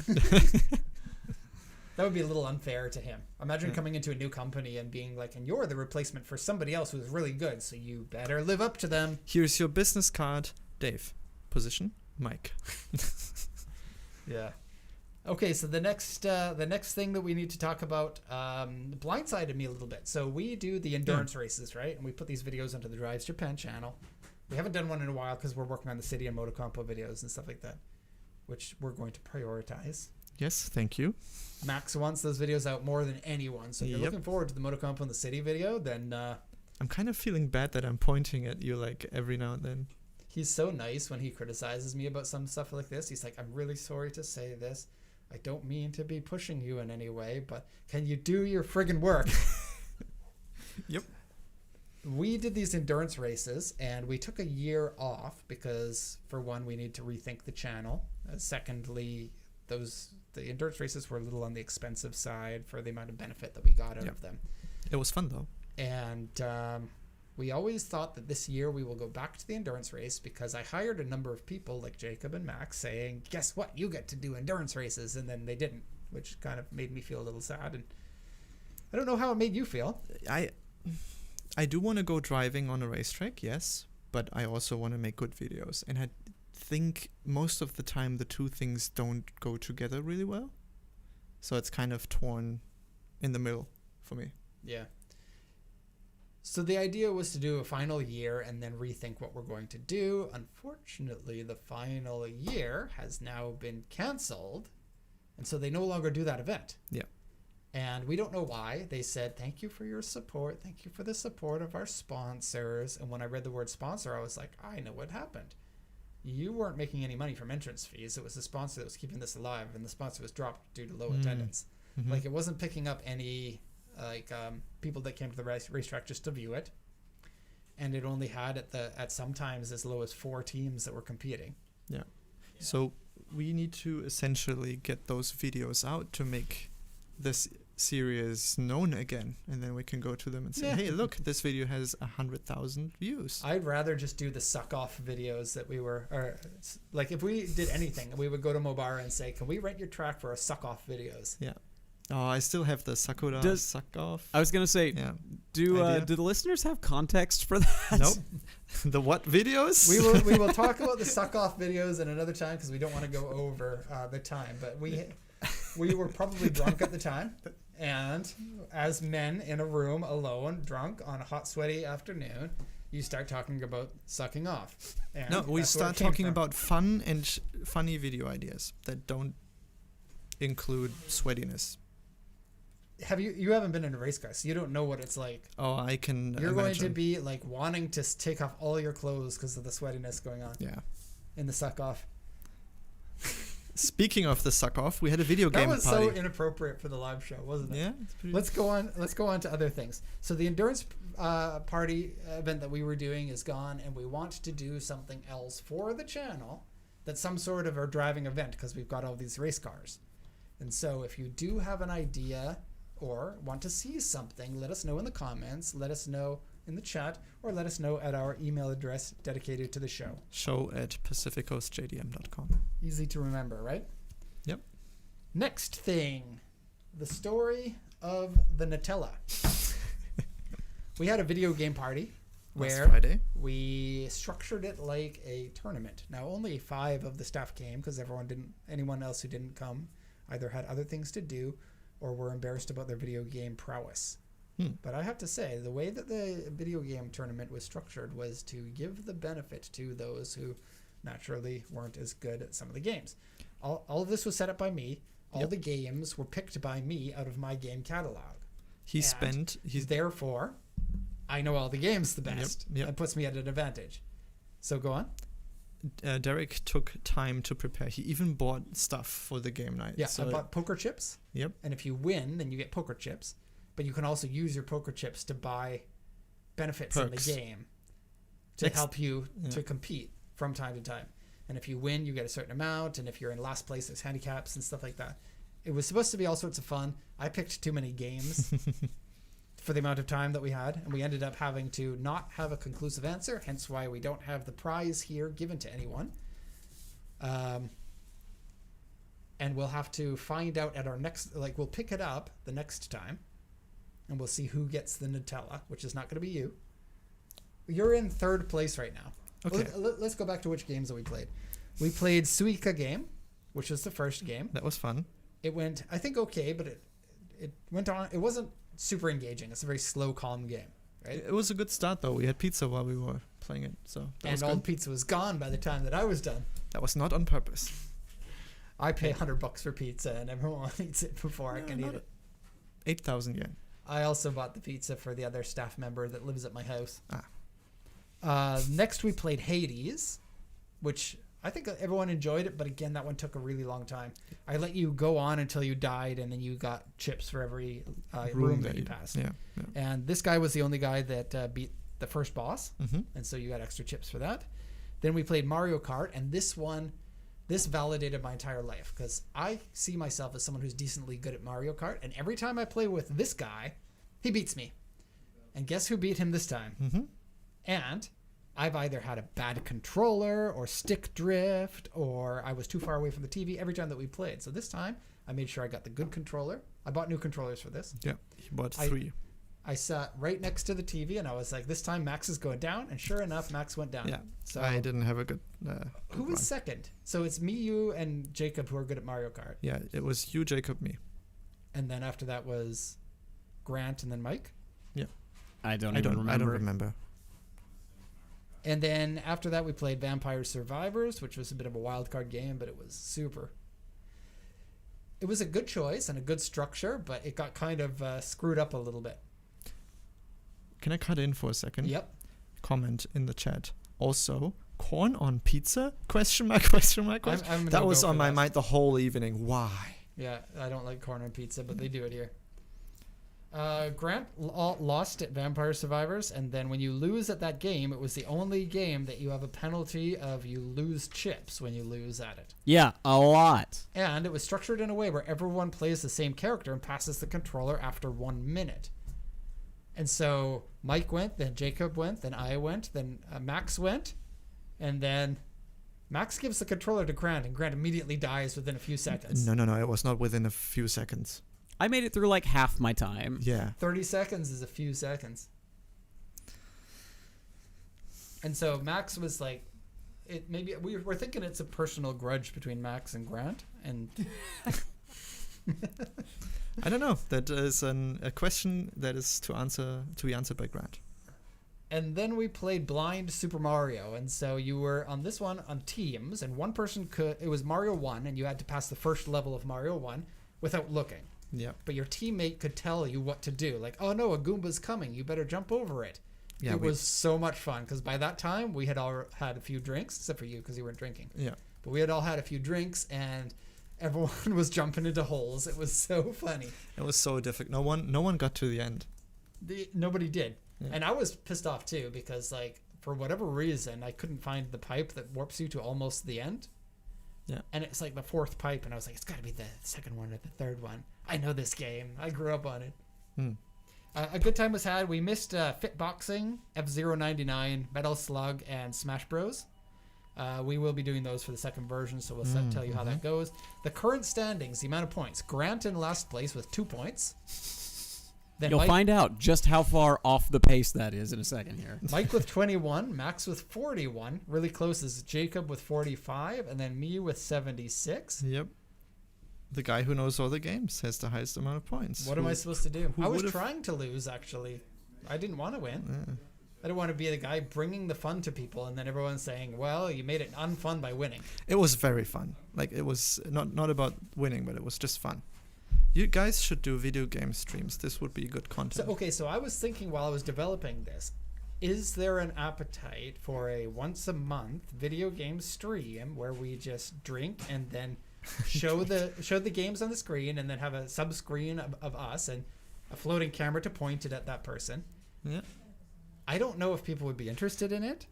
Speaker 4: That would be a little unfair to him. Imagine coming into a new company and being like, and you're the replacement for somebody else who's really good, so you better live up to them.
Speaker 5: Here's your business card, Dave. Position, Mike.
Speaker 4: Yeah. Okay, so the next thing that we need to talk about blindsided me a little bit. So we do the endurance races, right? And we put these videos onto the Drives Japan channel. We haven't done one in a while because we're working on the City and Motocompo videos and stuff like that, which we're going to prioritize.
Speaker 5: Yes, thank you.
Speaker 4: Max wants those videos out more than anyone. So if you're looking forward to the Motocompo and the City video, then...
Speaker 5: I'm kind of feeling bad that I'm pointing at you like every now and then.
Speaker 4: He's so nice when he criticizes me about some stuff like this. He's like, I'm really sorry to say this. I don't mean to be pushing you in any way, but can you do your friggin' work?
Speaker 5: Yep.
Speaker 4: We did these endurance races, and we took a year off because, for one, we need to rethink the channel. Secondly, the endurance races were a little on the expensive side for the amount of benefit that we got out of them.
Speaker 5: It was fun, though.
Speaker 4: And we always thought that this year we will go back to the endurance race because I hired a number of people like Jacob and Max saying, guess what? You get to do endurance races. And then they didn't, which kind of made me feel a little sad. And I don't know how it made you feel.
Speaker 5: I do want to go driving on a racetrack, yes, but I also want to make good videos. And I think most of the time the two things don't go together really well. So it's kind of torn in the middle for me.
Speaker 4: Yeah. So the idea was to do a final year and then rethink what we're going to do. Unfortunately, the final year has now been canceled, and so they no longer do that event.
Speaker 5: Yeah.
Speaker 4: And we don't know why. They said, thank you for your support. Thank you for the support of our sponsors. And when I read the word sponsor, I was like, I know what happened. You weren't making any money from entrance fees. It was the sponsor that was keeping this alive, and the sponsor was dropped due to low attendance.
Speaker 5: Mm-hmm.
Speaker 4: Like, it wasn't picking up any people that came to the racetrack just to view it. And it only had at sometimes as low as 4 teams that were competing.
Speaker 5: Yeah. So we need to essentially get those videos out to make this series known again, and then we can go to them and say, hey, look, this video has 100,000 views.
Speaker 4: I'd rather just do the suck off videos that we were, or like if we did anything, we would go to Mobara and say, can we rent your track for our suck off videos?
Speaker 5: Yeah. Oh, I still have the Sakura suck off.
Speaker 6: I was gonna say, do the listeners have context for that?
Speaker 5: Nope. The what videos?
Speaker 4: We will talk about the suck off videos at another time because we don't want to go over the time. But we were probably drunk at the time, and as men in a room alone, drunk on a hot, sweaty afternoon, you start talking about sucking off. And
Speaker 5: no, we start talking about fun and funny video ideas that don't include sweatiness.
Speaker 4: You haven't been in a race car, so you don't know what it's like.
Speaker 5: Oh, I can
Speaker 4: You're
Speaker 5: imagine.
Speaker 4: going to be like wanting to take off all your clothes because of the sweatiness going on.
Speaker 5: Yeah.
Speaker 4: In the suck off.
Speaker 5: Speaking of the suck off, we had a video game
Speaker 4: party. That was
Speaker 5: party.
Speaker 4: so inappropriate for the live show, wasn't it?
Speaker 5: Yeah.
Speaker 4: Let's go on to other things. So the endurance party event that we were doing is gone, and we want to do something else for the channel that's some sort of a driving event because we've got all these race cars. And so if you do have an idea or want to see something, let us know in the comments, let us know in the chat, or let us know at our email address dedicated to the show.
Speaker 5: show@pacificcoastjdm.com.
Speaker 4: Easy to remember, right?
Speaker 5: Yep.
Speaker 4: Next thing, the story of the Nutella. We had a video game party
Speaker 5: Last
Speaker 4: where
Speaker 5: Friday.
Speaker 4: we structured it like a tournament. Now, only 5 of the staff came because anyone else who didn't come either had other things to do or were embarrassed about their video game prowess. But I have to say, the way that the video game tournament was structured was to give the benefit to those who naturally weren't as good at some of the games. All of this was set up by me. All the games were picked by me out of my game catalog. Therefore, I know all the games the best.
Speaker 5: Yep.
Speaker 4: That puts me at an advantage. So go on.
Speaker 5: Derek took time to prepare. He even bought stuff for the game night.
Speaker 4: Yeah, I bought poker chips.
Speaker 5: Yep.
Speaker 4: And if you win, then you get poker chips. But you can also use your poker chips to buy benefits
Speaker 5: Perks.
Speaker 4: in the game to help you to compete from time to time. And if you win, you get a certain amount. And if you're in last place, there's handicaps and stuff like that. It was supposed to be all sorts of fun. I picked too many games for the amount of time that we had. And we ended up having to not have a conclusive answer, hence why we don't have the prize here given to anyone. And we'll have to find out at our next, we'll pick it up the next time. And we'll see who gets the Nutella, which is not going to be you. You're in 3rd place right now.
Speaker 5: Okay.
Speaker 4: Let's go back to which games that we played. We played Suika game, which was the first game.
Speaker 5: That was fun.
Speaker 4: It went, I think, okay, but it went on. It wasn't super engaging. It's a very slow, calm game, right?
Speaker 5: It was a good start, though. We had pizza while we were playing it, so that was
Speaker 4: And all the
Speaker 5: good.
Speaker 4: pizza was gone by the time that I was done.
Speaker 5: That was not on purpose.
Speaker 4: I pay $100 for pizza, and everyone eats it before I can eat it.
Speaker 5: 8,000 yen.
Speaker 4: I also bought the pizza for the other staff member that lives at my house.
Speaker 5: Ah.
Speaker 4: Next, we played Hades, which I think everyone enjoyed it, but again, that one took a really long time. I let you go on until you died, and then you got chips for every room that you passed.
Speaker 5: Yeah.
Speaker 4: And this guy was the only guy that beat the first boss,
Speaker 5: Mm-hmm.
Speaker 4: and so you got extra chips for that. Then we played Mario Kart, and this validated my entire life because I see myself as someone who's decently good at Mario Kart, and every time I play with this guy, he beats me. And guess who beat him this time?
Speaker 5: Mm-hmm.
Speaker 4: And I've either had a bad controller or stick drift, or I was too far away from the TV every time that we played. So this time, I made sure I got the good controller. I bought new controllers for this.
Speaker 5: Yeah, he bought 3.
Speaker 4: I sat right next to the TV, and I was like, this time Max is going down. And sure enough, Max went down.
Speaker 5: Yeah,
Speaker 4: So
Speaker 5: I didn't have a good
Speaker 4: who was second? So it's me, you, and Jacob who are good at Mario Kart.
Speaker 5: Yeah, it was you, Jacob, me.
Speaker 4: And then after that was Grant and then Mike.
Speaker 6: I don't
Speaker 5: I
Speaker 6: remember.
Speaker 5: don't remember.
Speaker 4: And then after that, we played Vampire Survivors, which was a bit of a wild card game, but it was super. It was a good choice and a good structure, but it got kind of screwed up a little bit.
Speaker 5: Can I cut in for a second?
Speaker 4: Yep.
Speaker 5: Comment in the chat. Also, corn on pizza? Question mark, question mark, question
Speaker 4: I'm
Speaker 5: That
Speaker 4: gonna
Speaker 5: was
Speaker 4: go
Speaker 5: on
Speaker 4: for
Speaker 5: my
Speaker 4: that.
Speaker 5: mind the whole evening. Why?
Speaker 4: Yeah, I don't like corn on pizza, but they do it here. Grant lost at Vampire Survivors, and then when you lose at that game, it was the only game that you have a penalty of you lose chips when you lose at it.
Speaker 6: Yeah, a lot.
Speaker 4: And it was structured in a way where everyone plays the same character and passes the controller after 1 minute. And so Mike went, then Jacob went, then I went, then Max went, and then Max gives the controller to Grant, and Grant immediately dies within a few seconds.
Speaker 5: No, it was not within a few seconds.
Speaker 6: I made it through like half my time.
Speaker 5: Yeah.
Speaker 4: 30 seconds is a few seconds. And so Max was like, maybe we're thinking it's a personal grudge between Max and Grant, and
Speaker 5: I don't know. That is a question that is to be answered by Grant.
Speaker 4: And then we played Blind Super Mario, and so you were on this one on teams, and one person it was Mario 1, and you had to pass the first level of Mario 1 without looking.
Speaker 5: Yeah.
Speaker 4: But your teammate could tell you what to do. Like, oh no, a Goomba's coming. You better jump over it.
Speaker 5: Yeah,
Speaker 4: it was so much fun because by that time we had all had a few drinks, except for you because you weren't drinking.
Speaker 5: Yeah.
Speaker 4: But we had all had a few drinks and everyone was jumping into holes. It was so funny.
Speaker 5: It was so difficult. No one got to the end.
Speaker 4: Nobody did.
Speaker 5: Yeah.
Speaker 4: And I was pissed off too because like for whatever reason I couldn't find the pipe that warps you to almost the end.
Speaker 5: Yeah.
Speaker 4: And it's like the fourth pipe, and I was like, it's got to be the second one or the third one. I know this game. I grew up on it. A good time was had. We missed Fit Boxing, F-Zero 99, Metal Slug, and Smash Bros. We will be doing those for the second version, so we'll tell you how that goes. The current standings, the amount of points. Grant in last place with 2 points. Then
Speaker 6: You'll
Speaker 4: Mike,
Speaker 6: find out just how far off the pace that is in a second here.
Speaker 4: Mike with 21, Max with 41. Really close is Jacob with 45, and then me with 76.
Speaker 5: Yep. The guy who knows all the games has the highest amount of points.
Speaker 4: What am I supposed to do?
Speaker 5: who
Speaker 4: I was
Speaker 5: would've-
Speaker 4: trying to lose, actually. I didn't want to win. I don't want to be the guy bringing the fun to people, and then everyone's saying, well, you made it unfun by winning.
Speaker 5: It was very fun. Like, it was not about winning, but it was just fun. You guys should do video game streams. This would be good content.
Speaker 4: So I was thinking while I was developing this, is there an appetite for a once a month video game stream where we just drink and then show the games on the screen, and then have a sub screen of us and a floating camera to point it at that person?
Speaker 5: Yeah.
Speaker 4: I don't know if people would be interested in it,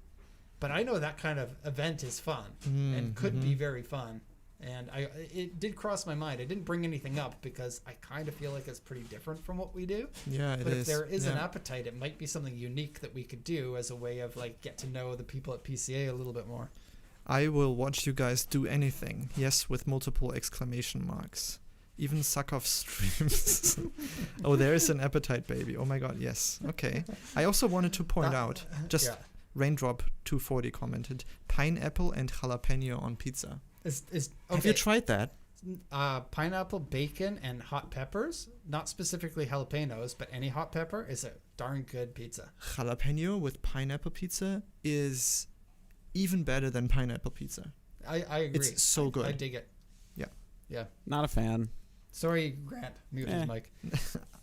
Speaker 4: but I know that kind of event is fun and could be very fun. And it did cross my mind. I didn't bring anything up because I kind of feel like it's pretty different from what we do.
Speaker 5: Yeah, it is.
Speaker 4: But if there is an
Speaker 5: Yeah.
Speaker 4: appetite, it might be something unique that we could do as a way of like get to know the people at PCA a little bit more.
Speaker 5: I will watch you guys do anything. Yes, with multiple exclamation marks. Even suck off streams. Oh, there is an appetite, baby. Oh my god, yes. Okay. I also wanted to point out, just
Speaker 4: Yeah.
Speaker 5: Raindrop 240 commented, pineapple and jalapeno on pizza. Have you
Speaker 4: Okay.
Speaker 5: tried that?
Speaker 4: Pineapple, bacon, and hot peppers. Not specifically jalapenos, but any hot pepper is a darn good pizza.
Speaker 5: Jalapeno with pineapple pizza is even better than pineapple pizza.
Speaker 4: I agree.
Speaker 5: It's so good.
Speaker 4: I dig it.
Speaker 5: Yeah.
Speaker 4: Yeah.
Speaker 6: Not a fan.
Speaker 4: Sorry, Grant. Mute his
Speaker 6: Eh.
Speaker 4: mic.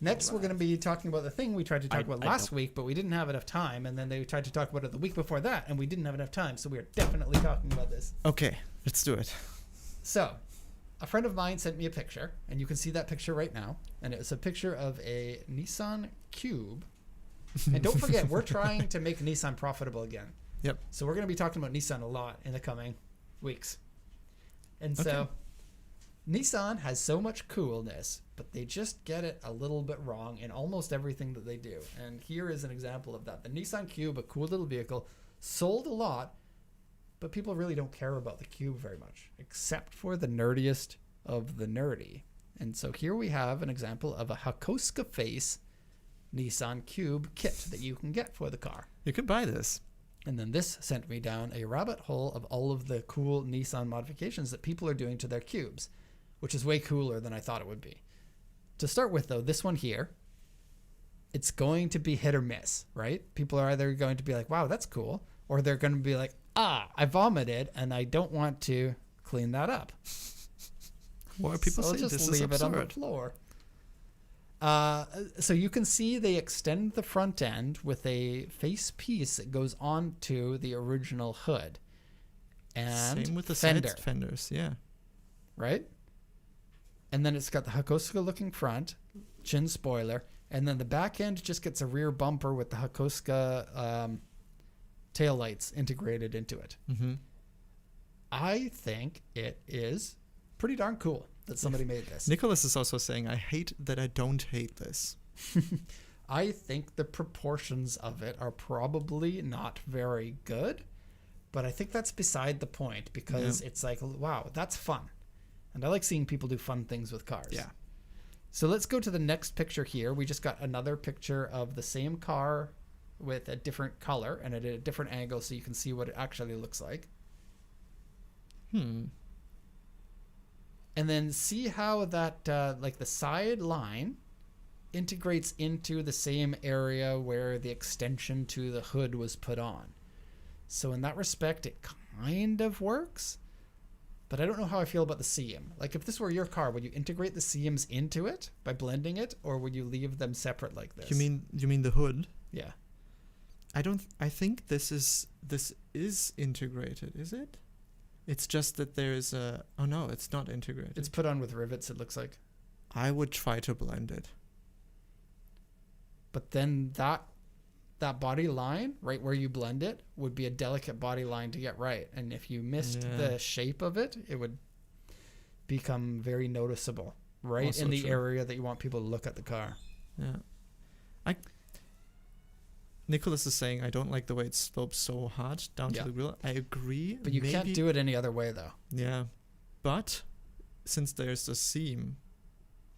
Speaker 4: Next, we're going to be talking about the thing we tried to talk about
Speaker 6: I
Speaker 4: last
Speaker 6: don't-
Speaker 4: week, but we didn't have enough time. And then they tried to talk about it the week before that, and we didn't have enough time. So we are definitely talking about this.
Speaker 5: Okay, let's do it.
Speaker 4: So, a friend of mine sent me a picture, and you can see that picture right now. And it's a picture of a Nissan Cube. And don't forget, we're trying to make Nissan profitable again.
Speaker 5: Yep.
Speaker 4: So we're going to be talking about Nissan a lot in the coming weeks. And so,
Speaker 5: Okay.
Speaker 4: Nissan has so much coolness, but they just get it a little bit wrong in almost everything that they do. And here is an example of that. The Nissan Cube, a cool little vehicle, sold a lot, but people really don't care about the Cube very much, except for the nerdiest of the nerdy. And so here we have an example of a Hakosuka face Nissan Cube kit that you can get for the car.
Speaker 5: You can buy this.
Speaker 4: And then this sent me down a rabbit hole of all of the cool Nissan modifications that people are doing to their Cubes, which is way cooler than I thought it would be. To start with, though, this one here, it's going to be hit or miss, right? People are either going to be like, wow, that's cool, or they're going to be like, I vomited and I don't want to clean that up.
Speaker 5: Or people
Speaker 4: So
Speaker 5: say
Speaker 4: just
Speaker 5: this is
Speaker 4: leave it on the
Speaker 5: absurd.
Speaker 4: floor. So you can see they extend the front end with a face piece that goes onto the original hood. And
Speaker 5: Same with the
Speaker 4: fender,
Speaker 5: side fenders, yeah.
Speaker 4: right? And then it's got the Hakosuka looking front, chin spoiler, and then the back end just gets a rear bumper with the Hakosuka tail lights integrated into it.
Speaker 5: Mm-hmm.
Speaker 4: I think it is pretty darn cool that somebody made this.
Speaker 5: Nicholas is also saying, I hate that I don't hate this.
Speaker 4: I think the proportions of it are probably not very good, but I think that's beside the point because it's like, wow, that's fun. And I like seeing people do fun things with cars.
Speaker 5: Yeah.
Speaker 4: So let's go to the next picture here. We just got another picture of the same car with a different color and at a different angle so you can see what it actually looks like. And then see how that, like the side line integrates into the same area where the extension to the hood was put on. So in that respect, it kind of works, but I don't know how I feel about the seam. Like if this were your car, would you integrate the seams into it by blending it, or would you leave them separate like this?
Speaker 5: You mean the hood?
Speaker 4: Yeah.
Speaker 5: I think this is integrated, is it? It's just that there is a... Oh, no, it's not integrated.
Speaker 4: It's put on with rivets, it looks like.
Speaker 5: I would try to blend it.
Speaker 4: But then that that body line, right where you blend it, would be a delicate body line to get right. And if you missed the shape of it, it would become very noticeable, right
Speaker 5: Also
Speaker 4: in the
Speaker 5: true.
Speaker 4: area that you want people to look at the car.
Speaker 5: Yeah. Nicholas is saying, I don't like the way it slopes so hard down to the grill. I agree.
Speaker 4: But you can't do it any other way, though.
Speaker 5: Yeah. But since there's a seam,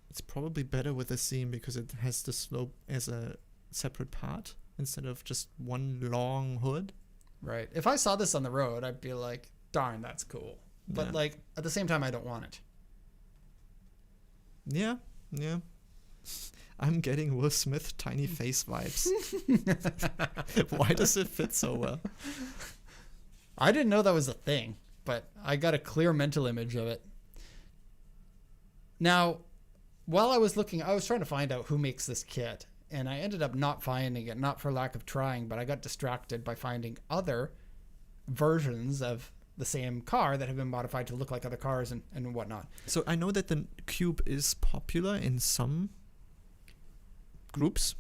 Speaker 5: it's probably better with a seam because it has the slope as a separate part instead of just one long hood.
Speaker 4: Right. If I saw this on the road, I'd be like, darn, that's cool. But
Speaker 5: Yeah.
Speaker 4: like at the same time, I don't want it.
Speaker 5: Yeah. I'm getting Will Smith tiny face vibes. Why does it fit so well?
Speaker 4: I didn't know that was a thing, but I got a clear mental image of it. Now, while I was looking, I was trying to find out who makes this kit, and I ended up not finding it, not for lack of trying, but I got distracted by finding other versions of the same car that have been modified to look like other cars and whatnot.
Speaker 5: So I know that the Cube is popular in some groups,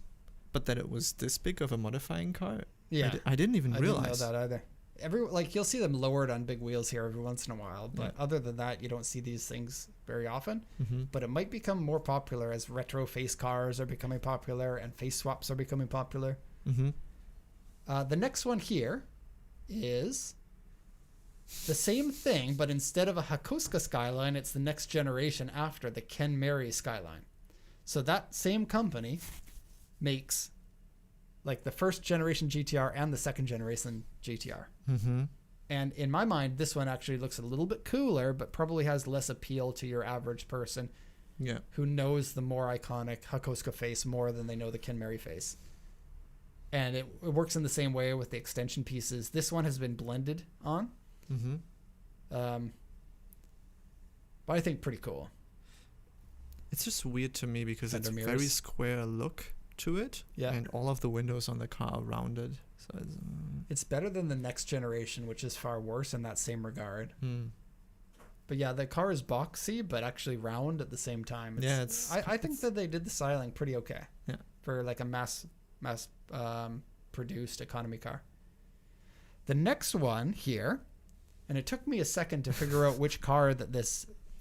Speaker 5: but that it was this big of a modifying car,
Speaker 4: Yeah,
Speaker 5: I didn't even
Speaker 4: I
Speaker 5: realize.
Speaker 4: didn't know that either. You'll see them lowered on big wheels here every once in a while, but other than that, you don't see these things very often.
Speaker 5: Mm-hmm.
Speaker 4: But it might become more popular as retro face cars are becoming popular and face swaps are becoming popular.
Speaker 5: Mm-hmm.
Speaker 4: The next one here is the same thing, but instead of a Hakosuka Skyline, it's the next generation after the Ken Mary Skyline. So that same company makes like the first generation GTR and the second generation GTR.
Speaker 5: Mm-hmm.
Speaker 4: And in my mind, this one actually looks a little bit cooler, but probably has less appeal to your average person
Speaker 5: Yeah.
Speaker 4: who knows the more iconic Hakosuka face more than they know the Ken Mary face. And it works in the same way with the extension pieces. This one has been blended on.
Speaker 5: Mm-hmm.
Speaker 4: But I think pretty cool.
Speaker 5: It's just weird to me because
Speaker 4: Fender
Speaker 5: it's
Speaker 4: mirrors.
Speaker 5: very square look to it,
Speaker 4: Yeah.
Speaker 5: and all of the windows on the car are rounded. So it's,
Speaker 4: It's better than the next generation, which is far worse in that same regard. But yeah, the car is boxy, but actually round at the same time. I think that they did the styling pretty okay.
Speaker 5: Yeah.
Speaker 4: For like a mass produced economy car. The next one here, and it took me a second to figure out which car that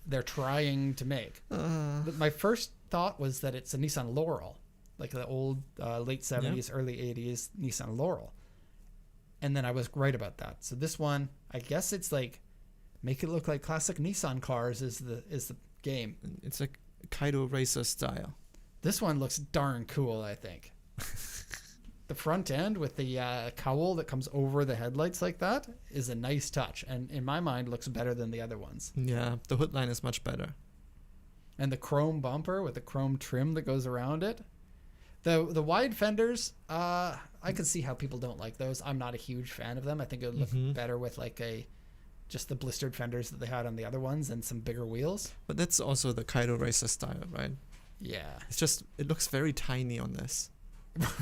Speaker 4: they're trying to make. But my first thought was that it's a Nissan Laurel, like the old late 70s, early 80s Nissan Laurel. And then I was right about that. So this one, I guess it's like make it look like classic Nissan cars is the game.
Speaker 5: It's like Kaido Racer style.
Speaker 4: This one looks darn cool, I think. The front end with the cowl that comes over the headlights like that is a nice touch, and in my mind looks better than the other ones.
Speaker 5: Yeah, the hood line is much better.
Speaker 4: And the chrome bumper with the chrome trim that goes around it. The wide fenders, I can see how people don't like those. I'm not a huge fan of them. I think it would look better with like just the blistered fenders that they had on the other ones and some bigger wheels.
Speaker 5: But that's also the Kaido Racer style, right?
Speaker 4: Yeah.
Speaker 5: It's just, it looks very tiny on this.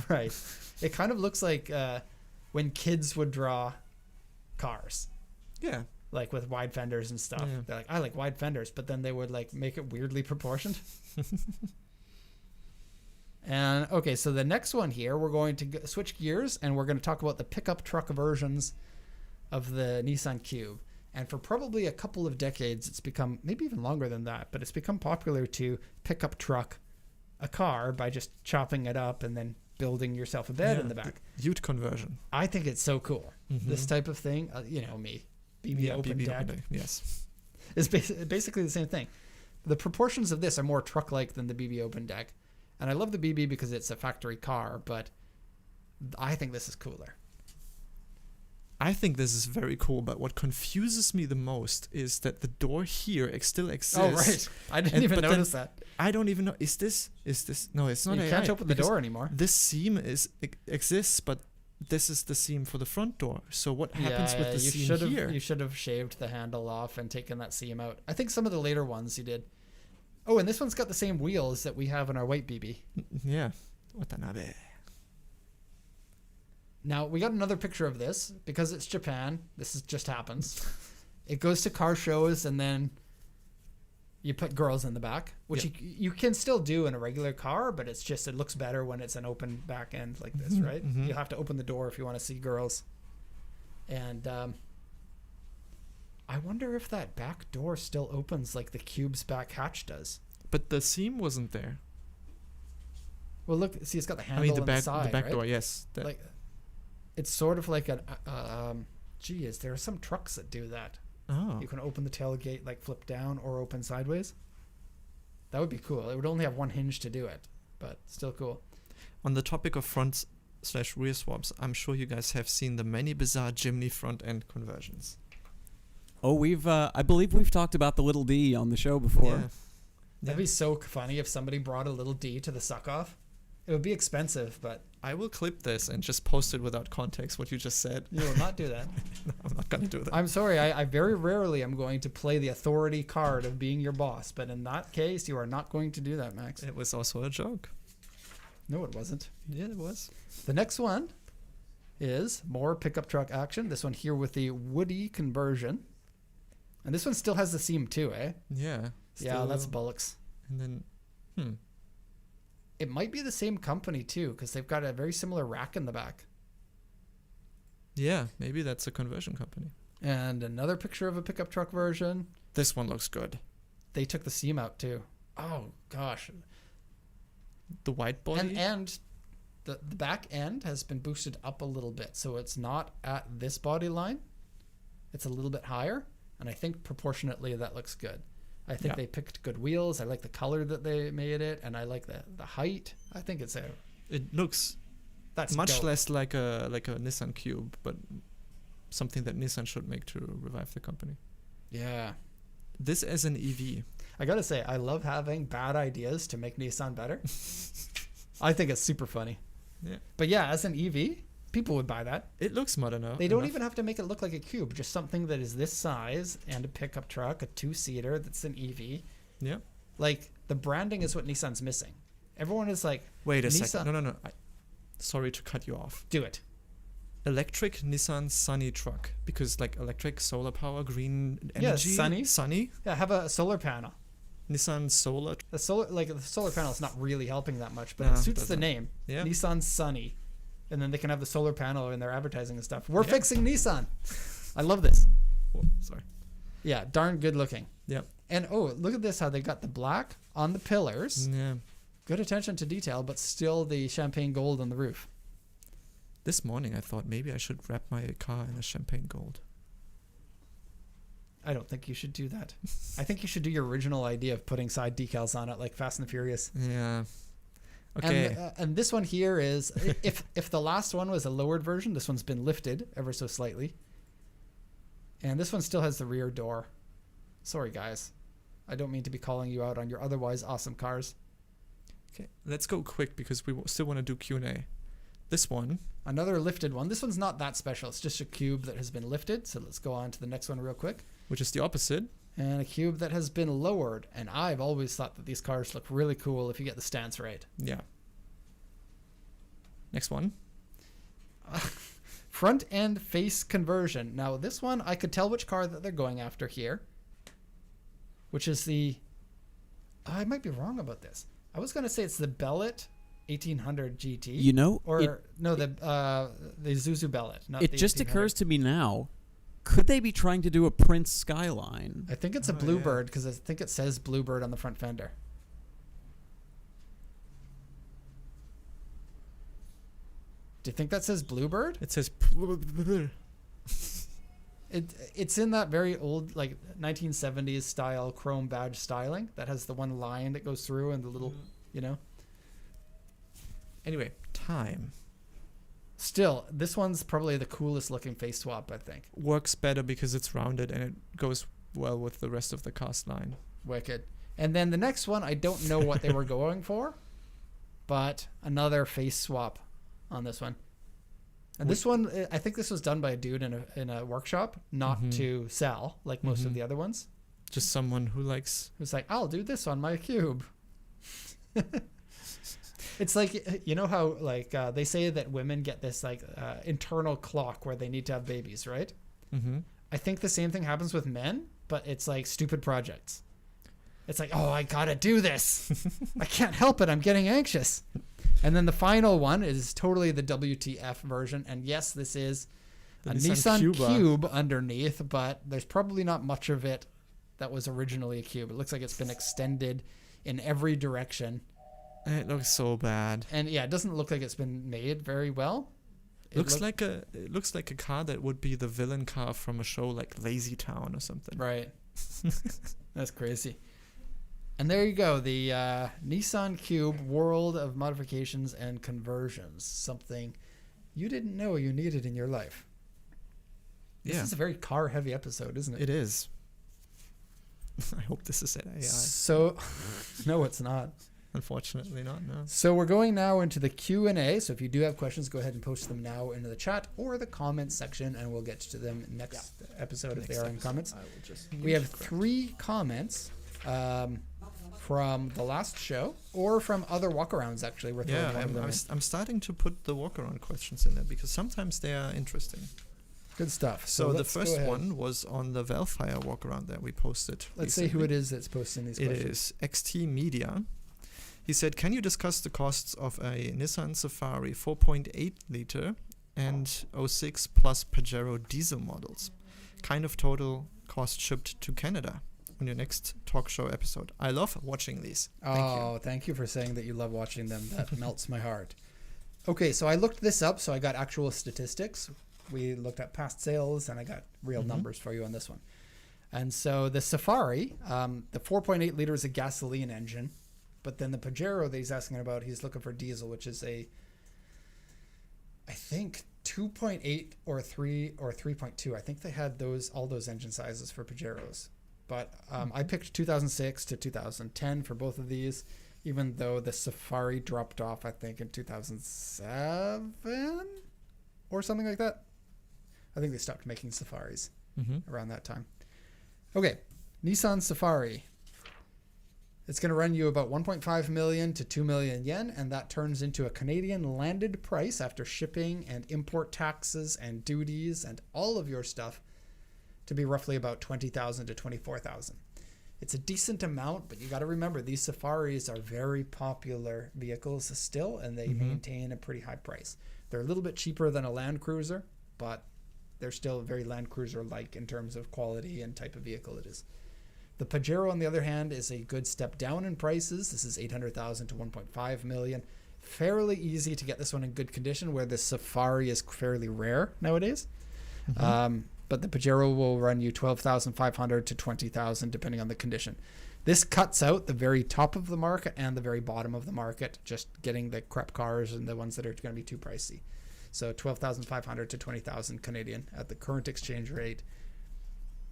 Speaker 4: Right. It kind of looks like when kids would draw cars,
Speaker 5: Yeah.
Speaker 4: like with wide fenders and stuff.
Speaker 5: Yeah.
Speaker 4: They're like, I like wide fenders, but then they would like make it weirdly proportioned. And okay, so the next one here, we're going to switch gears and we're going to talk about the pickup truck versions of the Nissan Cube. And for probably a couple of decades, it's become, maybe even longer than that, but it's become popular to pickup truck a car by just chopping it up and then building yourself a bed in the back.
Speaker 5: Ute conversion.
Speaker 4: I think it's so cool. This type of thing, me, BB open deck,
Speaker 5: Yes.
Speaker 4: is basically the same thing. The proportions of this are more truck-like than the BB open deck. And I love the BB because it's a factory car, but I think this is cooler.
Speaker 5: I think this is very cool, but what confuses me the most is that the door here still exists.
Speaker 4: Oh, right. I didn't even notice that.
Speaker 5: I don't even know. Is this? No, it's not.
Speaker 4: You can't open the door anymore.
Speaker 5: This seam exists, but this is the seam for the front door. So what happens with the seam here?
Speaker 4: You should have shaved the handle off and taken that seam out. I think some of the later ones you did. Oh, and this one's got the same wheels that we have in our white BB.
Speaker 5: Yeah. Watanabe.
Speaker 4: Now, we got another picture of this. Because it's Japan, just happens. It goes to car shows, and then You put girls in the back, which you can still do in a regular car, but it's just, it looks better when it's an open back end like this, right? You have to open the door if you want to see girls. And I wonder if that back door still opens like the Cube's back hatch does.
Speaker 5: But the seam wasn't there.
Speaker 4: Well, look, see, it's got the handle
Speaker 5: the
Speaker 4: on
Speaker 5: back,
Speaker 4: the side,
Speaker 5: the back
Speaker 4: right?
Speaker 5: door, yes.
Speaker 4: Like, it's sort of like geez, there are some trucks that do that.
Speaker 5: Oh.
Speaker 4: You can open the tailgate, like flip down or open sideways. That would be cool. It would only have one hinge to do it, but still cool.
Speaker 5: On the topic of front/rear swaps, I'm sure you guys have seen the many bizarre Jimny front end conversions.
Speaker 6: Oh, I believe we've talked about the little D on the show before.
Speaker 5: Yeah.
Speaker 4: That'd be so funny if somebody brought a little D to the suck off. It would be expensive, but
Speaker 5: I will clip this and just post it without context, what you just said.
Speaker 4: you will not do that.
Speaker 5: No, I'm not going to do that.
Speaker 4: I'm sorry. I very rarely am going to play the authority card of being your boss, but in that case, you are not going to do that, Max.
Speaker 5: It was also a joke.
Speaker 4: No, it wasn't.
Speaker 5: Yeah, it was.
Speaker 4: The next one is more pickup truck action. This one here with the Woody conversion. And this one still has the seam too, eh?
Speaker 5: Yeah.
Speaker 4: Yeah, that's
Speaker 5: still-
Speaker 4: Bullock's.
Speaker 5: And then,
Speaker 4: It might be the same company too, because they've got a very similar rack in the back.
Speaker 5: yeah, maybe that's a conversion company.
Speaker 4: And another picture of a pickup truck version.
Speaker 5: This one looks good.
Speaker 4: They took the seam out too. Oh gosh.
Speaker 5: The white body.
Speaker 4: And the back end has been boosted up a little bit, so it's not at this body line. It's a little bit higher, and I think proportionately that looks good. I think they picked good wheels. I like the color that they made it, and I like the height. I think it's
Speaker 5: It looks
Speaker 4: that's
Speaker 5: much
Speaker 4: dope.
Speaker 5: less like a Nissan Cube, but something that Nissan should make to revive the company.
Speaker 4: Yeah.
Speaker 5: This as an EV.
Speaker 4: I gotta say, I love having bad ideas to make Nissan better. I think it's super funny.
Speaker 5: Yeah.
Speaker 4: But yeah, as an EV, people would buy that.
Speaker 5: It looks modern enough.
Speaker 4: They don't even have to make it look like a cube, just something that is this size and a pickup truck, a two-seater that's an EV.
Speaker 5: Yeah.
Speaker 4: Like, the branding is what Nissan's missing. Everyone is like,
Speaker 5: Wait a
Speaker 4: Nissan-
Speaker 5: second. No. Sorry to cut you off.
Speaker 4: do it.
Speaker 5: Electric Nissan Sunny truck, because like electric, solar power, green
Speaker 4: Yeah,
Speaker 5: energy.
Speaker 4: Sunny. Yeah, have a solar panel.
Speaker 5: Nissan Solar.
Speaker 4: The solar panel is not really helping that much, but
Speaker 5: No,
Speaker 4: it suits the
Speaker 5: doesn't.
Speaker 4: name.
Speaker 5: Yeah.
Speaker 4: Nissan Sunny. And then they can have the solar panel in their advertising and stuff. We're
Speaker 5: Yeah.
Speaker 4: fixing Nissan. I love this.
Speaker 5: Oh, sorry.
Speaker 4: Yeah, darn good looking.
Speaker 5: Yeah.
Speaker 4: And oh, look at this, how they got the black on the pillars.
Speaker 5: Yeah.
Speaker 4: Good attention to detail, but still the champagne gold on the roof.
Speaker 5: This morning I thought maybe I should wrap my car in a champagne gold.
Speaker 4: I don't think you should do that. I think you should do your original idea of putting side decals on it, like Fast and the Furious.
Speaker 5: Yeah. Okay.
Speaker 4: And this one here is, if the last one was a lowered version, this one's been lifted ever so slightly. And this one still has the rear door. Sorry, guys. I don't mean to be calling you out on your otherwise awesome cars.
Speaker 5: Okay. Let's go quick because we still want to do Q&A. This one.
Speaker 4: Another lifted one. This one's not that special. It's just a cube that has been lifted. So let's go on to the next one real quick.
Speaker 5: Which is the opposite.
Speaker 4: And a cube that has been lowered. And I've always thought that these cars look really cool if you get the stance right.
Speaker 5: Yeah. Next one.
Speaker 4: Front end face conversion. Now this one, I could tell which car that they're going after here. Which is the... I might be wrong about this. I was going to say it's the Bellet 1800 GT.
Speaker 6: You know,
Speaker 4: Or, the Isuzu Bellet. Not
Speaker 6: it
Speaker 4: the
Speaker 6: just
Speaker 4: 1800.
Speaker 6: occurs to me now. Could they be trying to do a Prince Skyline?
Speaker 4: I think it's a
Speaker 5: Oh,
Speaker 4: Bluebird because I think it says Bluebird on the front fender. Do you think that says Bluebird?
Speaker 5: It says...
Speaker 4: It's in that very old, like 1970s style chrome badge styling that has the one line that goes through and the little, you know.
Speaker 5: Anyway, time.
Speaker 4: Still, this one's probably the coolest looking face swap, I think.
Speaker 5: Works better because it's rounded and it goes well with the rest of the cast line.
Speaker 4: Wicked. And then the next one, I don't know what they were going for, but another face swap on this one. And this one, I think this was done by a dude in a workshop, not to sell like most of the other ones.
Speaker 5: Just someone who likes...
Speaker 4: Who's like, I'll do this on my cube. It's like, you know how like they say that women get this like internal clock where they need to have babies, right?
Speaker 5: Mm-hmm.
Speaker 4: I think the same thing happens with men, but it's like stupid projects. It's like, oh, I gotta do this. I can't help it. I'm getting anxious. And then the final one is totally the WTF version. And yes, this is
Speaker 5: The
Speaker 4: a
Speaker 5: Nissan
Speaker 4: Nissan
Speaker 5: Cuba.
Speaker 4: Cube underneath, but there's probably not much of it that was originally a Cube. It looks like it's been extended in every direction.
Speaker 5: It looks so bad.
Speaker 4: And yeah, it doesn't look like it's been made very well. It
Speaker 5: It looks like a car that would be the villain car from a show like Lazy Town or something.
Speaker 4: Right. That's crazy. And there you go, the Nissan Cube World of Modifications and Conversions. Something you didn't know you needed in your life. This
Speaker 5: Yeah.
Speaker 4: is a very car-heavy episode, isn't it?
Speaker 5: It is. I hope this is AI.
Speaker 4: So, no, it's not.
Speaker 5: Unfortunately not, no.
Speaker 4: So we're going now into the Q&A. So if you do have questions, go ahead and post them now into the chat or the comments section, and we'll get to them next episode if they are in comments.
Speaker 5: I will just
Speaker 4: We have 3 comments from the last show or from other walkarounds, actually. We're throwing one of them in.
Speaker 5: I'm starting to put the walk-around questions in there because sometimes they are interesting.
Speaker 4: Good stuff.
Speaker 5: So the
Speaker 4: let's go
Speaker 5: first
Speaker 4: ahead.
Speaker 5: one was on the Vellfire walk-around that we posted.
Speaker 4: Let's see who it is that's posting these
Speaker 5: It
Speaker 4: questions.
Speaker 5: is XT Media. He said, can you discuss the costs of a Nissan Safari 4.8 liter and 06 plus Pajero diesel models? Kind of total cost shipped to Canada on your next talk show episode. I love watching these.
Speaker 4: Thank you for saying that you love watching them. That melts my heart. Okay, so I looked this up, so I got actual statistics. We looked at past sales, and I got real numbers for you on this one. And so the Safari, the 4.8 liter is a gasoline engine, but then the Pajero that he's asking about, he's looking for diesel, which is I think 2.8 or 3 or 3.2. I think they had all those engine sizes for Pajeros. But I picked 2006 to 2010 for both of these, even though the Safari dropped off, I think, in 2007 or something like that. I think they stopped making Safaris around that time. Okay, Nissan Safari. It's going to run you about 1.5 million to 2 million yen, and that turns into a Canadian landed price after shipping and import taxes and duties and all of your stuff to be roughly about 20,000 to 24,000. It's a decent amount, but you got to remember these Safaris are very popular vehicles still, and they maintain a pretty high price. They're a little bit cheaper than a Land Cruiser, but they're still very Land Cruiser-like in terms of quality and type of vehicle it is. The Pajero, on the other hand, is a good step down in prices. This is 800,000 to 1.5 million. Fairly easy to get this one in good condition, where the Safari is fairly rare nowadays. But the Pajero will run you 12,500 to 20,000 depending on the condition. This cuts out the very top of the market and the very bottom of the market, just getting the crap cars and the ones that are going to be too pricey. So 12,500 to 20,000 Canadian at the current exchange rate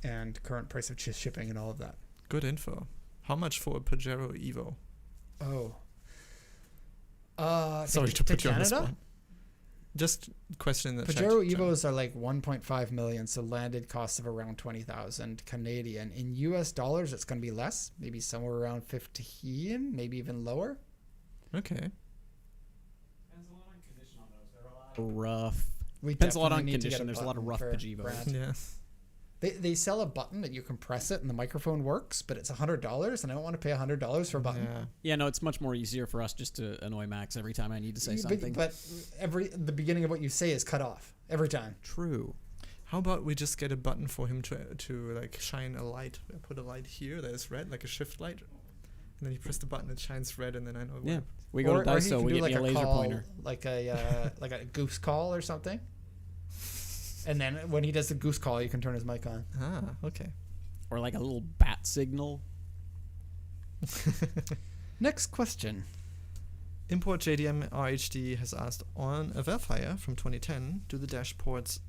Speaker 4: and current price of shipping and all of that.
Speaker 5: Good info. How much for a Pajero Evo? Sorry to put you on the spot. Just question in the chat.
Speaker 4: Pajero Evos are like 1.5 million, so landed costs of around 20,000 Canadian. In US dollars, it's going to be less, maybe somewhere around 15, maybe even lower.
Speaker 5: Okay.
Speaker 6: Depends a lot on condition on those. They're a lot rough.
Speaker 4: We
Speaker 6: Depends a lot
Speaker 4: definitely
Speaker 6: on
Speaker 4: need to get
Speaker 6: condition. There's a lot of
Speaker 4: button
Speaker 6: rough
Speaker 4: for
Speaker 6: Pajeros.
Speaker 4: Brad.
Speaker 5: Yeah.
Speaker 4: They sell a button that you can press it and the microphone works, but it's $100, and I don't want to pay $100 for a button.
Speaker 5: Yeah.
Speaker 6: Yeah, no, it's much more easier for us just to annoy Max every time I need to say something.
Speaker 4: But the beginning of what you say is cut off every time.
Speaker 6: True.
Speaker 5: How about we just get a button for him to like shine a light? Put a light here that is red, like a shift light. And then you press the button, it shines red, and then I know.
Speaker 6: Yeah. We go to
Speaker 4: he
Speaker 6: Daiso,
Speaker 4: can
Speaker 6: we
Speaker 4: do
Speaker 6: get
Speaker 4: like
Speaker 6: me a laser
Speaker 4: call,
Speaker 6: pointer.
Speaker 4: like a like a goose call or something. And then when he does the goose call, you can turn his mic on.
Speaker 5: Ah, okay.
Speaker 6: Or like a little bat signal.
Speaker 4: Next question.
Speaker 5: Import JDM RHD has asked, on a Vellfire from 2010, do the dashboards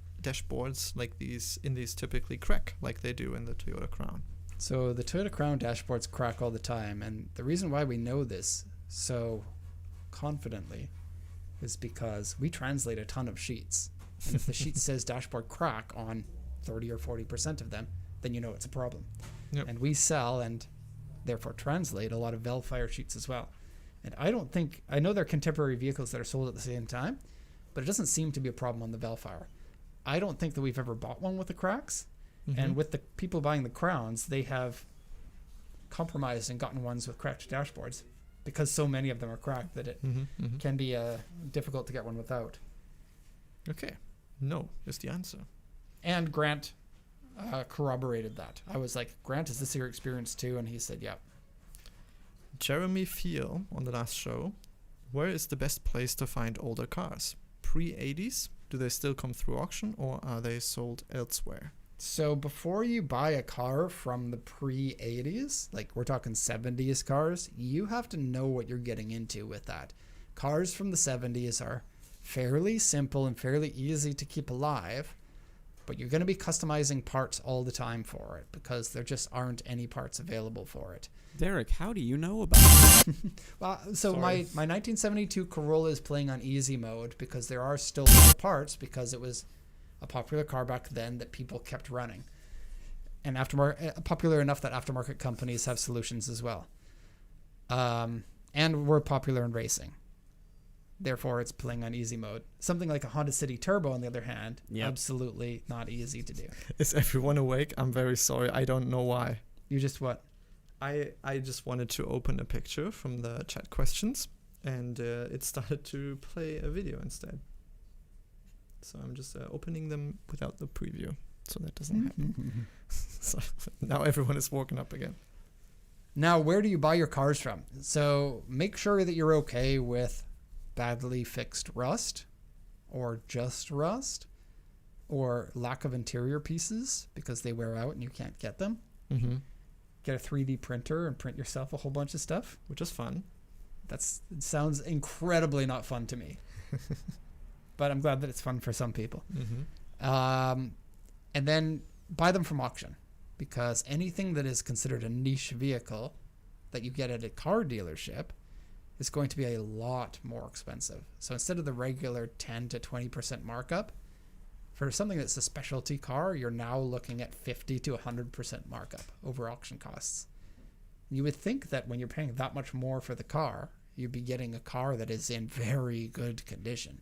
Speaker 5: like these typically crack like they do in the Toyota Crown?
Speaker 4: So the Toyota Crown dashboards crack all the time, and the reason why we know this so confidently is because we translate a ton of sheets. And if the sheet says dashboard crack on 30 or 40% of them, then you know it's a problem.
Speaker 5: Yep.
Speaker 4: And we sell and therefore translate a lot of Vellfire sheets as well. And I know they're contemporary vehicles that are sold at the same time, but it doesn't seem to be a problem on the Vellfire. I don't think that we've ever bought one with the cracks. And with the people buying the Crowns, they have compromised and gotten ones with cracked dashboards because so many of them are cracked that it can be difficult to get one without.
Speaker 5: Okay. No is the answer.
Speaker 4: And Grant corroborated that. I was like, Grant, is this your experience too? And he said, yeah.
Speaker 5: Jeremy Feel on the last show, where is the best place to find older cars? Pre-80s? Do they still come through auction or are they sold elsewhere?
Speaker 4: So before you buy a car from the pre-80s, like we're talking 70s cars, you have to know what you're getting into with that. Cars from the 70s are fairly simple and fairly easy to keep alive, but you're going to be customizing parts all the time for it because there just aren't any parts available for it.
Speaker 6: Derek, how do you know about it?
Speaker 4: Well, so
Speaker 5: Sorry.
Speaker 4: my 1972 Corolla is playing on easy mode because there are still more parts because it was a popular car back then that people kept running. And popular enough that aftermarket companies have solutions as well. And we're popular in racing. Therefore, it's playing on easy mode. Something like a Honda City Turbo, on the other hand, absolutely not easy to do.
Speaker 5: Is everyone awake? I'm very sorry. I don't know why.
Speaker 4: You just what?
Speaker 5: I just wanted to open a picture from the chat questions, and it started to play a video instead. So I'm just opening them without the preview, so that doesn't happen. So now everyone is woken up again.
Speaker 4: Now, where do you buy your cars from? So make sure that you're okay with badly fixed rust, or just rust, or lack of interior pieces because they wear out and you can't get them.
Speaker 5: Mm-hmm.
Speaker 4: Get a 3D printer and print yourself a whole bunch of stuff.
Speaker 5: Which is fun.
Speaker 4: It sounds incredibly not fun to me. But I'm glad that it's fun for some people.
Speaker 5: Mm-hmm.
Speaker 4: And then buy them from auction, because anything that is considered a niche vehicle that you get at a car dealership is going to be a lot more expensive. So instead of the regular 10 to 20% markup, for something that's a specialty car, you're now looking at 50 to 100% markup over auction costs. You would think that when you're paying that much more for the car, you'd be getting a car that is in very good condition.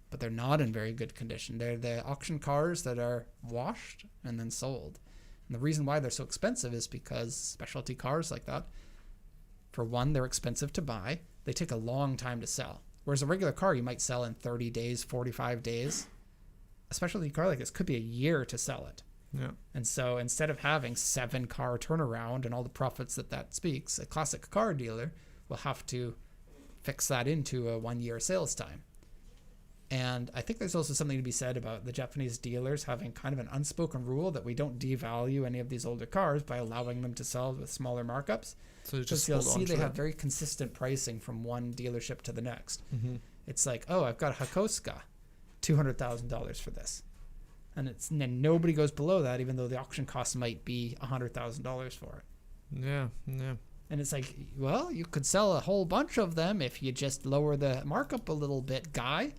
Speaker 4: But they're not in very good condition. They're the auction cars that are washed and then sold. And the reason why they're so expensive is because specialty cars like that, for one, they're expensive to buy. They take a long time to sell. Whereas a regular car you might sell in 30 days, 45 days. A specialty car like this could be a year to sell it.
Speaker 5: Yeah.
Speaker 4: And so instead of having 7-car turnaround and all the profits that speaks, a classic car dealer will have to fix that into a 1-year sales time. And I think there's also something to be said about the Japanese dealers having kind of an unspoken rule that we don't devalue any of these older cars by allowing them to sell with smaller markups.
Speaker 5: So you
Speaker 4: Because
Speaker 5: just
Speaker 4: you'll
Speaker 5: hold on
Speaker 4: see
Speaker 5: to
Speaker 4: they
Speaker 5: that.
Speaker 4: have very consistent pricing from one dealership to the next.
Speaker 5: Mm-hmm.
Speaker 4: It's like, oh, I've got a Hakosuka, $200,000 for this. And nobody goes below that, even though the auction cost might be $100,000 for it.
Speaker 5: Yeah, yeah.
Speaker 4: And it's like, well, you could sell a whole bunch of them if you just lower the markup a little bit, guy.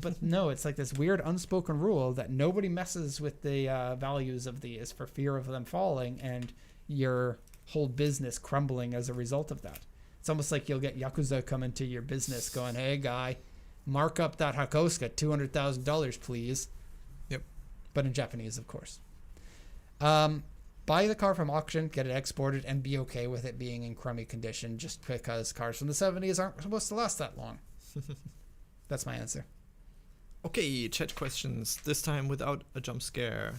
Speaker 4: But no, it's like this weird unspoken rule that nobody messes with the values of these for fear of them falling and your whole business crumbling as a result of that. It's almost like you'll get Yakuza come into your business going, hey, guy, mark up that Hakosuka, $200,000, please.
Speaker 5: Yep.
Speaker 4: But in Japanese, of course. Buy the car from auction, get it exported, and be okay with it being in crummy condition just because cars from the 70s aren't supposed to last that long. That's my answer.
Speaker 5: Okay, chat questions. This time without a jump scare.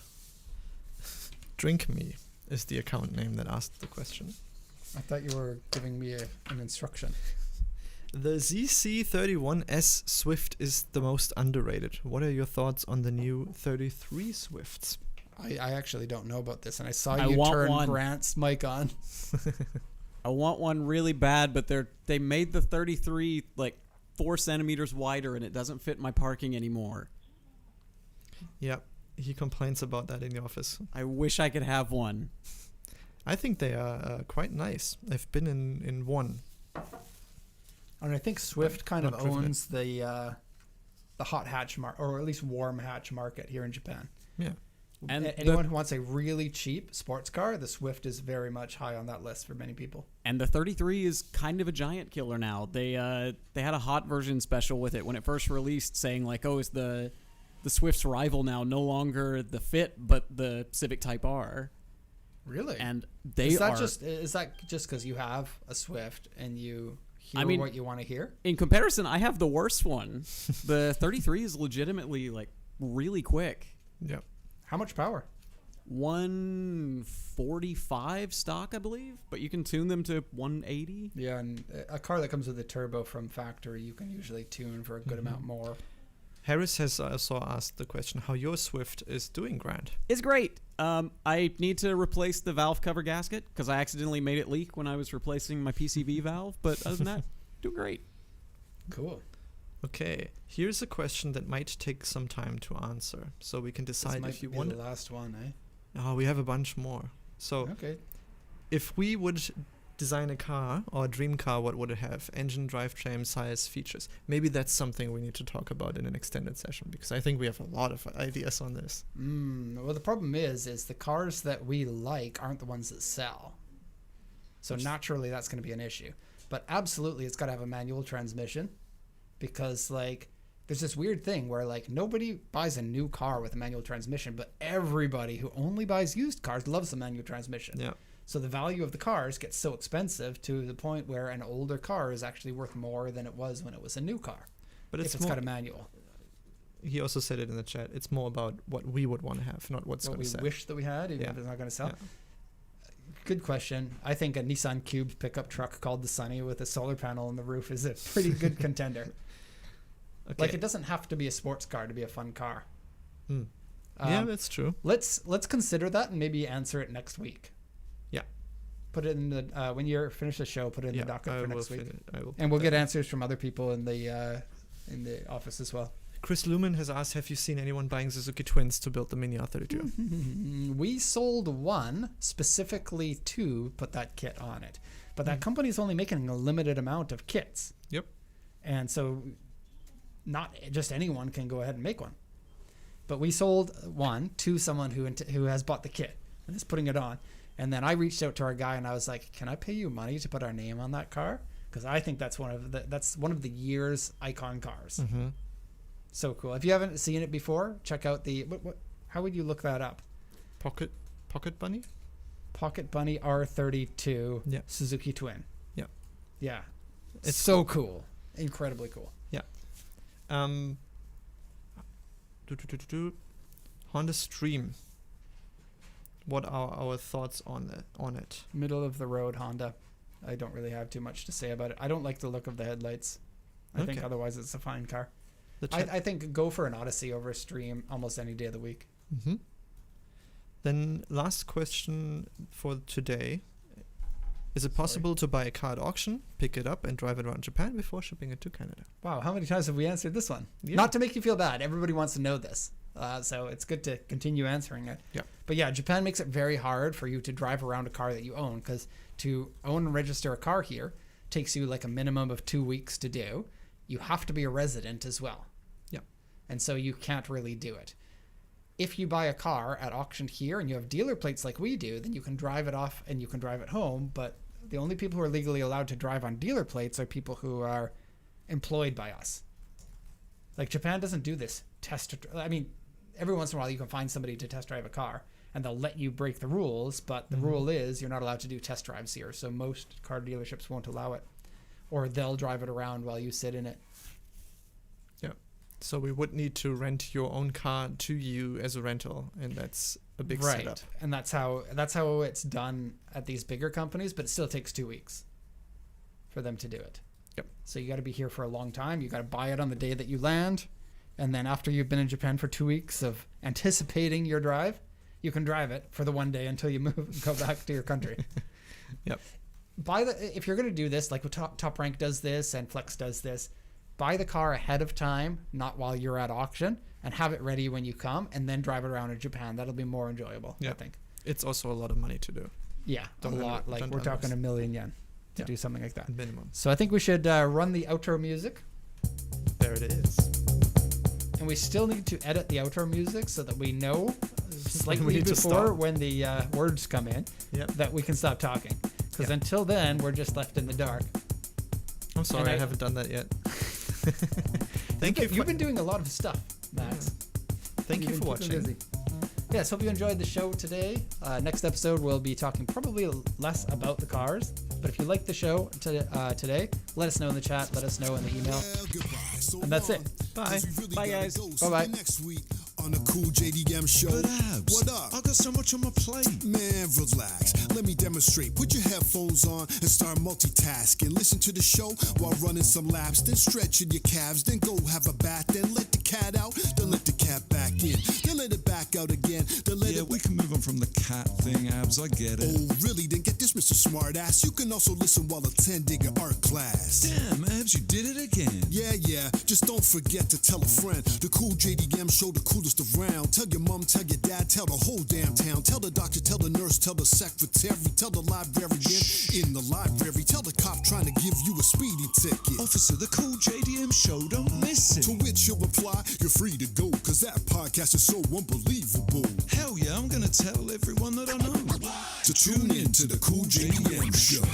Speaker 5: Drink Me is the account name that asked the question.
Speaker 4: I thought you were giving me an instruction.
Speaker 5: The ZC31S Swift is the most underrated. What are your thoughts on the new 33 Swifts?
Speaker 4: I actually don't know about this, and I saw
Speaker 6: I
Speaker 4: you
Speaker 6: want
Speaker 4: turn
Speaker 6: one.
Speaker 4: Grant's mic on.
Speaker 6: I want one really bad, but they made the 33 like 4 centimeters wider, and it doesn't fit my parking anymore.
Speaker 5: Yeah, he complains about that in the office.
Speaker 6: I wish I could have one.
Speaker 5: I think they are quite nice. I've been in one.
Speaker 4: And I think Swift kind of
Speaker 5: Not driven it.
Speaker 4: owns the hot hatch market, or at least warm hatch market here in Japan.
Speaker 5: Yeah.
Speaker 6: And
Speaker 4: Anyone who wants a really cheap sports car, the Swift is very much high on that list for many people.
Speaker 6: And the 33 is kind of a giant killer now. They had a hot version special with it when it first released, saying like, oh, is the Swift's rival now no longer the Fit but the Civic Type R.
Speaker 4: Really?
Speaker 6: And they
Speaker 4: is that
Speaker 6: are
Speaker 4: just because you have a Swift and you hear
Speaker 6: I mean,
Speaker 4: what you want to hear?
Speaker 6: in comparison. I have the worst one. The 33 is legitimately like really quick.
Speaker 5: Yep.
Speaker 4: How much power?
Speaker 6: 145 stock, I believe, but you can tune them to 180.
Speaker 4: Yeah, and a car that comes with a turbo from factory, you can usually tune for a good amount more.
Speaker 5: Harris has also asked the question how your Swift is doing, Grant.
Speaker 6: It's great. I need to replace the valve cover gasket because I accidentally made it leak when I was replacing my PCV valve. But other than that, doing great.
Speaker 4: Cool.
Speaker 5: Okay, here's a question that might take some time to answer, so we can decide
Speaker 4: This
Speaker 5: if you
Speaker 4: might be
Speaker 5: want.
Speaker 4: the last one, eh?
Speaker 5: Oh, we have a bunch more. So
Speaker 4: Okay.
Speaker 5: if we would design a car or a dream car, what would it have? Engine, drivetrain, size, features. Maybe that's something we need to talk about in an extended session because I think we have a lot of ideas on this.
Speaker 4: Well, the problem is the cars that we like aren't the ones that sell. So naturally, that's going to be an issue. But absolutely, it's got to have a manual transmission because, like, there's this weird thing where, like, nobody buys a new car with a manual transmission, but everybody who only buys used cars loves the manual transmission.
Speaker 5: Yeah.
Speaker 4: So the value of the cars gets so expensive to the point where an older car is actually worth more than it was when it was a new car.
Speaker 5: But
Speaker 4: If it's got a manual.
Speaker 5: He also said it in the chat. It's more about what we would want to have, not what's
Speaker 4: What
Speaker 5: going
Speaker 4: we
Speaker 5: to sell.
Speaker 4: wish that we had, even
Speaker 5: Yeah.
Speaker 4: if it's not going to sell.
Speaker 5: Yeah.
Speaker 4: Good question. I think a Nissan Cube pickup truck called the Sunny with a solar panel on the roof is a pretty good contender.
Speaker 5: Okay.
Speaker 4: Like, it doesn't have to be a sports car to be a fun car.
Speaker 5: Yeah, that's true.
Speaker 4: Let's consider that and maybe answer it next week.
Speaker 5: Yeah.
Speaker 4: Put it in the when you're finished the show. Put it in the docket for next week, and we'll get answers from other people in the office as well.
Speaker 5: Chris Lumen has asked, have you seen anyone buying Suzuki Twins to build the Mini R32?
Speaker 4: We sold one specifically to put that kit on it, but that company is only making a limited amount of kits.
Speaker 5: Yep.
Speaker 4: And so not just anyone can go ahead and make one. But we sold one to someone who has bought the kit and is putting it on. And then I reached out to our guy and I was like, "Can I pay you money to put our name on that car? Because I think that's one of the year's icon cars."
Speaker 5: Mm-hmm.
Speaker 4: So cool. If you haven't seen it before, check out the how would you look that up?
Speaker 5: Pocket Bunny?
Speaker 4: Pocket Bunny R32
Speaker 5: Yeah.
Speaker 4: Suzuki Twin.
Speaker 5: Yeah.
Speaker 4: Yeah.
Speaker 5: It's
Speaker 4: It's so cool. Incredibly cool.
Speaker 5: Yeah. Honda Stream. What are our thoughts on it?
Speaker 4: Middle of the road Honda. I don't really have too much to say about it. I don't like the look of the headlights. I think
Speaker 5: Okay.
Speaker 4: otherwise it's a fine car.
Speaker 5: The
Speaker 4: I think go for an Odyssey over a Stream almost any day of the week.
Speaker 5: Mm-hmm. Then last question for today. Is it possible to buy a car at auction, pick it up, and drive it around Japan before shipping it to Canada?
Speaker 4: Wow, how many times have we answered this one?
Speaker 5: Yeah.
Speaker 4: Not to make you feel bad. Everybody wants to know this. So it's good to continue answering it.
Speaker 5: Yeah.
Speaker 4: But yeah, Japan makes it very hard for you to drive around a car that you own because to own and register a car here takes you like a minimum of 2 weeks to do. You have to be a resident as well.
Speaker 5: Yeah.
Speaker 4: And so you can't really do it. If you buy a car at auction here and you have dealer plates like we do, then you can drive it off and you can drive it home. But the only people who are legally allowed to drive on dealer plates are people who are employed by us. Like Japan doesn't do this every once in a while you can find somebody to test drive a car and they'll let you break the rules, but the rule is you're not allowed to do test drives here. So most car dealerships won't allow it, or they'll drive it around while you sit in it.
Speaker 5: Yeah. So we would need to rent your own car to you as a rental, and that's a big setup.
Speaker 4: And that's how it's done at these bigger companies, but it still takes 2 weeks for them to do it.
Speaker 5: Yep.
Speaker 4: So you got to be here for a long time. You got to buy it on the day that you land. And then after you've been in Japan for 2 weeks of anticipating your drive, you can drive it for the one day until you go back to your country.
Speaker 5: Yep.
Speaker 4: If you're going to do this, like Top Rank does this and Flex does this, buy the car ahead of time, not while you're at auction, and have it ready when you come, and then drive it around in Japan. That'll be more enjoyable, I think.
Speaker 5: It's also a lot of money to do.
Speaker 4: Yeah, a lot. Like we're talking 1 million yen to do something like that.
Speaker 5: Minimum.
Speaker 4: So I think we should run the outro music.
Speaker 5: There it is.
Speaker 4: And we still need to edit the outro music so that we know slightly
Speaker 5: need to
Speaker 4: before
Speaker 5: stop.
Speaker 4: when the words come in that we can stop talking. Because until then, we're just left in the dark.
Speaker 5: I'm sorry, I haven't done that yet. Thank you.
Speaker 4: You've been doing a lot of stuff, Max.
Speaker 5: Thank you for
Speaker 4: You've been keeping
Speaker 5: watching.
Speaker 4: busy. Yes, hope you enjoyed the show today. Next episode, we'll be talking probably less about the cars. But if you like the show today, let us know in the chat. Let us know in the email. And that's it.
Speaker 5: Bye.
Speaker 6: Bye, guys.
Speaker 4: Bye-bye.
Speaker 1: Next week on the Cool JDM show.
Speaker 2: But Abs,
Speaker 1: What up?
Speaker 2: I got so much on my plate.
Speaker 1: Man, relax. Let me demonstrate. Put your headphones on and start multitasking. Listen to the show while running some laps. Then stretching your calves. Then go have a bath. Then let the cat out. Then let the cat back in. Then let it back out again. Then let
Speaker 2: Yeah,
Speaker 1: it...
Speaker 2: we can move on from the cat thing, Abs. I get it.
Speaker 1: Oh, really? Then get this, Mr. Smartass. You can also listen while attending an art class.
Speaker 2: Damn, Abs, you did it again.
Speaker 1: Yeah. Just don't forget to tell a friend. The Cool JDM show, the coolest around. Tell your mom, tell your dad, tell the whole damn town. Tell the doctor, tell the nurse, tell the secretary, tell the librarian in the library. Tell the cop trying to give you a speeding ticket.
Speaker 2: Officer, the Cool JDM show, don't listen.
Speaker 1: To which you'll reply, you're free to go, cause that podcast is so unbelievable.
Speaker 2: Hell yeah, I'm gonna tell everyone that I know
Speaker 1: To tune in to the Cool JDM show.